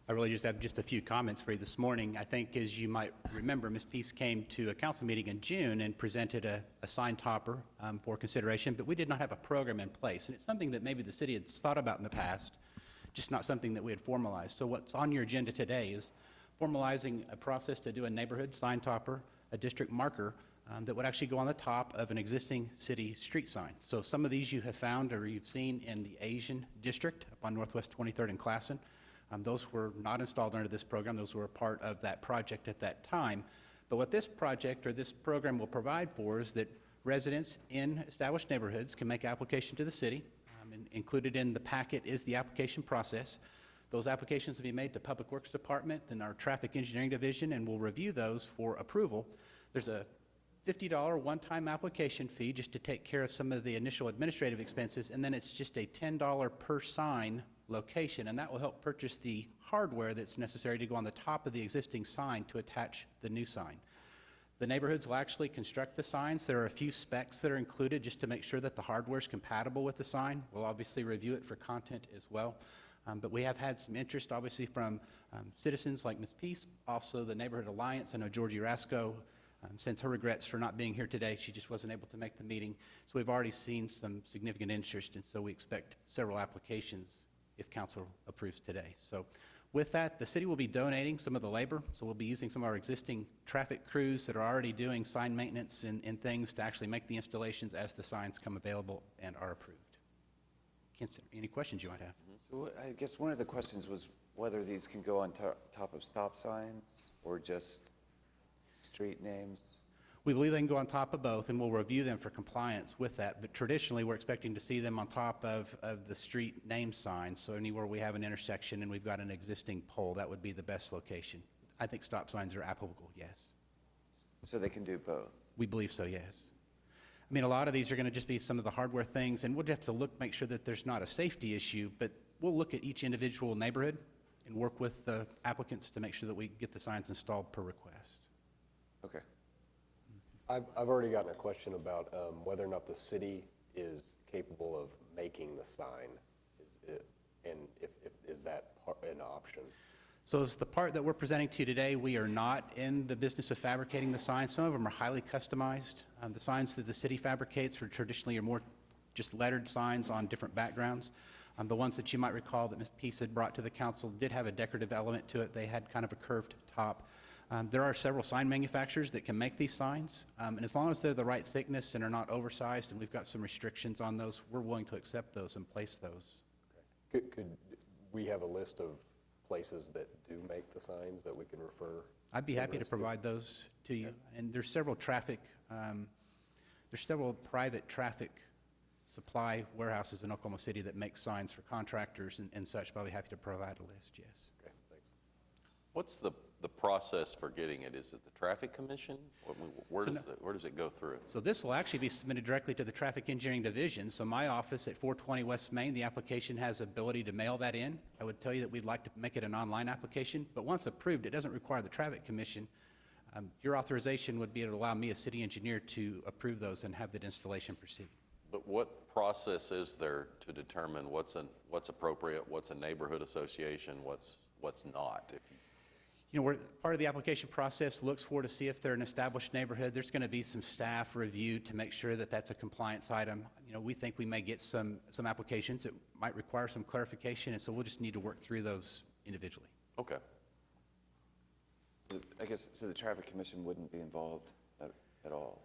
Speaker 14: I really just have just a few comments for you this morning. I think, as you might remember, Ms. Peace came to a council meeting in June and presented a sign topper for consideration, but we did not have a program in place. And it's something that maybe the city had thought about in the past, just not something that we had formalized. So what's on your agenda today is formalizing a process to do a neighborhood sign topper, a district marker, that would actually go on the top of an existing city street sign. So some of these you have found or you've seen in the Asian district up on Northwest 23rd and Classen. Those were not installed under this program. Those were a part of that project at that time. But what this project or this program will provide for is that residents in established neighborhoods can make application to the city. And included in the packet is the application process. Those applications will be made to Public Works Department and our Traffic Engineering Division, and we'll review those for approval. There's a $50 one-time application fee just to take care of some of the initial administrative expenses, and then it's just a $10 per sign location, and that will help purchase the hardware that's necessary to go on the top of the existing sign to attach the new sign. The neighborhoods will actually construct the signs. There are a few specs that are included just to make sure that the hardware is compatible with the sign. We'll obviously review it for content as well. But we have had some interest, obviously, from citizens like Ms. Peace, also the Neighborhood Alliance. I know Georgie Rasco sends her regrets for not being here today. She just wasn't able to make the meeting. So we've already seen some significant interest, and so we expect several applications if council approves today. So with that, the city will be donating some of the labor. So we'll be using some of our existing traffic crews that are already doing sign maintenance and things to actually make the installations as the signs come available and are approved. Any questions you might have?
Speaker 9: So I guess one of the questions was whether these can go on top of stop signs or just street names.
Speaker 14: We believe they can go on top of both, and we'll review them for compliance with that. But traditionally, we're expecting to see them on top of the street name signs. So anywhere we have an intersection and we've got an existing pole, that would be the best location. I think stop signs are applicable, yes.
Speaker 9: So they can do both?
Speaker 14: We believe so, yes. I mean, a lot of these are going to just be some of the hardware things, and we'll have to make sure that there's not a safety issue, but we'll look at each individual neighborhood and work with the applicants to make sure that we get the signs installed per request.
Speaker 9: Okay.
Speaker 12: I've already gotten a question about whether or not the city is capable of making the sign, and is that an option?
Speaker 14: So as the part that we're presenting to you today, we are not in the business of fabricating the signs. Some of them are highly customized. The signs that the city fabricates are traditionally more just lettered signs on different backgrounds. The ones that you might recall that Ms. Peace had brought to the council did have a decorative element to it. They had kind of a curved top. There are several sign manufacturers that can make these signs, and as long as they're the right thickness and are not oversized, and we've got some restrictions on those, we're willing to accept those and place those.
Speaker 12: Okay. Could we have a list of places that do make the signs that we can refer?
Speaker 14: I'd be happy to provide those to you. And there's several private traffic supply warehouses in Oklahoma City that make signs for contractors and such, but I'll be happy to provide a list, yes.
Speaker 12: Okay, thanks.
Speaker 1: What's the process for getting it? Is it the Traffic Commission? Where does it go through?
Speaker 14: So this will actually be submitted directly to the Traffic Engineering Division. So my office at 420 West Main, the application has ability to mail that in. I would tell you that we'd like to make it an online application, but once approved, it doesn't require the Traffic Commission. Your authorization would be to allow me as city engineer to approve those and have that installation proceed.
Speaker 1: But what process is there to determine what's appropriate, what's a neighborhood association, what's not?
Speaker 14: You know, part of the application process looks for to see if they're an established neighborhood. There's going to be some staff review to make sure that that's a compliance item. You know, we think we may get some applications that might require some clarification, and so we'll just need to work through those individually.
Speaker 1: Okay.
Speaker 9: So I guess, so the Traffic Commission wouldn't be involved at all?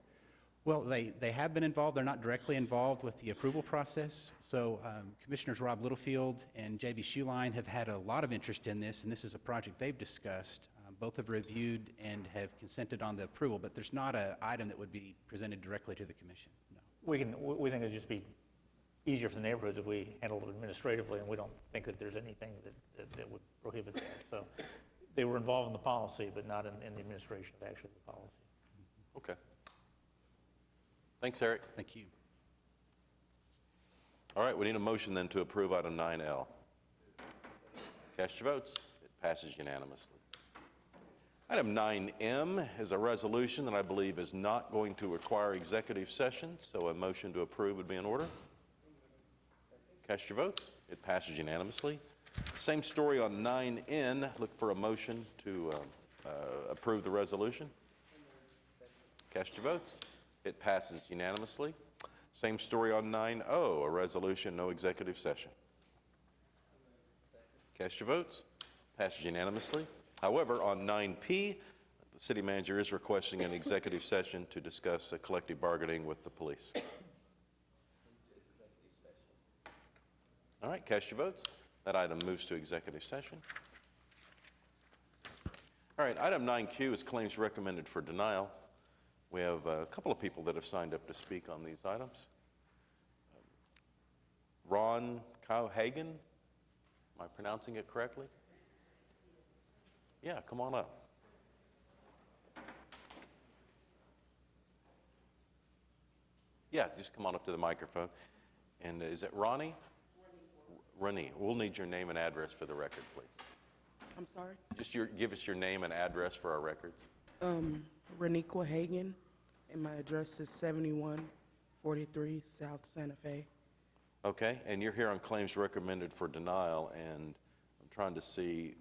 Speaker 14: Well, they have been involved. They're not directly involved with the approval process. So Commissioners Rob Littlefield and J.B. Schuline have had a lot of interest in this, and this is a project they've discussed. Both have reviewed and have consented on the approval, but there's not an item that would be presented directly to the commission. No.
Speaker 4: We think it'd just be easier for the neighborhoods if we handled it administratively, and we don't think that there's anything that would prohibit that. So they were involved in the policy, but not in the administration of actually the policy.
Speaker 1: Okay. Thanks, Eric.
Speaker 14: Thank you.
Speaker 1: All right, we need a motion then to approve item 9L. Cast your votes. It passes unanimously. Item 9M is a resolution that I believe is not going to require executive session, so a motion to approve would be in order. Cast your votes. It passes unanimously. Same story on 9N. Look for a motion to approve the resolution. Cast your votes. It passes unanimously. Same story on 9O, a resolution, no executive session. Cast your votes. Passes unanimously. However, on 9P, the city manager is requesting an executive session to discuss collective bargaining with the police. All right, cast your votes. That item moves to executive session. All right, item 9Q is claims recommended for denial. We have a couple of people that have signed up to speak on these items. Ron Hagen, am I pronouncing it correctly? Yeah, come on up. Yeah, just come on up to the microphone. And is it Ronnie? Renee. We'll need your name and address for the record, please.
Speaker 6: I'm sorry?
Speaker 1: Just give us your name and address for our records.
Speaker 6: Reniqua Hagan, and my address is 7143 South Santa Fe.
Speaker 1: Okay, and you're here on claims recommended for denial, and I'm trying to see,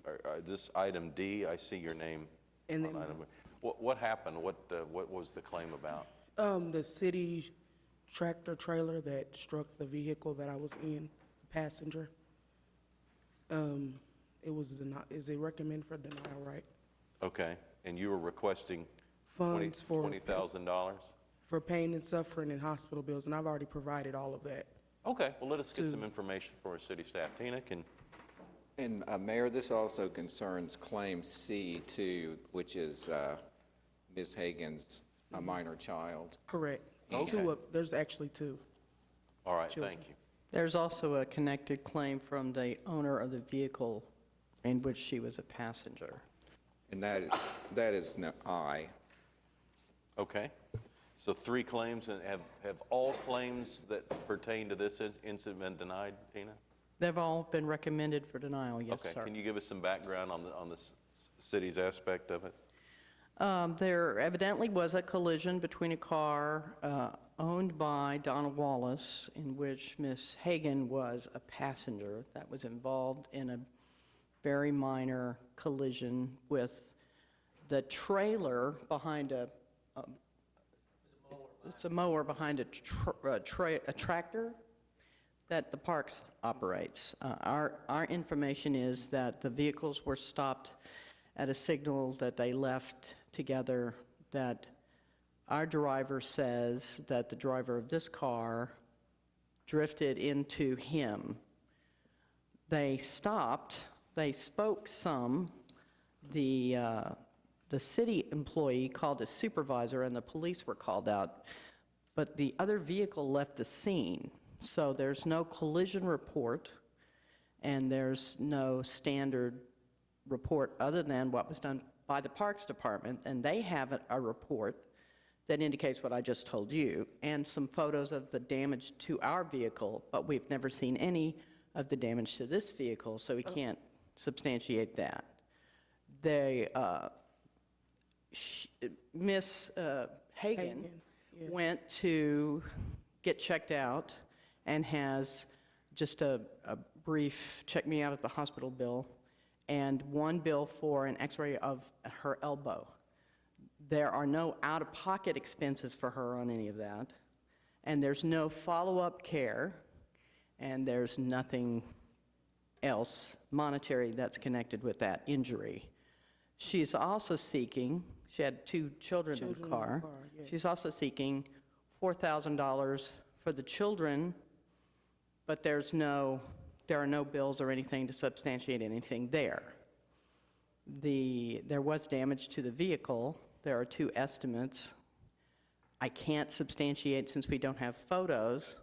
Speaker 1: this item D, I see your name.
Speaker 6: And
Speaker 1: on item. What happened? What was the claim about?
Speaker 6: The city tractor trailer that struck the vehicle that I was in, the passenger. It was is it recommended for denial, right?
Speaker 1: Okay, and you were requesting
Speaker 6: Funds for
Speaker 1: $20,000?
Speaker 6: For pain and suffering and hospital bills, and I've already provided all of that.
Speaker 1: Okay, well, let us get some information for our city staff. Tina, can...
Speaker 7: And Mayor, this also concerns claim C2, which is Ms. Hagan's minor child.
Speaker 6: Correct.
Speaker 1: Okay.
Speaker 6: There's actually two.
Speaker 1: All right,
Speaker 6: children.
Speaker 1: thank you.
Speaker 23: There's also a connected claim from the owner of the vehicle in which she was a passenger.
Speaker 7: And that is I.
Speaker 1: Okay, so 3 claims, and have all claims that pertain to this incident been denied, Tina?
Speaker 23: They've all been recommended for denial, yes,
Speaker 1: Okay,
Speaker 23: sir.
Speaker 1: can you give us some background on the city's aspect of it?
Speaker 23: There evidently was a collision between a car owned by Donald Wallace in which Ms. Hagan was a passenger that was involved in a very minor collision with the trailer behind it's a mower behind a tractor that the parks operates. Our information is that the vehicles were stopped at a signal that they left together, that our driver says that the driver of this car drifted into him. They stopped, they spoke some, the city employee called a supervisor and the police were called out, but the other vehicle left the scene. So there's no collision report and there's no standard report other than what was done by the Parks Department, and they have a report that indicates what I just told you and some photos of the damage to our vehicle, but we've never seen any of the damage to this vehicle, so we can't substantiate that. Miss Hagan went to get checked out and has just a brief check me out at the hospital bill and one bill for an x-ray of her elbow. There are no out-of-pocket expenses for her on any of that, and there's no follow-up care, and there's nothing else monetary that's connected with that injury. She's also seeking, she had 2 children in the car, she's also seeking $4,000 for the children, but there are no bills or anything to substantiate anything there. There was damage to the vehicle. There are 2 estimates. I can't substantiate, since we don't have photos,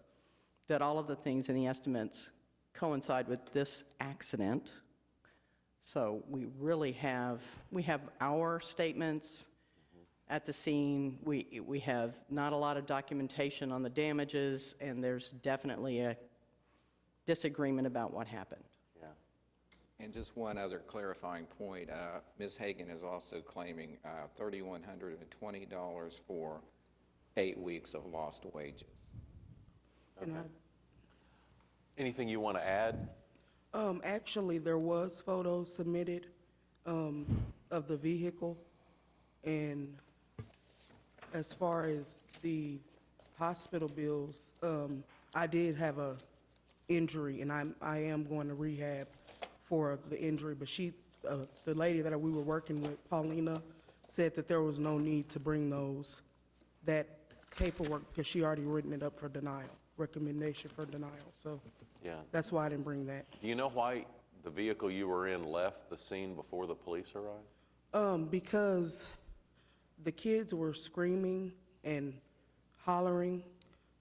Speaker 23: that all of the things in the estimates coincide with this accident. So we really have our statements at the scene. We have not a lot of documentation on the damages, and there's definitely a disagreement about what happened.
Speaker 1: Yeah.
Speaker 7: And just one other clarifying point, Ms. Hagan is also claiming $3,120 for 8 weeks of lost wages.
Speaker 1: Okay. Anything you want to add?
Speaker 6: Actually, there was photos submitted of the vehicle, and as far as the hospital bills, I did have a injury, and I am going to rehab for the injury, but the lady that we were working with, Paulina, said that there was no need to bring that paperwork, because she already written it up for denial, recommendation for denial, so
Speaker 1: Yeah.
Speaker 6: that's why I didn't bring that.
Speaker 1: Do you know why the vehicle you were in left the scene before the police arrived?
Speaker 6: Because the kids were screaming and hollering.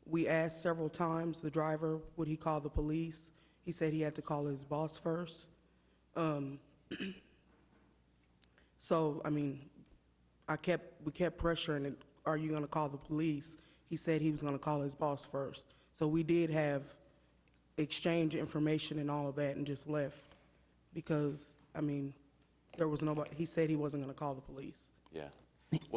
Speaker 6: We asked several times the driver, would he call the police? He said he had to call his boss first. So, I mean, we kept pressuring it, are you gonna call the police? He said he was gonna call his boss first. So we did have exchange information and all of that and just left because, I mean, there was nobody, he said he wasn't gonna call the police.
Speaker 1: Yeah.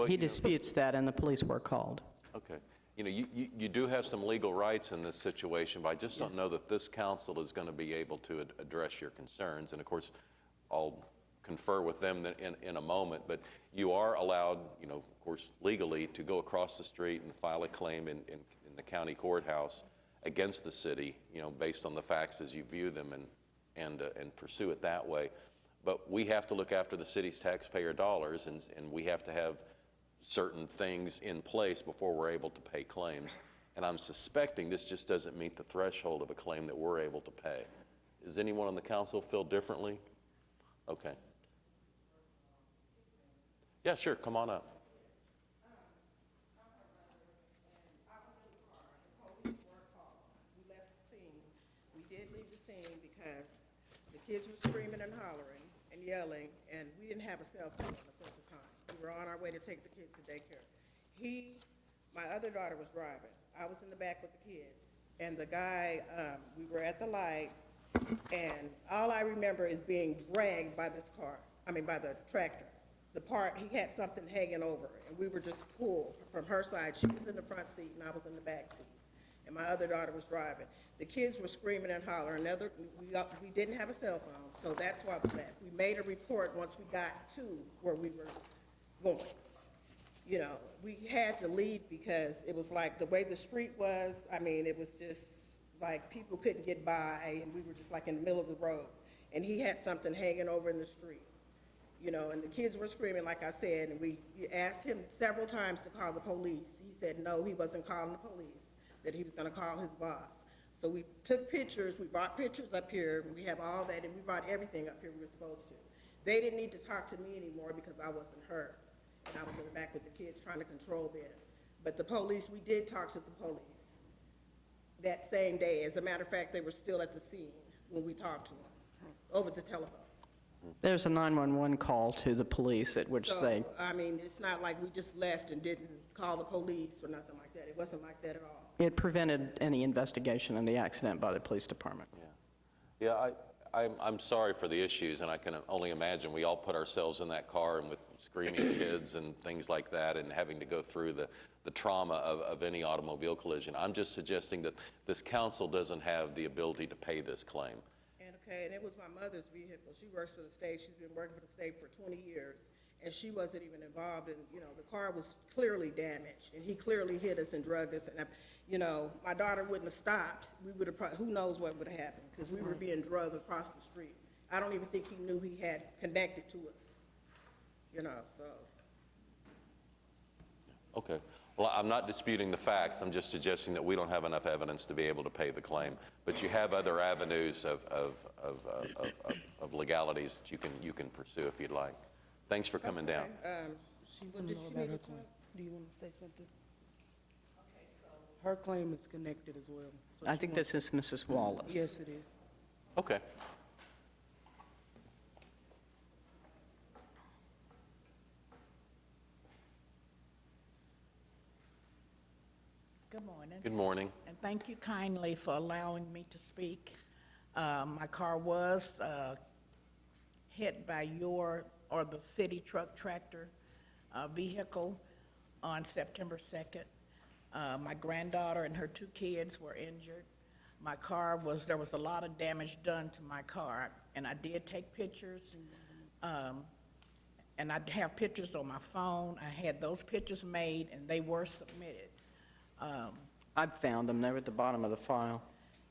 Speaker 23: He disputes that, and the police were called.
Speaker 1: Okay. You know, you do have some legal rights in this situation, but I just don't know that this council is going to be able to address your concerns. And of course, I'll confer with them in a moment, but you are allowed, you know, of course, legally to go across the street and file a claim in the county courthouse against the city, you know, based on the facts as you view them and pursue it that way. But we have to look after the city's taxpayer dollars, and we have to have certain things in place before we're able to pay claims. And I'm suspecting this just doesn't meet the threshold of a claim that we're able to pay. Does anyone on the council feel differently? Okay. Yeah, sure, come on up.
Speaker 3: We did leave the scene because the kids were screaming and hollering and yelling, and we didn't have a cell phone at a certain time. We were on our way to take the kids to daycare. My other daughter was driving. I was in the back with the kids. And the guy, we were at the light, and all I remember is being dragged by by the tractor. He had something hanging over, and we were just pulled from her side. She was in the front seat, and I was in the back seat. And my other daughter was driving. The kids were screaming and hollering. We didn't have a cell phone, so that's why we left. We made a report once we got to where we were going. You know, we had to leave because it was like the way the street was, I mean, it was just like people couldn't get by, and we were just like in the middle of the road. And he had something hanging over in the street, you know, and the kids were screaming, like I said, and we asked him several times to call the police. He said no, he wasn't calling the police, that he was gonna call his boss. So we took pictures, we brought pictures up here, we have all that, and we brought everything up here we were supposed to. They didn't need to talk to me anymore because I wasn't hurt. And I was in the back with the kids trying to control them. But the police, we did talk to the police that same day. As a matter of fact, they were still at the scene when we talked to them over the telephone.
Speaker 23: There's a 911 call to the police at which they...
Speaker 3: I mean, it's not like we just left and didn't call the police or nothing like that. It wasn't like that at all.
Speaker 23: It prevented any investigation in the accident by the police department.
Speaker 1: Yeah, I'm sorry for the issues, and I can only imagine we all put ourselves in that car and with screaming kids and things like that, and having to go through the trauma of any automobile collision. I'm just suggesting that this council doesn't have the ability to pay this claim.
Speaker 3: And it was my mother's vehicle. She works for the state. She's been working for the state for 20 years, and she wasn't even involved in, you know, the car was clearly damaged, and he clearly hit us and drugged us, and, you know, my daughter wouldn't have stopped. We would have, who knows what would have happened, because we were being drugged across the street. I don't even think he knew he had connected to us, you know, so.
Speaker 1: Okay. Well, I'm not disputing the facts. I'm just suggesting that we don't have enough evidence to be able to pay the claim. But you have other avenues of legalities that you can pursue if you'd like. Thanks for coming down.
Speaker 6: She wouldn't know about her claim. Do you want to say something? Her claim is connected as well. So
Speaker 23: I
Speaker 6: she
Speaker 23: think
Speaker 6: wants-
Speaker 23: this is Mrs. Wallace.
Speaker 6: Yes, it is.
Speaker 1: Okay.
Speaker 11: Good morning.
Speaker 1: Good morning.
Speaker 11: And thank you kindly for allowing me to speak. My car was hit by the city truck tractor vehicle on September 2nd. My granddaughter and her 2 kids were injured. There was a lot of damage done to my car, and I did take pictures. And I have pictures on my phone. I had those pictures made, and they were submitted.
Speaker 23: I've found them. They're at the bottom of the file.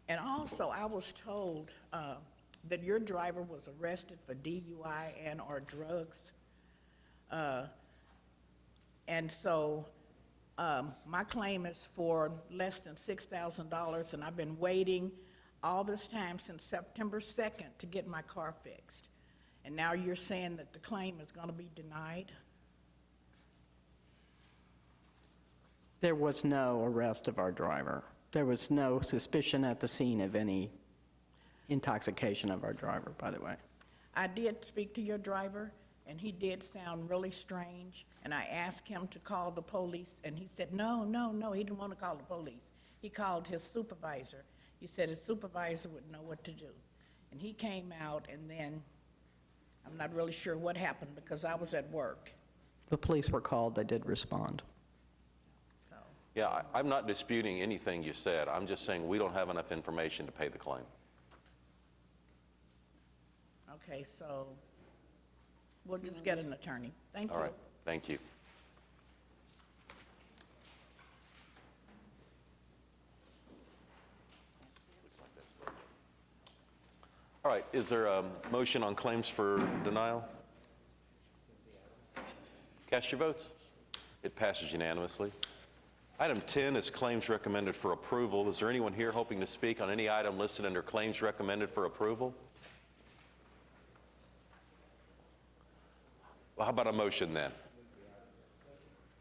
Speaker 11: And also, I was told that your driver was arrested for DUI and/or drugs. And so my claim is for less than $6,000, and I've been waiting all this time since September 2nd to get my car fixed. And now you're saying that the claim is going to be denied?
Speaker 23: There was no arrest of our driver. There was no suspicion at the scene of any intoxication of our driver, by the way.
Speaker 11: I did speak to your driver, and he did sound really strange, and I asked him to call the police, and he said, no, he didn't want to call the police. He called his supervisor. He said his supervisor would know what to do. And he came out, and then I'm not really sure what happened because I was at work.
Speaker 23: The police were called. They did respond.
Speaker 1: Yeah, I'm not disputing anything you said. I'm just saying we don't have enough information to pay the claim.
Speaker 11: Okay, so we'll just get an attorney. Thank you.
Speaker 1: All right, thank you. All right, is there a motion on claims for denial? Cast your votes. It passes unanimously. Item 10 is claims recommended for approval. Is there anyone here hoping to speak on any item listed under claims recommended for approval? Well, how about a motion then?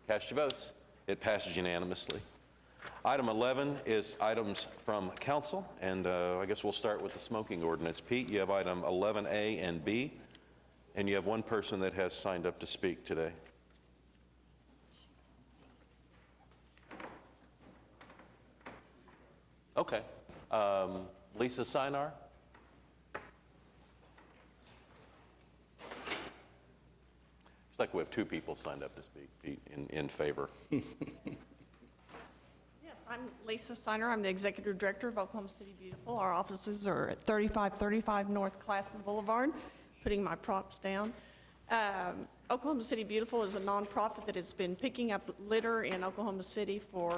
Speaker 1: Cast your votes. It passes unanimously. Item 11 is items from council, and I guess we'll start with the smoking ordinance. Pete, you have item 11A and B, and you have one person that has signed up to speak today. Okay. Lisa Sinar? It's like we have 2 people signed up to speak, Pete, in favor.
Speaker 15: Yes, I'm Lisa Steiner. I'm the Executive Director of Oklahoma City Beautiful. Our offices are at 3535 North Classen Boulevard. Putting my props down. Oklahoma City Beautiful is a nonprofit that has been picking up litter in Oklahoma City for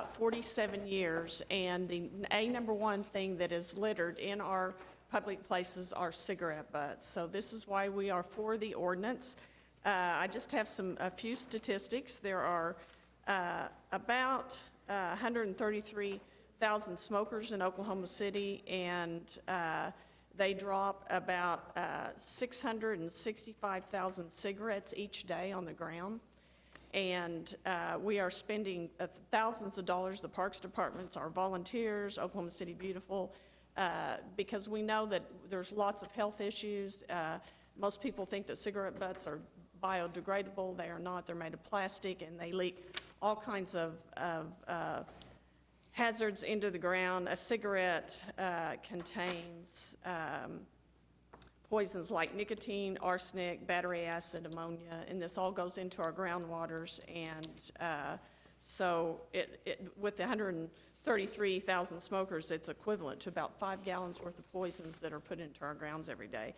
Speaker 15: 47 years, and the number one thing that is littered in our public places are cigarette butts. So this is why we are for the ordinance. I just have a few statistics. There are about 133,000 smokers in Oklahoma City, and they drop about 665,000 cigarettes each day on the ground. And we are spending thousands of dollars, the Parks Departments, our volunteers, Oklahoma City Beautiful, because we know that there's lots of health issues. Most people think that cigarette butts are biodegradable. They are not. They're made of plastic, and they leak all kinds of hazards into the ground. A cigarette contains poisons like nicotine, arsenic, battery acid, ammonia, and this all goes into our groundwaters. And so with the 133,000 smokers, it's equivalent to about 5 gallons worth of poisons that are put into our grounds every day.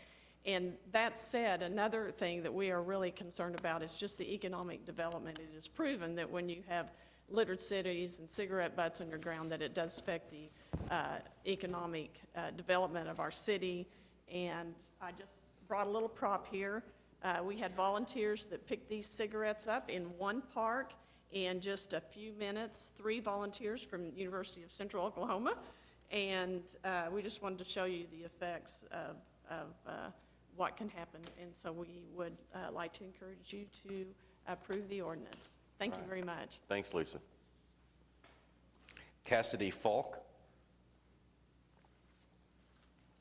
Speaker 15: And that said, another thing that we are really concerned about is just the economic development. It is proven that when you have littered cities and cigarette butts on your ground, that it does affect the economic development of our city. And I just brought a little prop here. We had volunteers that picked these cigarettes up in one park in just a few minutes, 3 volunteers from University of Central Oklahoma, and we just wanted to show you the effects of what can happen, and so we would like to encourage you to approve the ordinance. Thank you very much.
Speaker 1: Thanks, Lisa. Cassidy Falk.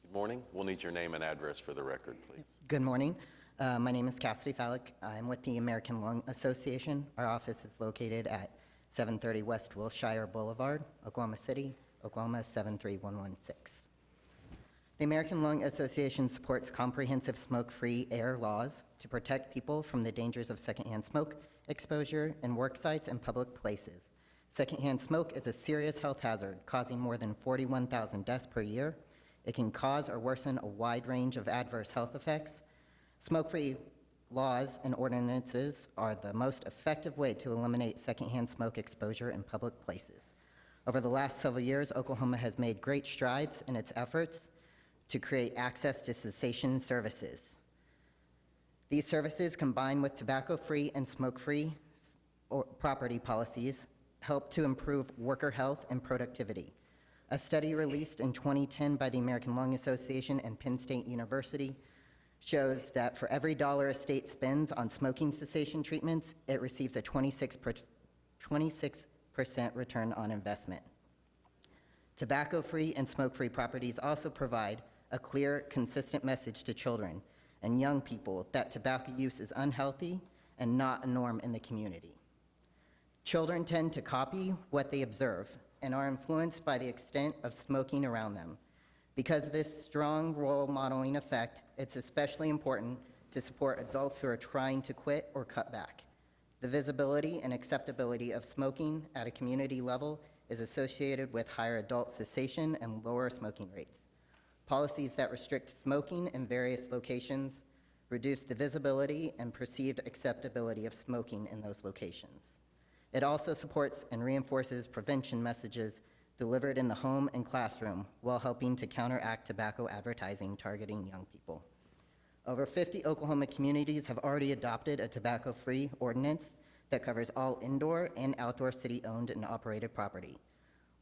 Speaker 1: Good morning. We'll need your name and address for the record, please.
Speaker 16: Good morning. My name is Cassidy Falk. I'm with the American Lung Association. Our office is located at 730 West Wilshire Boulevard, Oklahoma City, Oklahoma 73116. The American Lung Association supports comprehensive smoke-free air laws to protect people from the dangers of secondhand smoke exposure in work sites and public places. Secondhand smoke is a serious health hazard, causing more than 41,000 deaths per year. It can cause or worsen a wide range of adverse health effects. Smoke-free laws and ordinances are the most effective way to eliminate secondhand smoke exposure in public places. Over the last several years, Oklahoma has made great strides in its efforts to create access to cessation services. These services, combined with tobacco-free and smoke-free property policies, help to improve worker health and productivity. A study released in 2010 by the American Lung Association and Penn State University shows that for every dollar a state spends on smoking cessation treatments, it receives a 26% return on investment. Tobacco-free and smoke-free properties also provide a clear, consistent message to children and young people that tobacco use is unhealthy and not a norm in the community. Children tend to copy what they observe and are influenced by the extent of smoking around them. Because of this strong role modeling effect, it's especially important to support adults who are trying to quit or cut back. The visibility and acceptability of smoking at a community level is associated with higher adult cessation and lower smoking rates. Policies that restrict smoking in various locations reduce the visibility and perceived acceptability of smoking in those locations. It also supports and reinforces prevention messages delivered in the home and classroom while helping to counteract tobacco advertising targeting young people. Over 50 Oklahoma communities have already adopted a tobacco-free ordinance that covers all indoor and outdoor city-owned and operated property.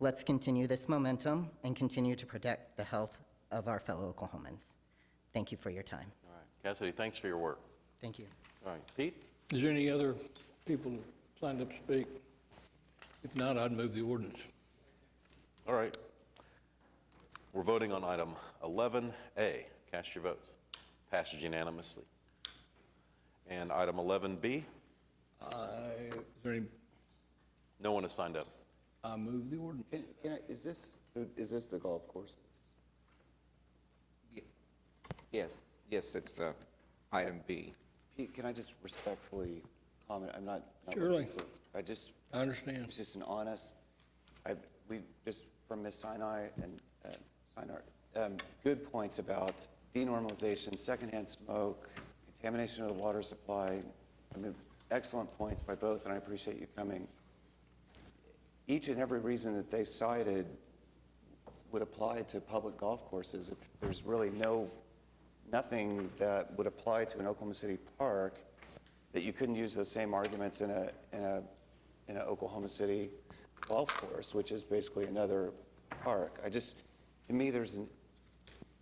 Speaker 16: Let's continue this momentum and continue to protect the health of our fellow Oklahomans. Thank you for your time.
Speaker 1: All right. Cassidy, thanks for your work.
Speaker 16: Thank you.
Speaker 1: All right. Pete?
Speaker 17: Is there any other people signed up to speak? If not, I'd move the ordinance.
Speaker 1: All right. We're voting on item 11A. Cast your votes. Passes unanimously. And item 11B?
Speaker 17: Is there any?
Speaker 1: No one has signed up.
Speaker 17: I move the ordinance.
Speaker 9: Is this the golf courses?
Speaker 7: Yes, it's item B.
Speaker 9: Pete, can I just respectfully comment? I'm not.
Speaker 17: Surely.
Speaker 9: I
Speaker 17: understand.
Speaker 9: It's just an honest, we just from Ms. Sinai and Sinar, good points about denormalization, secondhand smoke, contamination of the water supply. I mean, excellent points by both, and I appreciate you coming. Each and every reason that they cited would apply to public golf courses. If there's really nothing that would apply to an Oklahoma City park, that you couldn't use those same arguments in an Oklahoma City golf course, which is basically another park. To me, there's an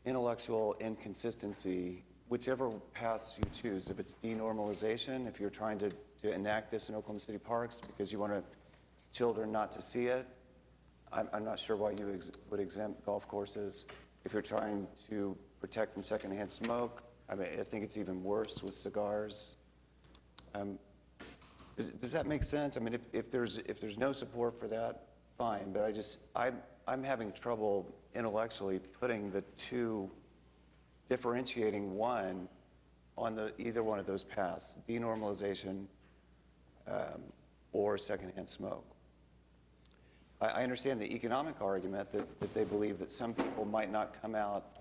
Speaker 9: intellectual inconsistency, whichever path you choose. If it's denormalization, if you're trying to enact this in Oklahoma City parks because you want children not to see it, I'm not sure why you would exempt golf courses. If you're trying to protect from secondhand smoke, I mean, I think it's even worse with cigars. Does that make sense? I mean, if there's no support for that, fine. But I'm having trouble intellectually putting the two, differentiating one on either one of those paths, denormalization or secondhand smoke. I understand the economic argument that they believe that some people might not come out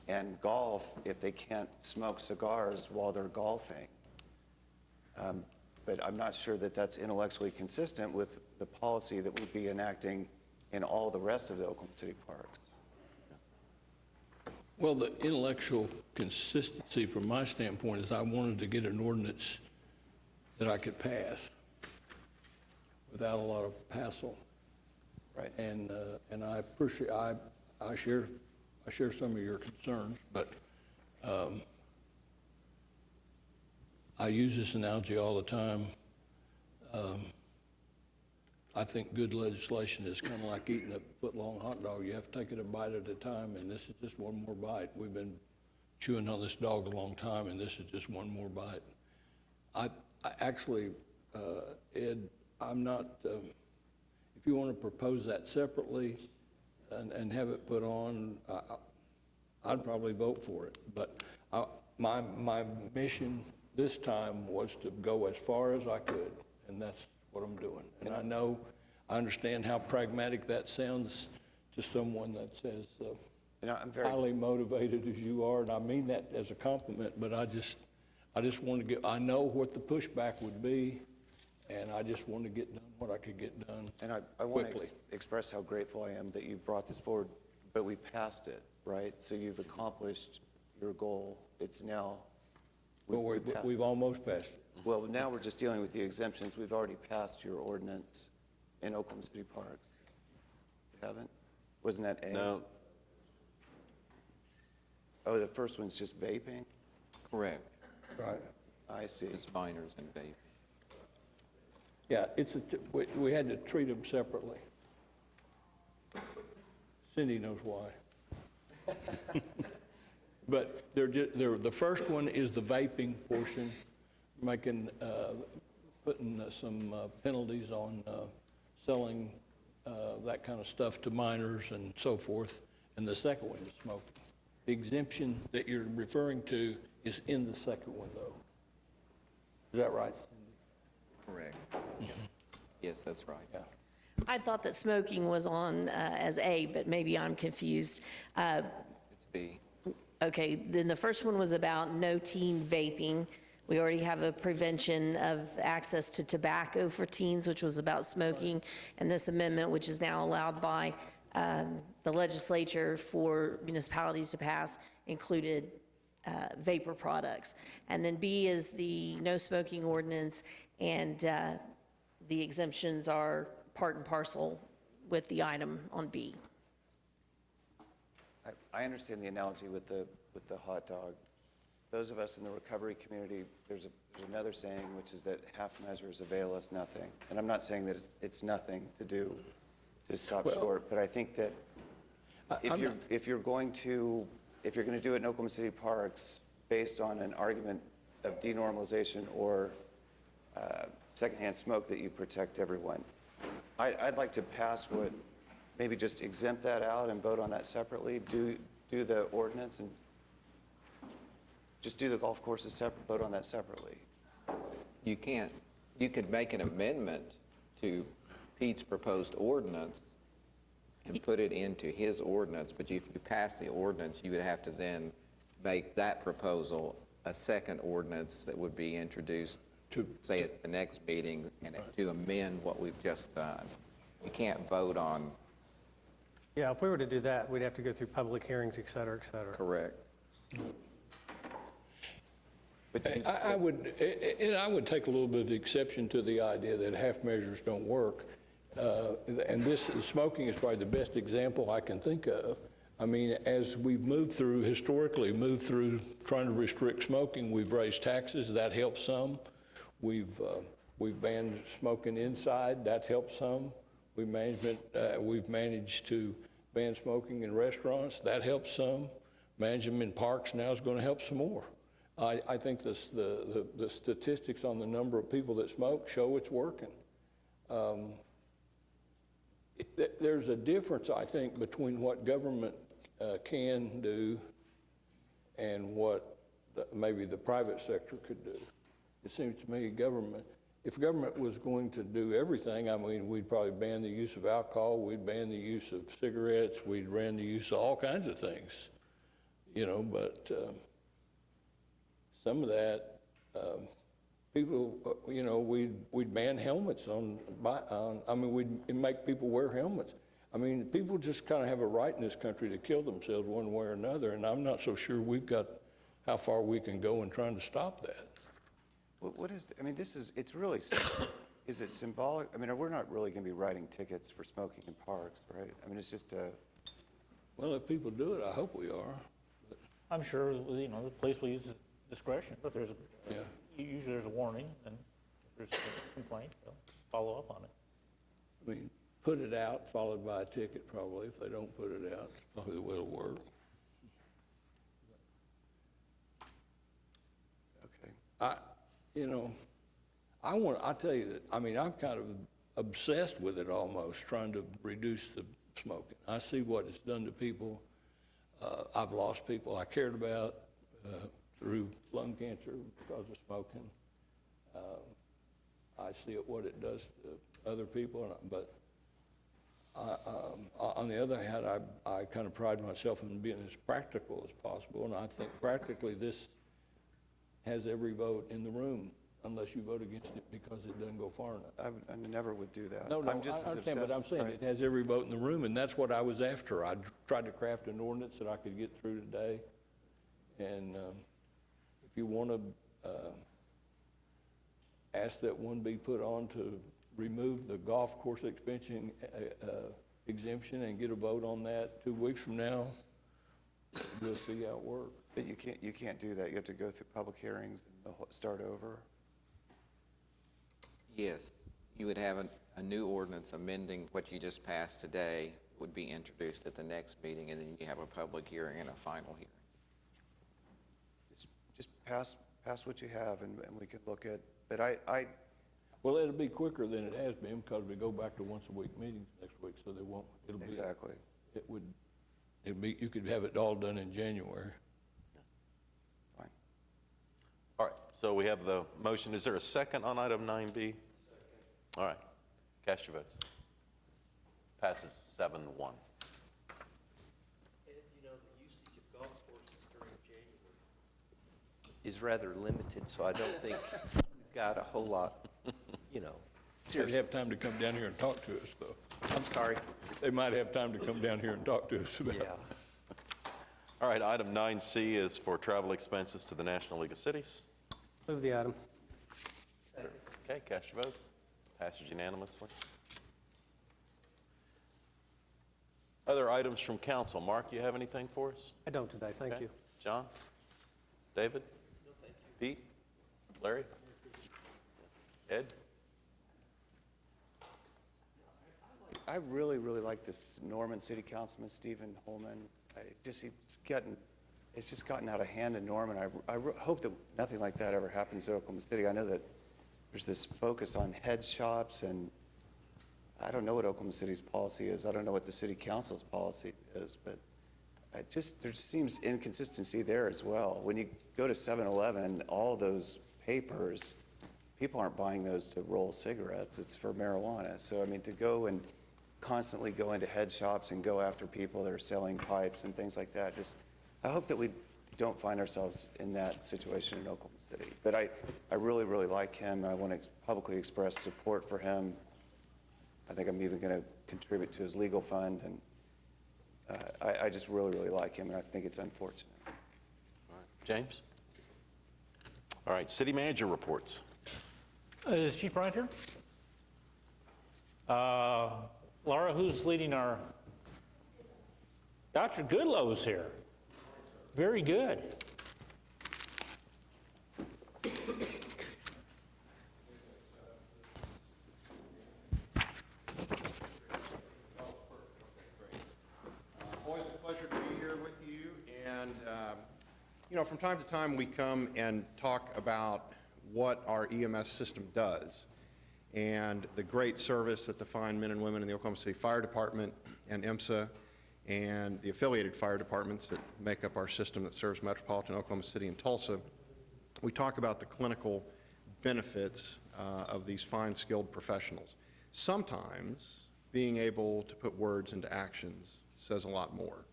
Speaker 9: and golf if they can't smoke cigars while they're golfing. But I'm not sure that that's intellectually consistent with the policy that we'd be enacting in all the rest of the Oklahoma City parks.
Speaker 17: Well, the intellectual consistency from my standpoint is I wanted to get an ordinance that I could pass. without a lot of hassle.
Speaker 7: Right.
Speaker 17: And I appreciate, I share some of your concerns, but I use this analogy all the time. I think good legislation is kind of like eating a foot-long hot dog. You have to take it a bite at a time, and this is just one more bite. We've been chewing on this dog a long time, and this is just one more bite. I actually, Ed, I'm not, if you want to propose that separately and have it put on, I'd probably vote for it. But my mission this time was to go as far as I could, and that's what I'm doing. And I understand how pragmatic that sounds to someone that's as highly motivated as you are, and I mean that as a compliment, but I just want to get, I know what the pushback would be, and I just want to get done what I could get done.
Speaker 9: And I want to express how grateful I am that you brought this forward, but we passed it, right? So you've accomplished your goal. It's now.
Speaker 17: Well, we've almost passed it.
Speaker 9: Well, now we're just dealing with the exemptions. We've already passed your ordinance in Oklahoma City Parks. You haven't? Wasn't that A?
Speaker 7: No.
Speaker 9: Oh, the first one's just vaping?
Speaker 7: Correct.
Speaker 17: Right.
Speaker 9: I see.
Speaker 7: It's minors and vape.
Speaker 17: Yeah, we had to treat them separately. Cindy knows why. But the first one is the vaping portion, putting some penalties on selling that kind of stuff to minors and so forth. And the second one is smoking. The exemption that you're referring to is in the second one, though. Is that right, Cindy?
Speaker 7: Correct. Yes, that's right.
Speaker 17: Yeah.
Speaker 13: I thought that smoking was on as A, but maybe I'm confused.
Speaker 7: It's B.
Speaker 13: Okay, then the first one was about no teen vaping. We already have a prevention of access to tobacco for teens, which was about smoking. And this amendment, which is now allowed by the legislature for municipalities to pass, included vapor products. And then B is the no smoking ordinance, and the exemptions are part and parcel with the item on B.
Speaker 9: I understand the analogy with the hot dog. Those of us in the recovery community, there's another saying, which is that half measures avail us nothing. And I'm not saying that it's nothing to do to stop short, but I think that if you're going to do it in Oklahoma City Parks based on an argument of denormalization or secondhand smoke, that you protect everyone. I'd like to pass maybe just exempt that out and vote on that separately, do the ordinance and just do the golf courses separate, vote on that separately.
Speaker 7: You can't. You could make an amendment to Pete's proposed ordinance and put it into his ordinance, but if you pass the ordinance, you would have to then make that proposal a second ordinance that would be introduced, say, at the next meeting, and to amend what we've just done. You can't vote on.
Speaker 10: Yeah, if we were to do that, we'd have to go through public hearings, et cetera, et cetera.
Speaker 7: Correct.
Speaker 17: I would take a little bit of exception to the idea that half measures don't work. And smoking is probably the best example I can think of. I mean, as we've historically moved through trying to restrict smoking, we've raised taxes, that helps some. We've banned smoking inside, that's helped some. We've managed to ban smoking in restaurants, that helps some. Managing them in parks now is going to help some more. I think the statistics on the number of people that smoke show it's working. There's a difference, I think, between what government can do and what maybe the private sector could do. It seems to me if government was going to do everything, I mean, we'd probably ban the use of alcohol, we'd ban the use of cigarettes, we'd ban the use of all kinds of things, but some of that, people, we'd ban helmets we'd make people wear helmets. I mean, people just kind of have a right in this country to kill themselves one way or another, and I'm not so sure we've got how far we can go in trying to stop that.
Speaker 9: It's really simple. is it symbolic? I mean, we're not really going to be writing tickets for smoking in parks, right? I mean, it's just a,
Speaker 17: Well, if people do it, I hope we are.
Speaker 4: I'm sure, you know, the police will use discretion, but there's,
Speaker 17: Yeah.
Speaker 4: usually there's a warning, and if there's a complaint, they'll follow up on it.
Speaker 17: I mean, put it out, followed by a ticket probably. If they don't put it out, it's probably the way it'll work.
Speaker 9: okay.
Speaker 17: I tell you that, I mean, I'm kind of obsessed with it almost, trying to reduce the smoking. I see what it's done to people. I've lost people I cared about through lung cancer because of smoking. I see what it does to other people, but on the other hand, I kind of pride myself in being as practical as possible, and I think practically this has every vote in the room, unless you vote against it because it doesn't go far enough.
Speaker 9: I never would do that.
Speaker 17: No,
Speaker 9: I'm just
Speaker 17: I
Speaker 9: as
Speaker 17: understand, but I'm
Speaker 9: obsessed,
Speaker 17: saying
Speaker 9: right?
Speaker 17: it has every vote in the room, and that's what I was after. I tried to craft an ordinance that I could get through today, and if you want to ask that one be put on to remove the golf course expansion exemption and get a vote on that 2 weeks from now, we'll see how it works.
Speaker 9: But you can't do that. You have to go through public hearings and start over.
Speaker 7: Yes, you would have a new ordinance amending what you just passed today would be introduced at the next meeting, and then you have a public hearing and a final hearing.
Speaker 9: Just pass what you have, and we can look at, but
Speaker 17: Well, it'll be quicker than it has been because we go back to once-a-week meetings next week, so they won't, it'll be.
Speaker 9: Exactly.
Speaker 17: You could have it all done in January.
Speaker 9: Fine.
Speaker 1: All right, so we have the motion. Is there a second on item 9B? Second. All right, cast your votes. Passes 7-1.
Speaker 8: And, you know, the usage of golf courses during January is rather limited, so I don't think we've got a whole lot, you know.
Speaker 17: They'd have time to come down here and talk to us, though.
Speaker 8: I'm sorry?
Speaker 17: They might have time to come down here and talk to us about it.
Speaker 8: Yeah.
Speaker 1: All right, item 9C is for travel expenses to the National League of Cities.
Speaker 10: Move the item.
Speaker 1: Okay, cast your votes. Passes unanimously. Other items from council. Mark, you have anything for us?
Speaker 10: I don't today, thank
Speaker 1: Okay.
Speaker 10: you.
Speaker 1: John? David? No, thank you. Pete? Larry? Ed?
Speaker 9: I really, really like this Norman City Councilman, Stephen Holman. It's just gotten out of hand in Norman. I hope that nothing like that ever happens in Oklahoma City. I know that there's this focus on head shops, and I don't know what Oklahoma City's policy is. I don't know what the city council's policy is, but there just seems inconsistency there as well. When you go to 7-Eleven, all those papers, people aren't buying those to roll cigarettes. It's for marijuana. So, I mean, to go and constantly go into head shops and go after people that are selling pipes and things like that, I hope that we don't find ourselves in that situation in Oklahoma City. But I really, really like him. I want to publicly express support for him. I think I'm even going to contribute to his legal fund, and I just really, really like him, and I think it's unfortunate.
Speaker 1: All right. James? All right, city manager reports.
Speaker 4: Is Chief Bryant here? Laura, who's leading our? Dr. Goodlow's here. Very good.
Speaker 18: Always a pleasure to be here with you. And, you know, from time to time we come and talk about what our EMS system does and the great service that the fine men and women in the Oklahoma City Fire Department and IMSA and the affiliated fire departments that make up our system that serves metropolitan Oklahoma City and Tulsa. We talk about the clinical benefits of these fine, skilled professionals. Sometimes being able to put words into actions says a lot more.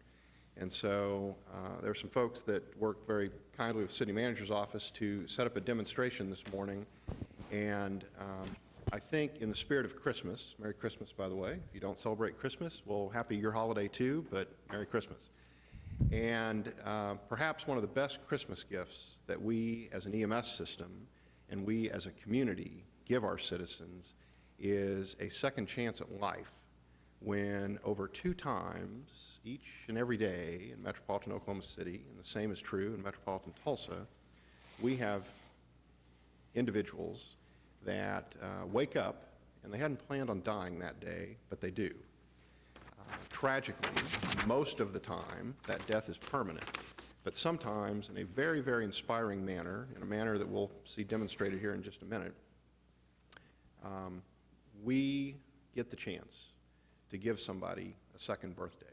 Speaker 18: And so there are some folks that worked very kindly with the city manager's office to set up a demonstration this morning. And I think in the spirit of Christmas, Merry Christmas, by the way. If you don't celebrate Christmas, well, happy your holiday too, but Merry Christmas. And perhaps one of the best Christmas gifts that we as an EMS system and we as a community give our citizens is a second chance at life when over 2 times each and every day in metropolitan Oklahoma City, and the same is true in metropolitan Tulsa, we have individuals that wake up and they hadn't planned on dying that day, but they do. Tragically, most of the time, that death is permanent, but sometimes in a very, very inspiring manner, in a manner that we'll see demonstrated here in just a minute, we get the chance to give somebody a second birthday.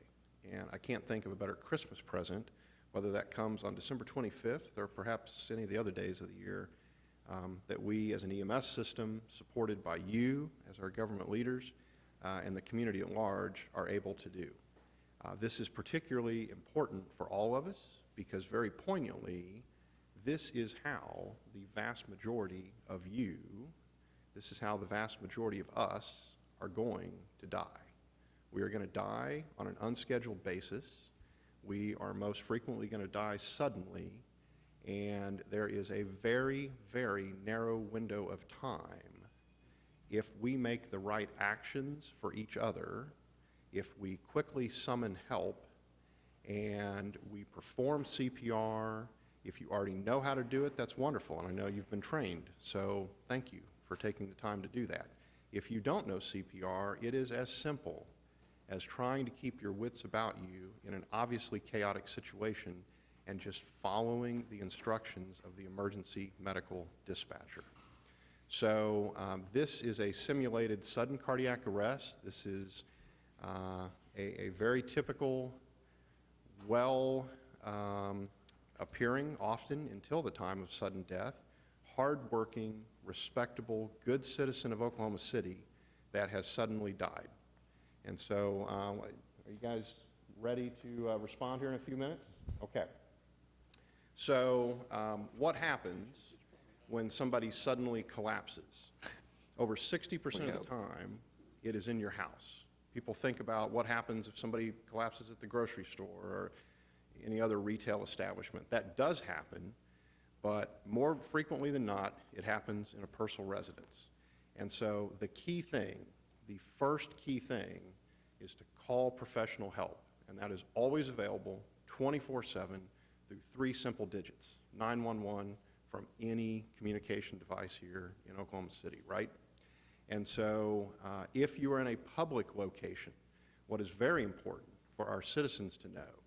Speaker 18: And I can't think of a better Christmas present, whether that comes on December 25th or perhaps any of the other days of the year, that we as an EMS system, supported by you as our government leaders, and the community at large, are able to do. This is particularly important for all of us because very poignantly, this is how the vast majority of you, this is how the vast majority of us are going to die. We are going to die on an unscheduled basis. We are most frequently going to die suddenly, and there is a very, very narrow window of time if we make the right actions for each other, if we quickly summon help, and we perform CPR. If you already know how to do it, that's wonderful, and I know you've been trained, so thank you for taking the time to do that. If you don't know CPR, it is as simple as trying to keep your wits about you in an obviously chaotic situation and just following the instructions of the emergency medical dispatcher. So this is a simulated sudden cardiac arrest. This is a very typical, appearing often until the time of sudden death, hardworking, respectable, good citizen of Oklahoma City that has suddenly died. And so, are you guys ready to respond here in a few minutes? Okay. So, what happens when somebody suddenly collapses? Over 60% of the time, it is in your house. People think about what happens if somebody collapses at the grocery store or any other retail establishment. That does happen, but more frequently than not, it happens in a personal residence. And so the key thing, the first key thing, is to call professional help, and that is always available 24/7 through 3 simple digits, 911 from any communication device here in Oklahoma City, right? And so if you are in a public location, what is very important for our citizens to know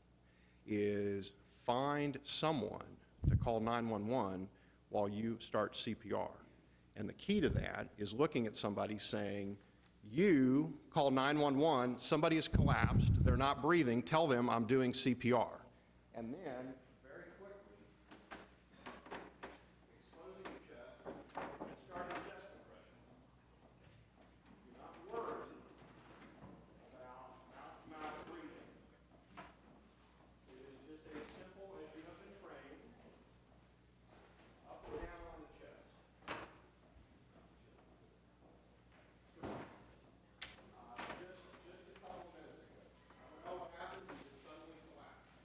Speaker 18: is find someone to call 911 while you start CPR. And the key to that is looking at somebody saying, you call 911, somebody has collapsed, they're not breathing, tell them I'm doing CPR. And then, very quickly, exposing your chest and starting chest compression. Do not worry about mouth-to-mouth breathing. It is just as simple as you have been trained, up or down on the chest. Just a couple minutes ago. I don't know what happened, it just suddenly collapsed.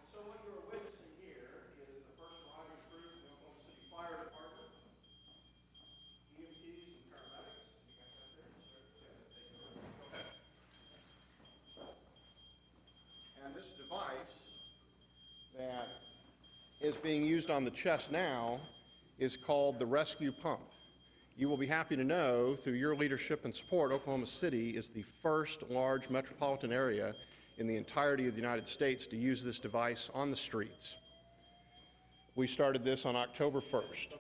Speaker 18: So what you're witnessing here is the first arriving crew from the Oklahoma City Fire Department, EMTs and paramedics. You got that there? Go ahead. And this device that is being used on the chest now is called the rescue pump. You will be happy to know, through your leadership and support, Oklahoma City is the first large metropolitan area in the entirety of the United States to use this device on the streets. We started this on October 1st.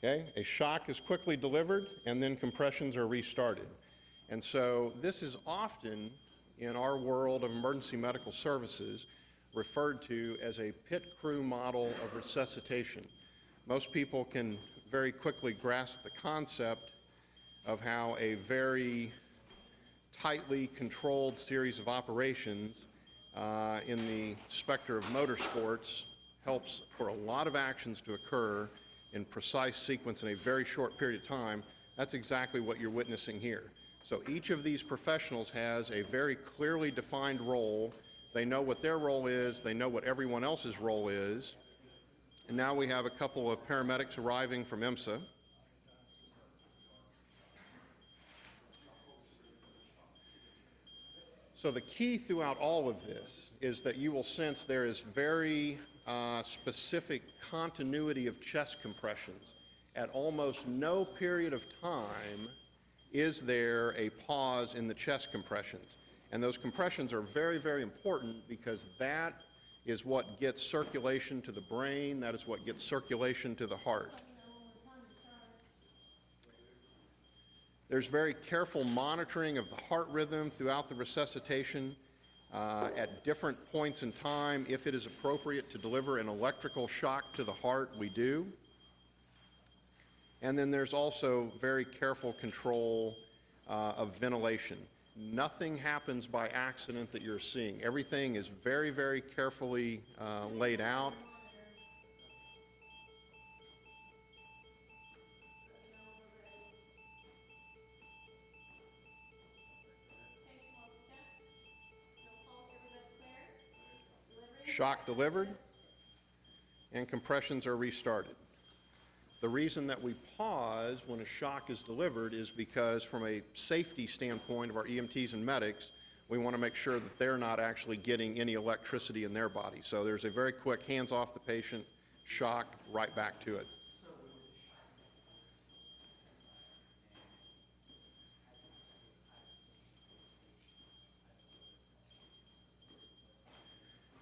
Speaker 18: Okay, a shock is quickly delivered and then compressions are restarted. And so this is often, in our world of emergency medical services, referred to as a pit crew model of resuscitation. Most people can very quickly grasp the concept of how a very tightly controlled series of operations in the specter of motorsports helps for a lot of actions to occur in precise sequence in a very short period of time. That's exactly what you're witnessing here. So each of these professionals has a very clearly defined role. They know what their role is. They know what everyone else's role is. And now we have a couple of paramedics arriving from IMSA. So the key throughout all of this is that you will sense there is very specific continuity of chest compressions. At almost no period of time is there a pause in the chest compressions. And those compressions are very, very important because that is what gets circulation to the brain, that is what gets circulation to the heart. There's very careful monitoring of the heart rhythm throughout the resuscitation at different points in time. If it is appropriate to deliver an electrical shock to the heart, we do. And then there's also very careful control of ventilation. Nothing happens by accident that you're seeing. Everything is very, very carefully laid out. Shock delivered, and compressions are restarted. The reason that we pause when a shock is delivered is because from a safety standpoint of our EMTs and medics, we want to make sure that they're not actually getting any electricity in their body. So there's a very quick hands off the patient, shock, right back to it.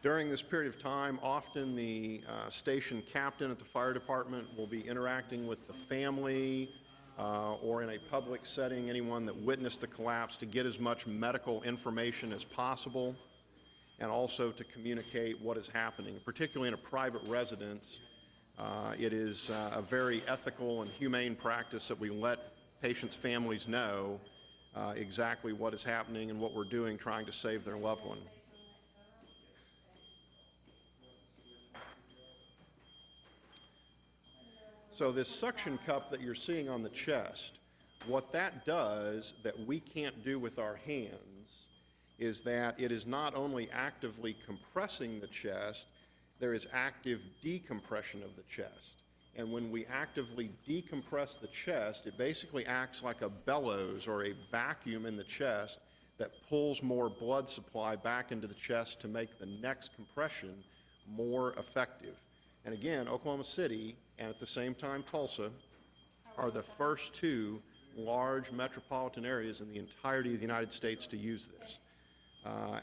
Speaker 18: During this period of time, often the station captain at the fire department will be interacting with the family or in a public setting, anyone that witnessed the collapse, to get as much medical information as possible and also to communicate what is happening. Particularly in a private residence, it is a very ethical and humane practice that we let patients' families know exactly what is happening and what we're doing trying to save their loved one. So this suction cup that you're seeing on the chest, what that does that we can't do with our hands is that it is not only actively compressing the chest, there is active decompression of the chest. And when we actively decompress the chest, it basically acts like a bellows or a vacuum in the chest that pulls more blood supply back into the chest to make the next compression more effective. And again, Oklahoma City and at the same time Tulsa are the first two large metropolitan areas in the entirety of the United States to use this.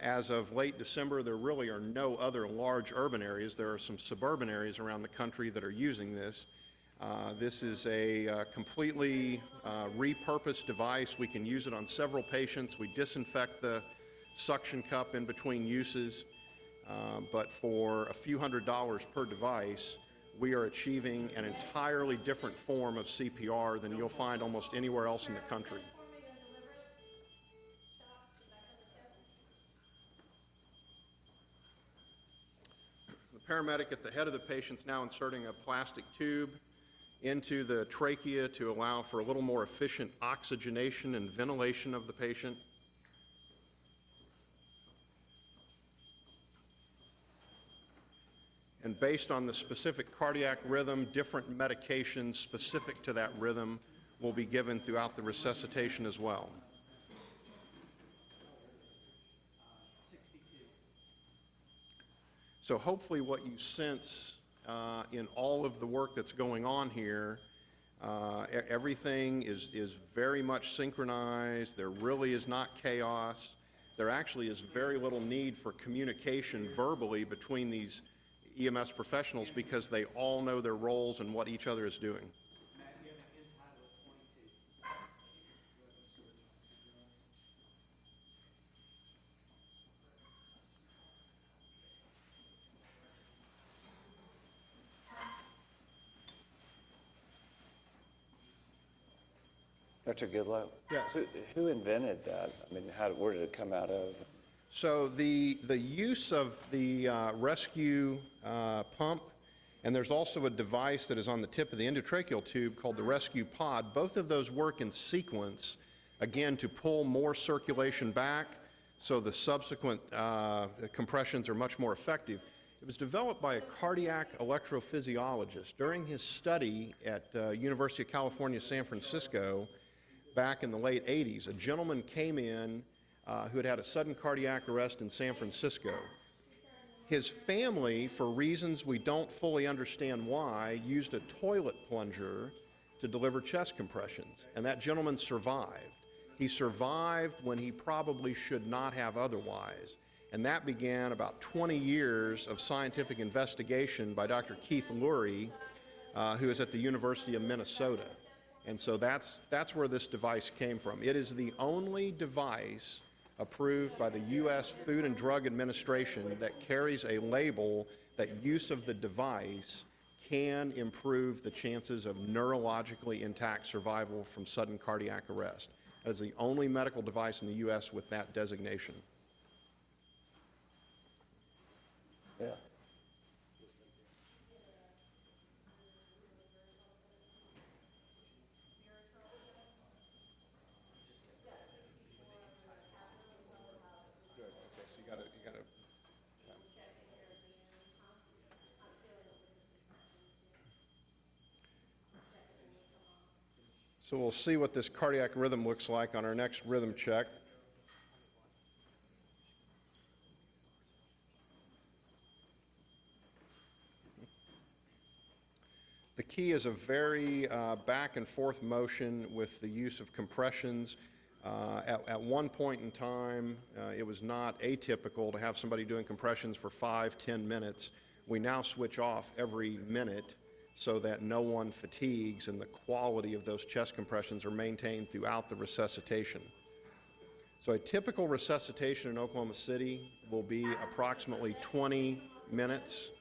Speaker 18: As of late December, there really are no other large urban areas. There are some suburban areas around the country that are using this. This is a completely repurposed device. We can use it on several patients. We disinfect the suction cup in between uses. But for a few $100s per device, we are achieving an entirely different form of CPR than you'll find almost anywhere else in the country. The paramedic at the head of the patient is now inserting a plastic tube into the trachea to allow for a little more efficient oxygenation and ventilation of the patient. And based on the specific cardiac rhythm, different medications specific to that rhythm will be given throughout the resuscitation as well. So hopefully what you sense in all of the work that's going on here, everything is very much synchronized. There really is not chaos. There actually is very little need for communication verbally between these EMS professionals because they all know their roles and what each other is doing.
Speaker 9: Dr. Goodlow?
Speaker 18: Yes.
Speaker 9: Who invented that? I mean, where did it come out of?
Speaker 18: So the use of the rescue pump, and there's also a device that is on the tip of the endotracheal tube called the rescue pod. Both of those work in sequence, again, to pull more circulation back so the subsequent compressions are much more effective. It was developed by a cardiac electrophysiologist. During his study at University of California, San Francisco, back in the late 80s, a gentleman came in who had had a sudden cardiac arrest in San Francisco. His family, for reasons we don't fully understand why, used a toilet plunger to deliver chest compressions, and that gentleman survived. He survived when he probably should not have otherwise, and that began about 20 years of scientific investigation by Dr. Keith Lurie, who is at the University of Minnesota. And so that's where this device came from. It is the only device approved by the U.S. Food and Drug Administration that carries a label that use of the device can improve the chances of neurologically intact survival from sudden cardiac arrest. That is the only medical device in the U.S. with that designation.
Speaker 9: Yeah.
Speaker 18: So we'll see what this cardiac rhythm looks like on our next rhythm check. The key is a very back and forth motion with the use of compressions. At one point in time, it was not atypical to have somebody doing compressions for 5-10 minutes. We now switch off every minute so that no one fatigues and the quality of those chest compressions are maintained throughout the resuscitation. So a typical resuscitation in Oklahoma City will be approximately 20 minutes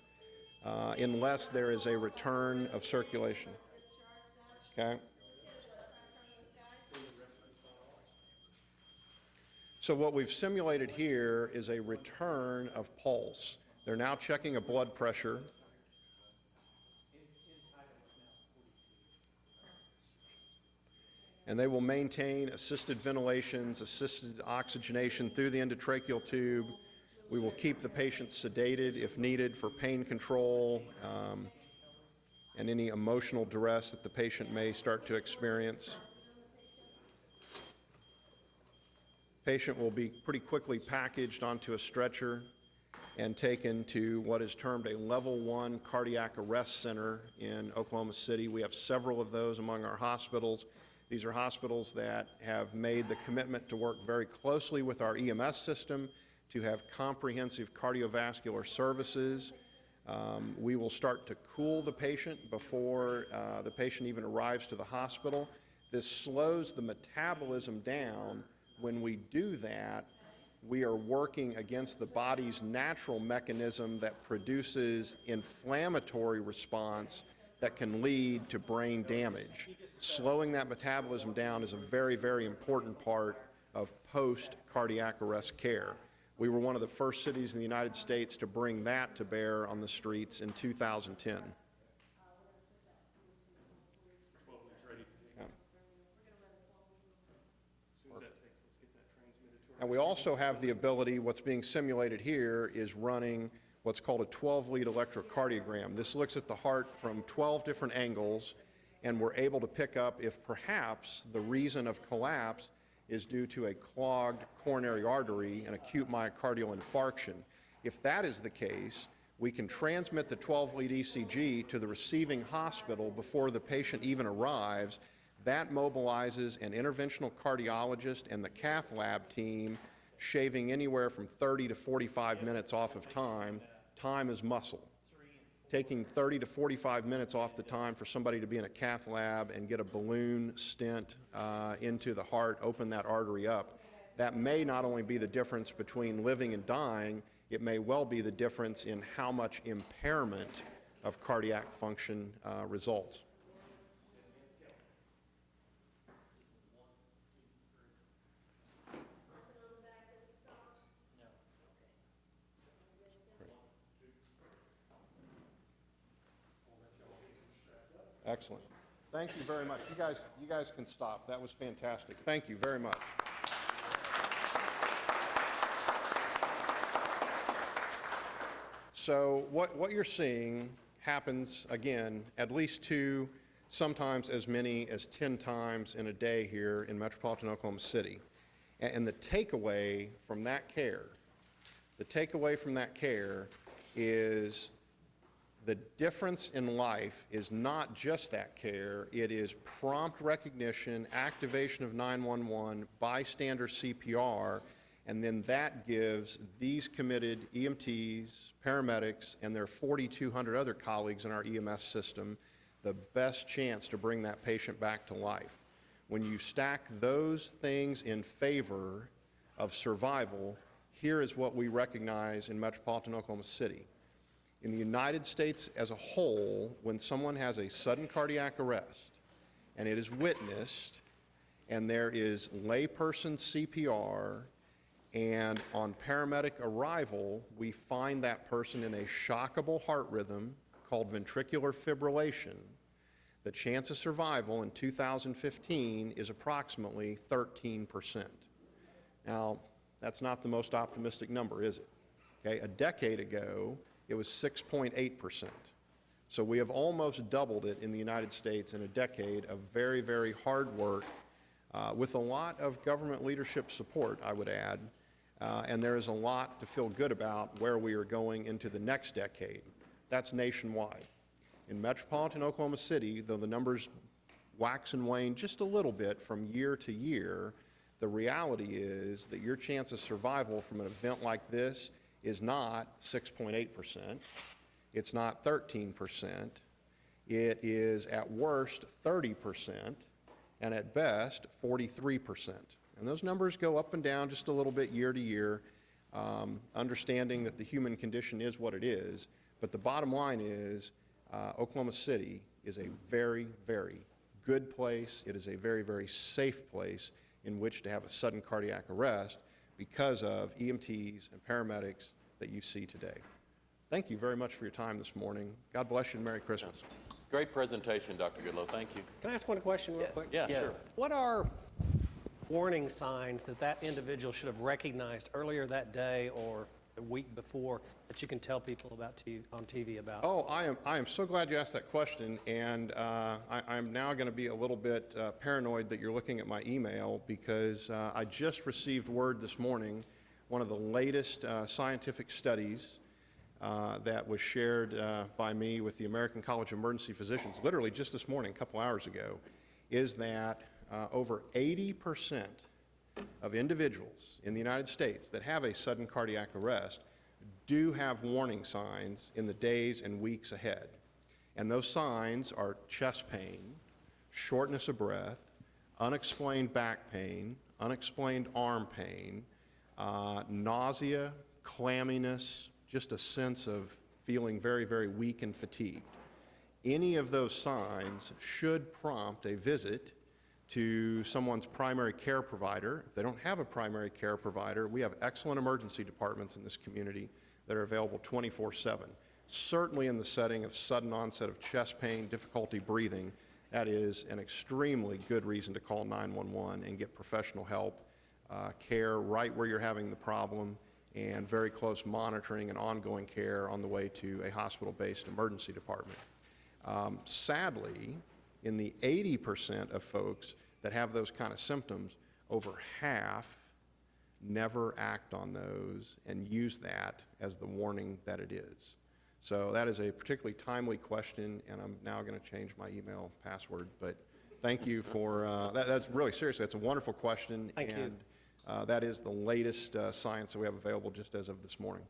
Speaker 18: unless there is a return of circulation. Okay? So what we've simulated here is a return of pulse. They're now checking a blood pressure. And they will maintain assisted ventilations, assisted oxygenation through the endotracheal tube. We will keep the patient sedated if needed for pain control and any emotional duress that the patient may start to experience. Patient will be pretty quickly packaged onto a stretcher and taken to what is termed a level 1 cardiac arrest center in Oklahoma City. We have several of those among our hospitals. These are hospitals that have made the commitment to work very closely with our EMS system to have comprehensive cardiovascular services. We will start to cool the patient before the patient even arrives to the hospital. This slows the metabolism down. When we do that, we are working against the body's natural mechanism that produces inflammatory response that can lead to brain damage. Slowing that metabolism down is a very, very important part of post-cardiac arrest care. We were one of the first cities in the United States to bring that to bear on the streets in 2010. And we also have the ability, what's being simulated here is running what's called a 12-lead electrocardiogram. This looks at the heart from 12 different angles, and we're able to pick up if perhaps the reason of collapse is due to a clogged coronary artery and acute myocardial infarction. If that is the case, we can transmit the 12-lead ECG to the receiving hospital before the patient even arrives. That mobilizes an interventional cardiologist and the cath lab team, shaving anywhere from 30 to 45 minutes off of time. Time is muscle. Taking 30 to 45 minutes off the time for somebody to be in a cath lab and get a balloon stent into the heart, open that artery up, that may not only be the difference between living and dying, it may well be the difference in how much impairment of cardiac function results. Excellent. Thank you very much. You guys can stop. That was fantastic. Thank you very much. So what you're seeing happens, again, at least 2, sometimes as many as 10 times in a day here in metropolitan Oklahoma City. And the takeaway from that care, is the difference in life is not just that care, it is prompt recognition, activation of 911, bystander CPR, and then that gives these committed EMTs, paramedics, and their 4,200 other colleagues in our EMS system the best chance to bring that patient back to life. When you stack those things in favor of survival, here is what we recognize in metropolitan Oklahoma City. In the United States as a whole, when someone has a sudden cardiac arrest and it is witnessed and there is layperson CPR, and on paramedic arrival, we find that person in a shockable heart rhythm called ventricular fibrillation, the chance of survival in 2015 is approximately 13%. Now, that's not the most optimistic number, is it? Okay, a decade ago, it was 6.8%. So we have almost doubled it in the United States in a decade of very, very hard work with a lot of government leadership support, I would add. And there is a lot to feel good about where we are going into the next decade. That's nationwide. In metropolitan Oklahoma City, though the numbers wax and wane just a little bit from year to year, the reality is that your chance of survival from an event like this is not 6.8%, it's not 13%, it is at worst 30%, and at best 43%. And those numbers go up and down just a little bit year to year, understanding that the human condition is what it is. But the bottom line is Oklahoma City is a very, very good place. It is a very, very safe place in which to have a sudden cardiac arrest because of EMTs and paramedics that you see today. Thank you very much for your time this morning. God bless you and Merry Christmas.
Speaker 1: Great presentation, Dr. Goodlow. Thank you.
Speaker 10: Can I ask one question real quick?
Speaker 1: Yeah, sure.
Speaker 10: What are warning signs that that individual should have recognized earlier that day or the week before that you can tell people about on TV about?
Speaker 18: Oh, I am so glad you asked that question, and I'm now going to be a little bit paranoid that you're looking at my email because I just received word this morning, one of the latest scientific studies that was shared by me with the American College of Emergency Physicians, literally just this morning, a couple hours ago, is that over 80% of individuals in the United States that have a sudden cardiac arrest do have warning signs in the days and weeks ahead. And those signs are chest pain, shortness of breath, unexplained back pain, unexplained arm pain, nausea, clamminess, just a sense of feeling very, very weak and fatigued. Any of those signs should prompt a visit to someone's primary care provider. If they don't have a primary care provider, we have excellent emergency departments in this community that are available 24/7. Certainly in the setting of sudden onset of chest pain, difficulty breathing, that is an extremely good reason to call 911 and get professional help, care right where you're having the problem, and very close monitoring and ongoing care on the way to a hospital-based emergency department. Sadly, in the 80% of folks that have those kind of symptoms, over half never act on those and use that as the warning that it is. So that is a particularly timely question, and I'm now going to change my email password. But thank you for that's really seriously. That's a wonderful question.
Speaker 10: Thank you.
Speaker 18: That is the latest science that we have available just as of this morning.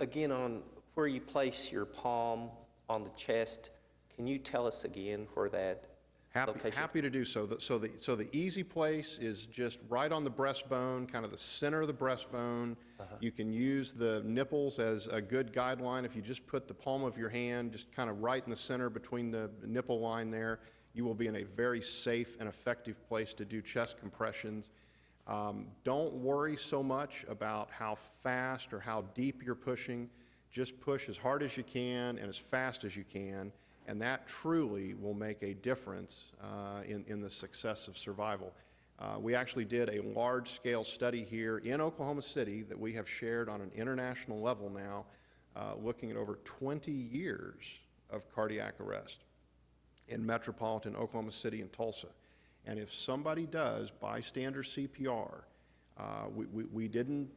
Speaker 8: Again, on where you place your palm on the chest, can you tell us again where that location?
Speaker 18: Happy to do so. So the easy place is just right on the breastbone, kind of the center of the breastbone. You can use the nipples as a good guideline. If you just put the palm of your hand just kind of right in the center between the nipple line there, you will be in a very safe and effective place to do chest compressions. Don't worry so much about how fast or how deep you're pushing. Just push as hard as you can and as fast as you can. And that truly will make a difference in the success of survival. We actually did a large-scale study here in Oklahoma City that we have shared on an international level now, looking at over 20 years of cardiac arrest in metropolitan Oklahoma City and Tulsa. And if somebody does bystander CPR, we didn't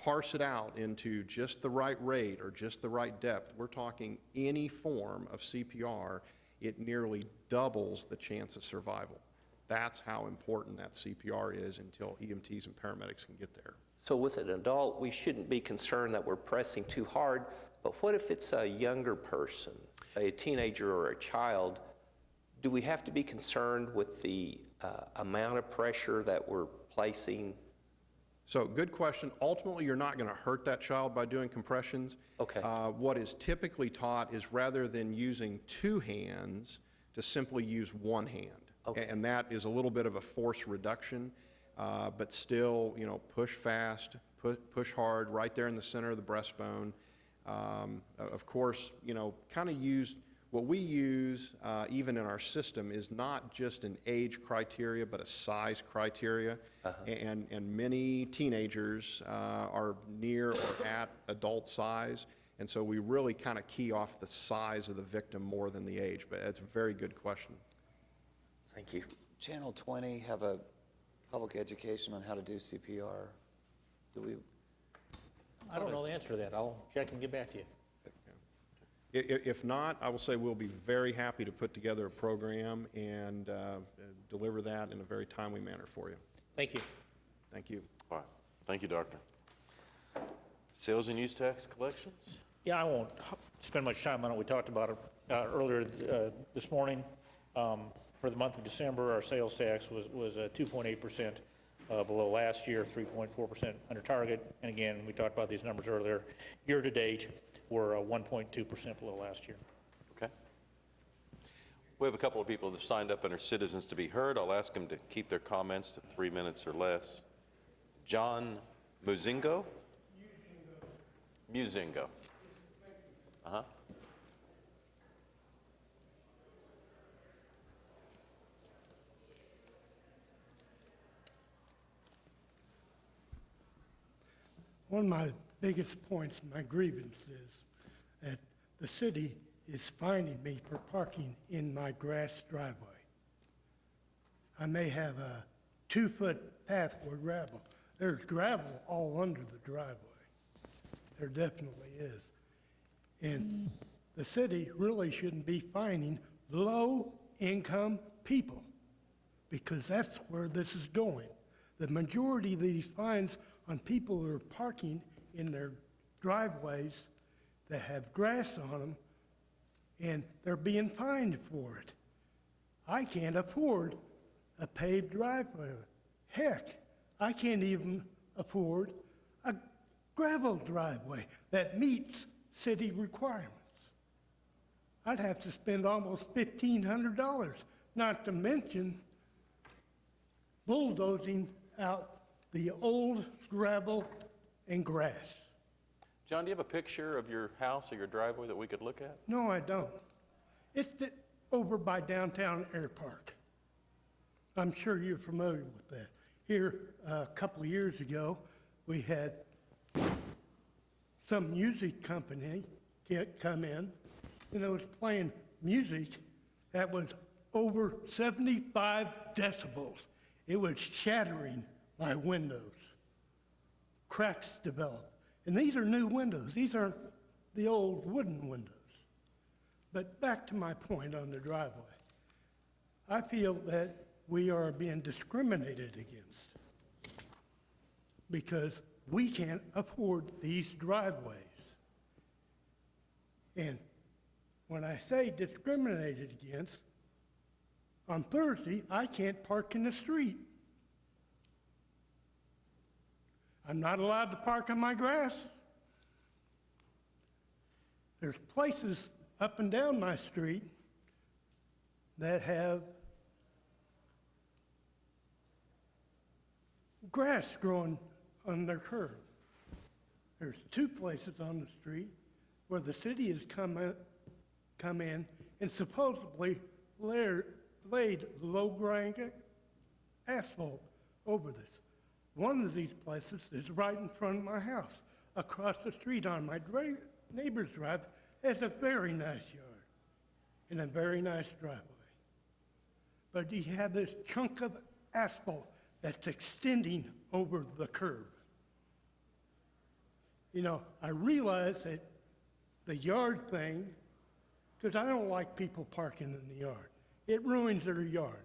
Speaker 18: parse it out into just the right rate or just the right depth. We're talking any form of CPR, it nearly doubles the chance of survival. That's how important that CPR is until EMTs and paramedics can get there.
Speaker 8: So with an adult, we shouldn't be concerned that we're pressing too hard, but what if it's a younger person, say a teenager or a child? Do we have to be concerned with the amount of pressure that we're placing?
Speaker 18: So good question. Ultimately, you're not going to hurt that child by doing compressions.
Speaker 8: Okay.
Speaker 18: What is typically taught is rather than using two hands, to simply use one hand.
Speaker 8: Okay.
Speaker 18: And that is a little bit of a force reduction, but still, you know, push fast, push hard, right there in the center of the breastbone. Of course, you know, kind of use, what we use even in our system is not just an age criteria, but a size criteria. And many teenagers are near or at adult size. And so we really kind of key off the size of the victim more than the age. But it's a very good question.
Speaker 8: Thank you.
Speaker 19: Channel 20 have a public education on how to do CPR. Do we?
Speaker 4: I don't know the answer to that. I'll check and get back to you.
Speaker 18: If not, I will say we'll be very happy to put together a program and deliver that in a very timely manner for you.
Speaker 4: Thank you.
Speaker 18: Thank you.
Speaker 1: All right. Thank you, Doctor. Sales and use tax collections?
Speaker 4: Yeah, I won't spend much time on it. We talked about it earlier this morning. For the month of December, our sales tax was 2.8% below last year, 3.4% under target. And again, we talked about these numbers earlier. Year to date, we're 1.2% below last year.
Speaker 1: Okay. We have a couple of people that have signed up under citizens to be heard. I'll ask them to keep their comments to 3 minutes or less. John Muzingo? Muzingo. Uh-huh.
Speaker 20: One of my biggest points, my grievance is that the city is fining me for parking in my grass driveway. I may have a 2-foot path for gravel. There's gravel all under the driveway. There definitely is. And the city really shouldn't be fining low-income people, because that's where this is going. The majority of these fines on people who are parking in their driveways that have grass on them, and they're being fined for it. I can't afford a paved driveway. Heck, I can't even afford a gravel driveway that meets city requirements. I'd have to spend almost $1,500, not to mention bulldozing out the old gravel and grass.
Speaker 1: John, do you have a picture of your house or your driveway that we could look at?
Speaker 20: No, I don't. It's over by downtown Air Park. I'm sure you're familiar with that. Here, a couple of years ago, we had some music company come in, and it was playing music that was over 75 decibels. It was shattering my windows. Cracks developed. And these are new windows. These aren't the old wooden windows. But back to my point on the driveway. I feel that we are being discriminated against because we can't afford these driveways. And when I say discriminated against, on Thursday, I can't park in the street. I'm not allowed to park on my grass. There's places up and down my street that have grass growing on their curb. There's 2 places on the street where the city has come in and supposedly laid low-grade asphalt over this. One of these places is right in front of my house. Across the street on my neighbor's drive has a very nice yard and a very nice driveway. But you have this chunk of asphalt that's extending over the curb. You know, I realize that the yard thing, because I don't like people parking in the yard. It ruins their yard.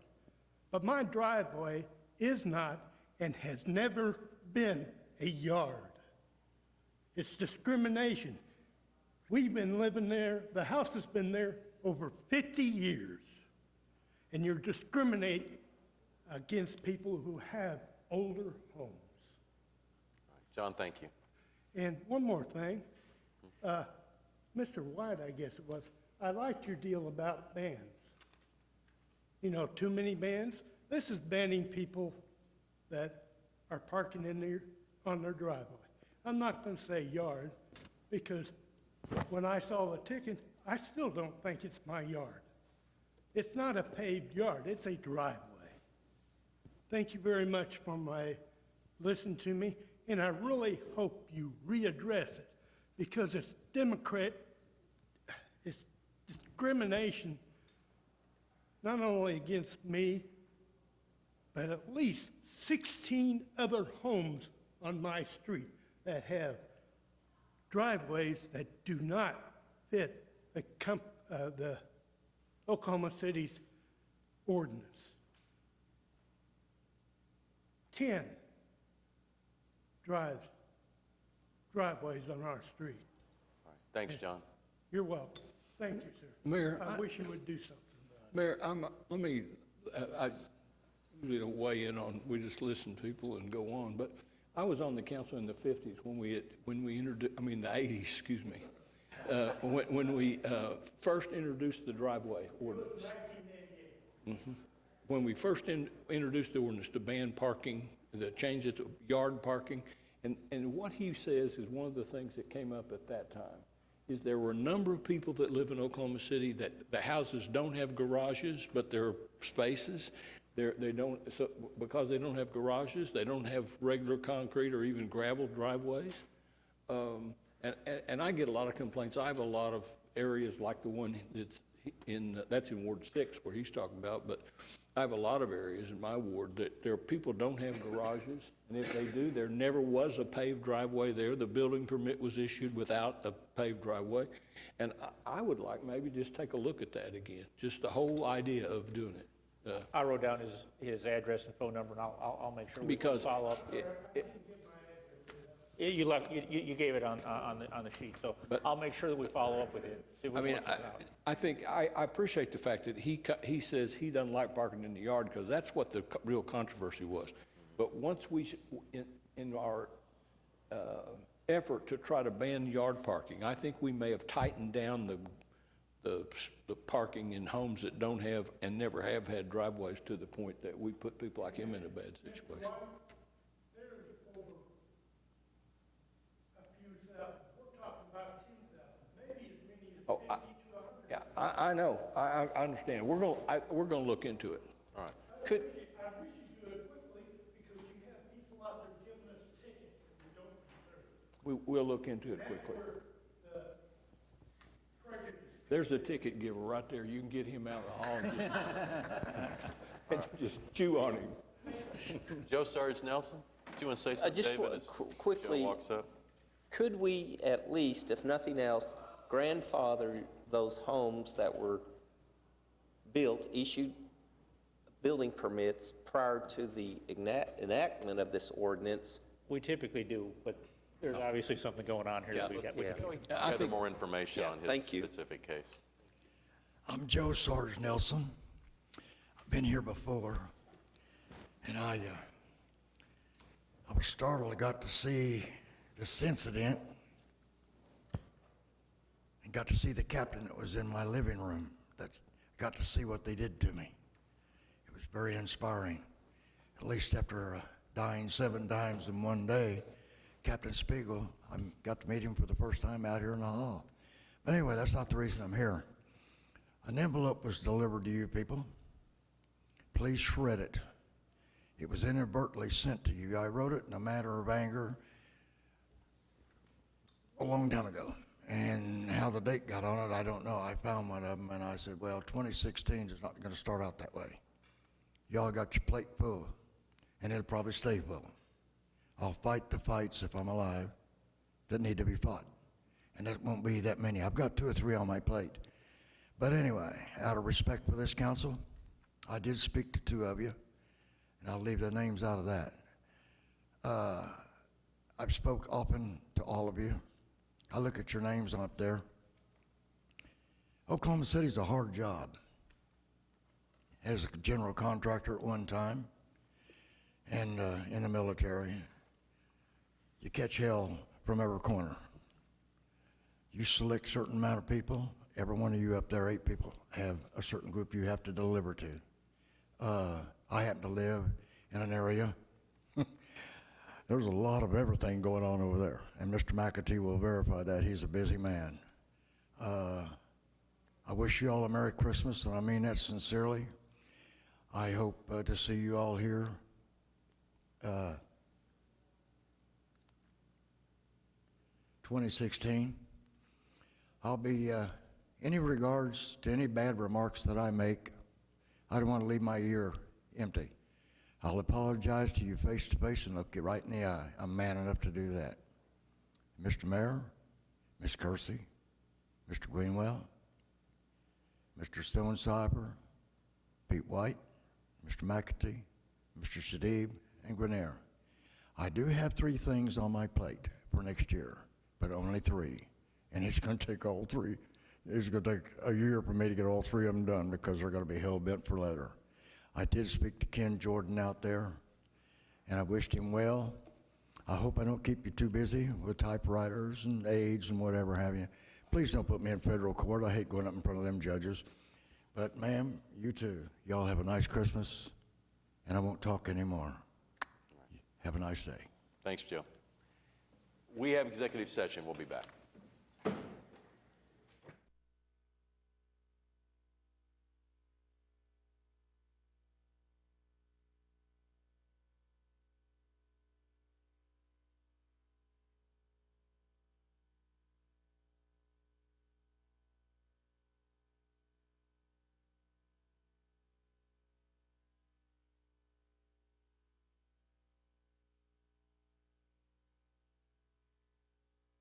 Speaker 20: But my driveway is not and has never been a yard. It's discrimination. We've been living there, the house has been there over 50 years. And you're discriminating against people who have older homes.
Speaker 1: John, thank you.
Speaker 20: And one more thing. Mr. White, I guess it was, I liked your deal about bans. You know, too many bans. This is banning people that are parking on their driveway. I'm not going to say yard, because when I saw the ticket, I still don't think it's my yard. It's not a paved yard, it's a driveway. Thank you very much for listening to me, and I really hope you readdress it, because it's discrimination not only against me, but at least 16 other homes on my street that have driveways that do not fit the Oklahoma City's ordinance. 10 driveways on our street.
Speaker 1: All right. Thanks, John.
Speaker 20: You're welcome. Thank you, sir.
Speaker 17: Mayor,
Speaker 20: I wish you would do something about it.
Speaker 17: Mayor, I usually don't weigh in on, we just listen to people and go on, but I was on the council in the 50s when we introduced, I mean the 80s, excuse me, when we first introduced the driveway ordinance. Mm-hmm. When we first introduced the ordinance to ban parking, to change it to yard parking, and what he says is one of the things that came up at that time is there were a number of people that live in Oklahoma City that the houses don't have garages, but there are spaces. They don't, so because they don't have garages, they don't have regular concrete or even gravel driveways. And I get a lot of complaints. I have a lot of areas like the one that's in Ward 6 where he's talking about, but I have a lot of areas in my ward that there are people don't have garages, and if they do, there never was a paved driveway there. The building permit was issued without a paved driveway, and I would like maybe just take a look at that again, just the whole idea of doing it.
Speaker 4: I wrote down his address and phone number, and I'll make sure we follow up. You gave it on the sheet, so I'll make sure that we follow up with you. See if we can work this out.
Speaker 17: I think I appreciate the fact that he says he doesn't like parking in the yard, because that's what the real controversy was. But once in our effort to try to ban yard parking, I think we may have tightened down the parking in homes that don't have and never have had driveways to the point that we put people like him in a bad situation. Oh, yeah, I know. I understand. We're going to look into it.
Speaker 1: All right.
Speaker 20: I wish you do it quickly, because you have people out there giving us tickets that we don't deserve.
Speaker 17: We'll look into it quickly. There's the ticket giver right there. You can get him out of the hall and just chew on him.
Speaker 1: Joe Sarge Nelson, do you want to say something,
Speaker 8: Just
Speaker 1: David, as
Speaker 8: quickly,
Speaker 1: Joe walks up?
Speaker 8: could we at least, if nothing else, grandfather those homes that were built, issued building permits prior to the enactment of this ordinance?
Speaker 4: We typically do, but there's obviously something going on here that we can
Speaker 1: Gather more information on his
Speaker 8: thank you.
Speaker 1: specific case.
Speaker 2: I'm Joe Sarge Nelson. I've been here before, and I was startled. I got to see this incident and got to see the captain that was in my living room. Got to see what they did to me. It was very inspiring. At least after dying 7 times in one day, Captain Spiegel, I got to meet him for the first time out here in the hall. But anyway, that's not the reason I'm here. An envelope was delivered to you people. Please shred it. It was inadvertently sent to you. I wrote it in a matter of anger a long time ago. And how the date got on it, I don't know. I found one of them and I said, well, 2016 is not going to start out that way. Y'all got your plate full, and it'll probably stay full. I'll fight the fights if I'm alive that need to be fought. And that won't be that many. I've got 2 or 3 on my plate. But anyway, out of respect for this council, I did speak to 2 of you, and I'll leave the names out of that. I've spoke often to all of you. I look at your names up there. Oklahoma City's a hard job. As a general contractor at one time, and in the military, you catch hell from every corner. You select a certain amount of people. Every one of you up there, 8 people, have a certain group you have to deliver to. I happen to live in an area. There's a lot of everything going on over there, and Mr. McAtee will verify that. He's a busy man. I wish you all a Merry Christmas, and I mean that sincerely. I hope to see you all here 2016. I'll be, any regards to any bad remarks that I make, I don't want to leave my ear empty. I'll apologize to you face to face and look you right in the eye. I'm man enough to do that. Mr. Mayor, Ms. Kersey, Mr. Greenwell, Mr. Stonecipher, Pete White, Mr. McAtee, Mr. Shadib, and Grenier. I do have 3 things on my plate for next year, but only 3. And it's going to take all 3. It's going to take a year for me to get all 3 of them done because they're going to be hell-bent for leather. I did speak to Ken Jordan out there, and I wished him well. I hope I don't keep you too busy with typewriters and aides and whatever have you. Please don't put me in federal court. I hate going up in front of them judges. But, ma'am, you too. Y'all have a nice Christmas, and I won't talk anymore. Have a nice day.
Speaker 1: Thanks, Joe. We have executive session. We'll be back.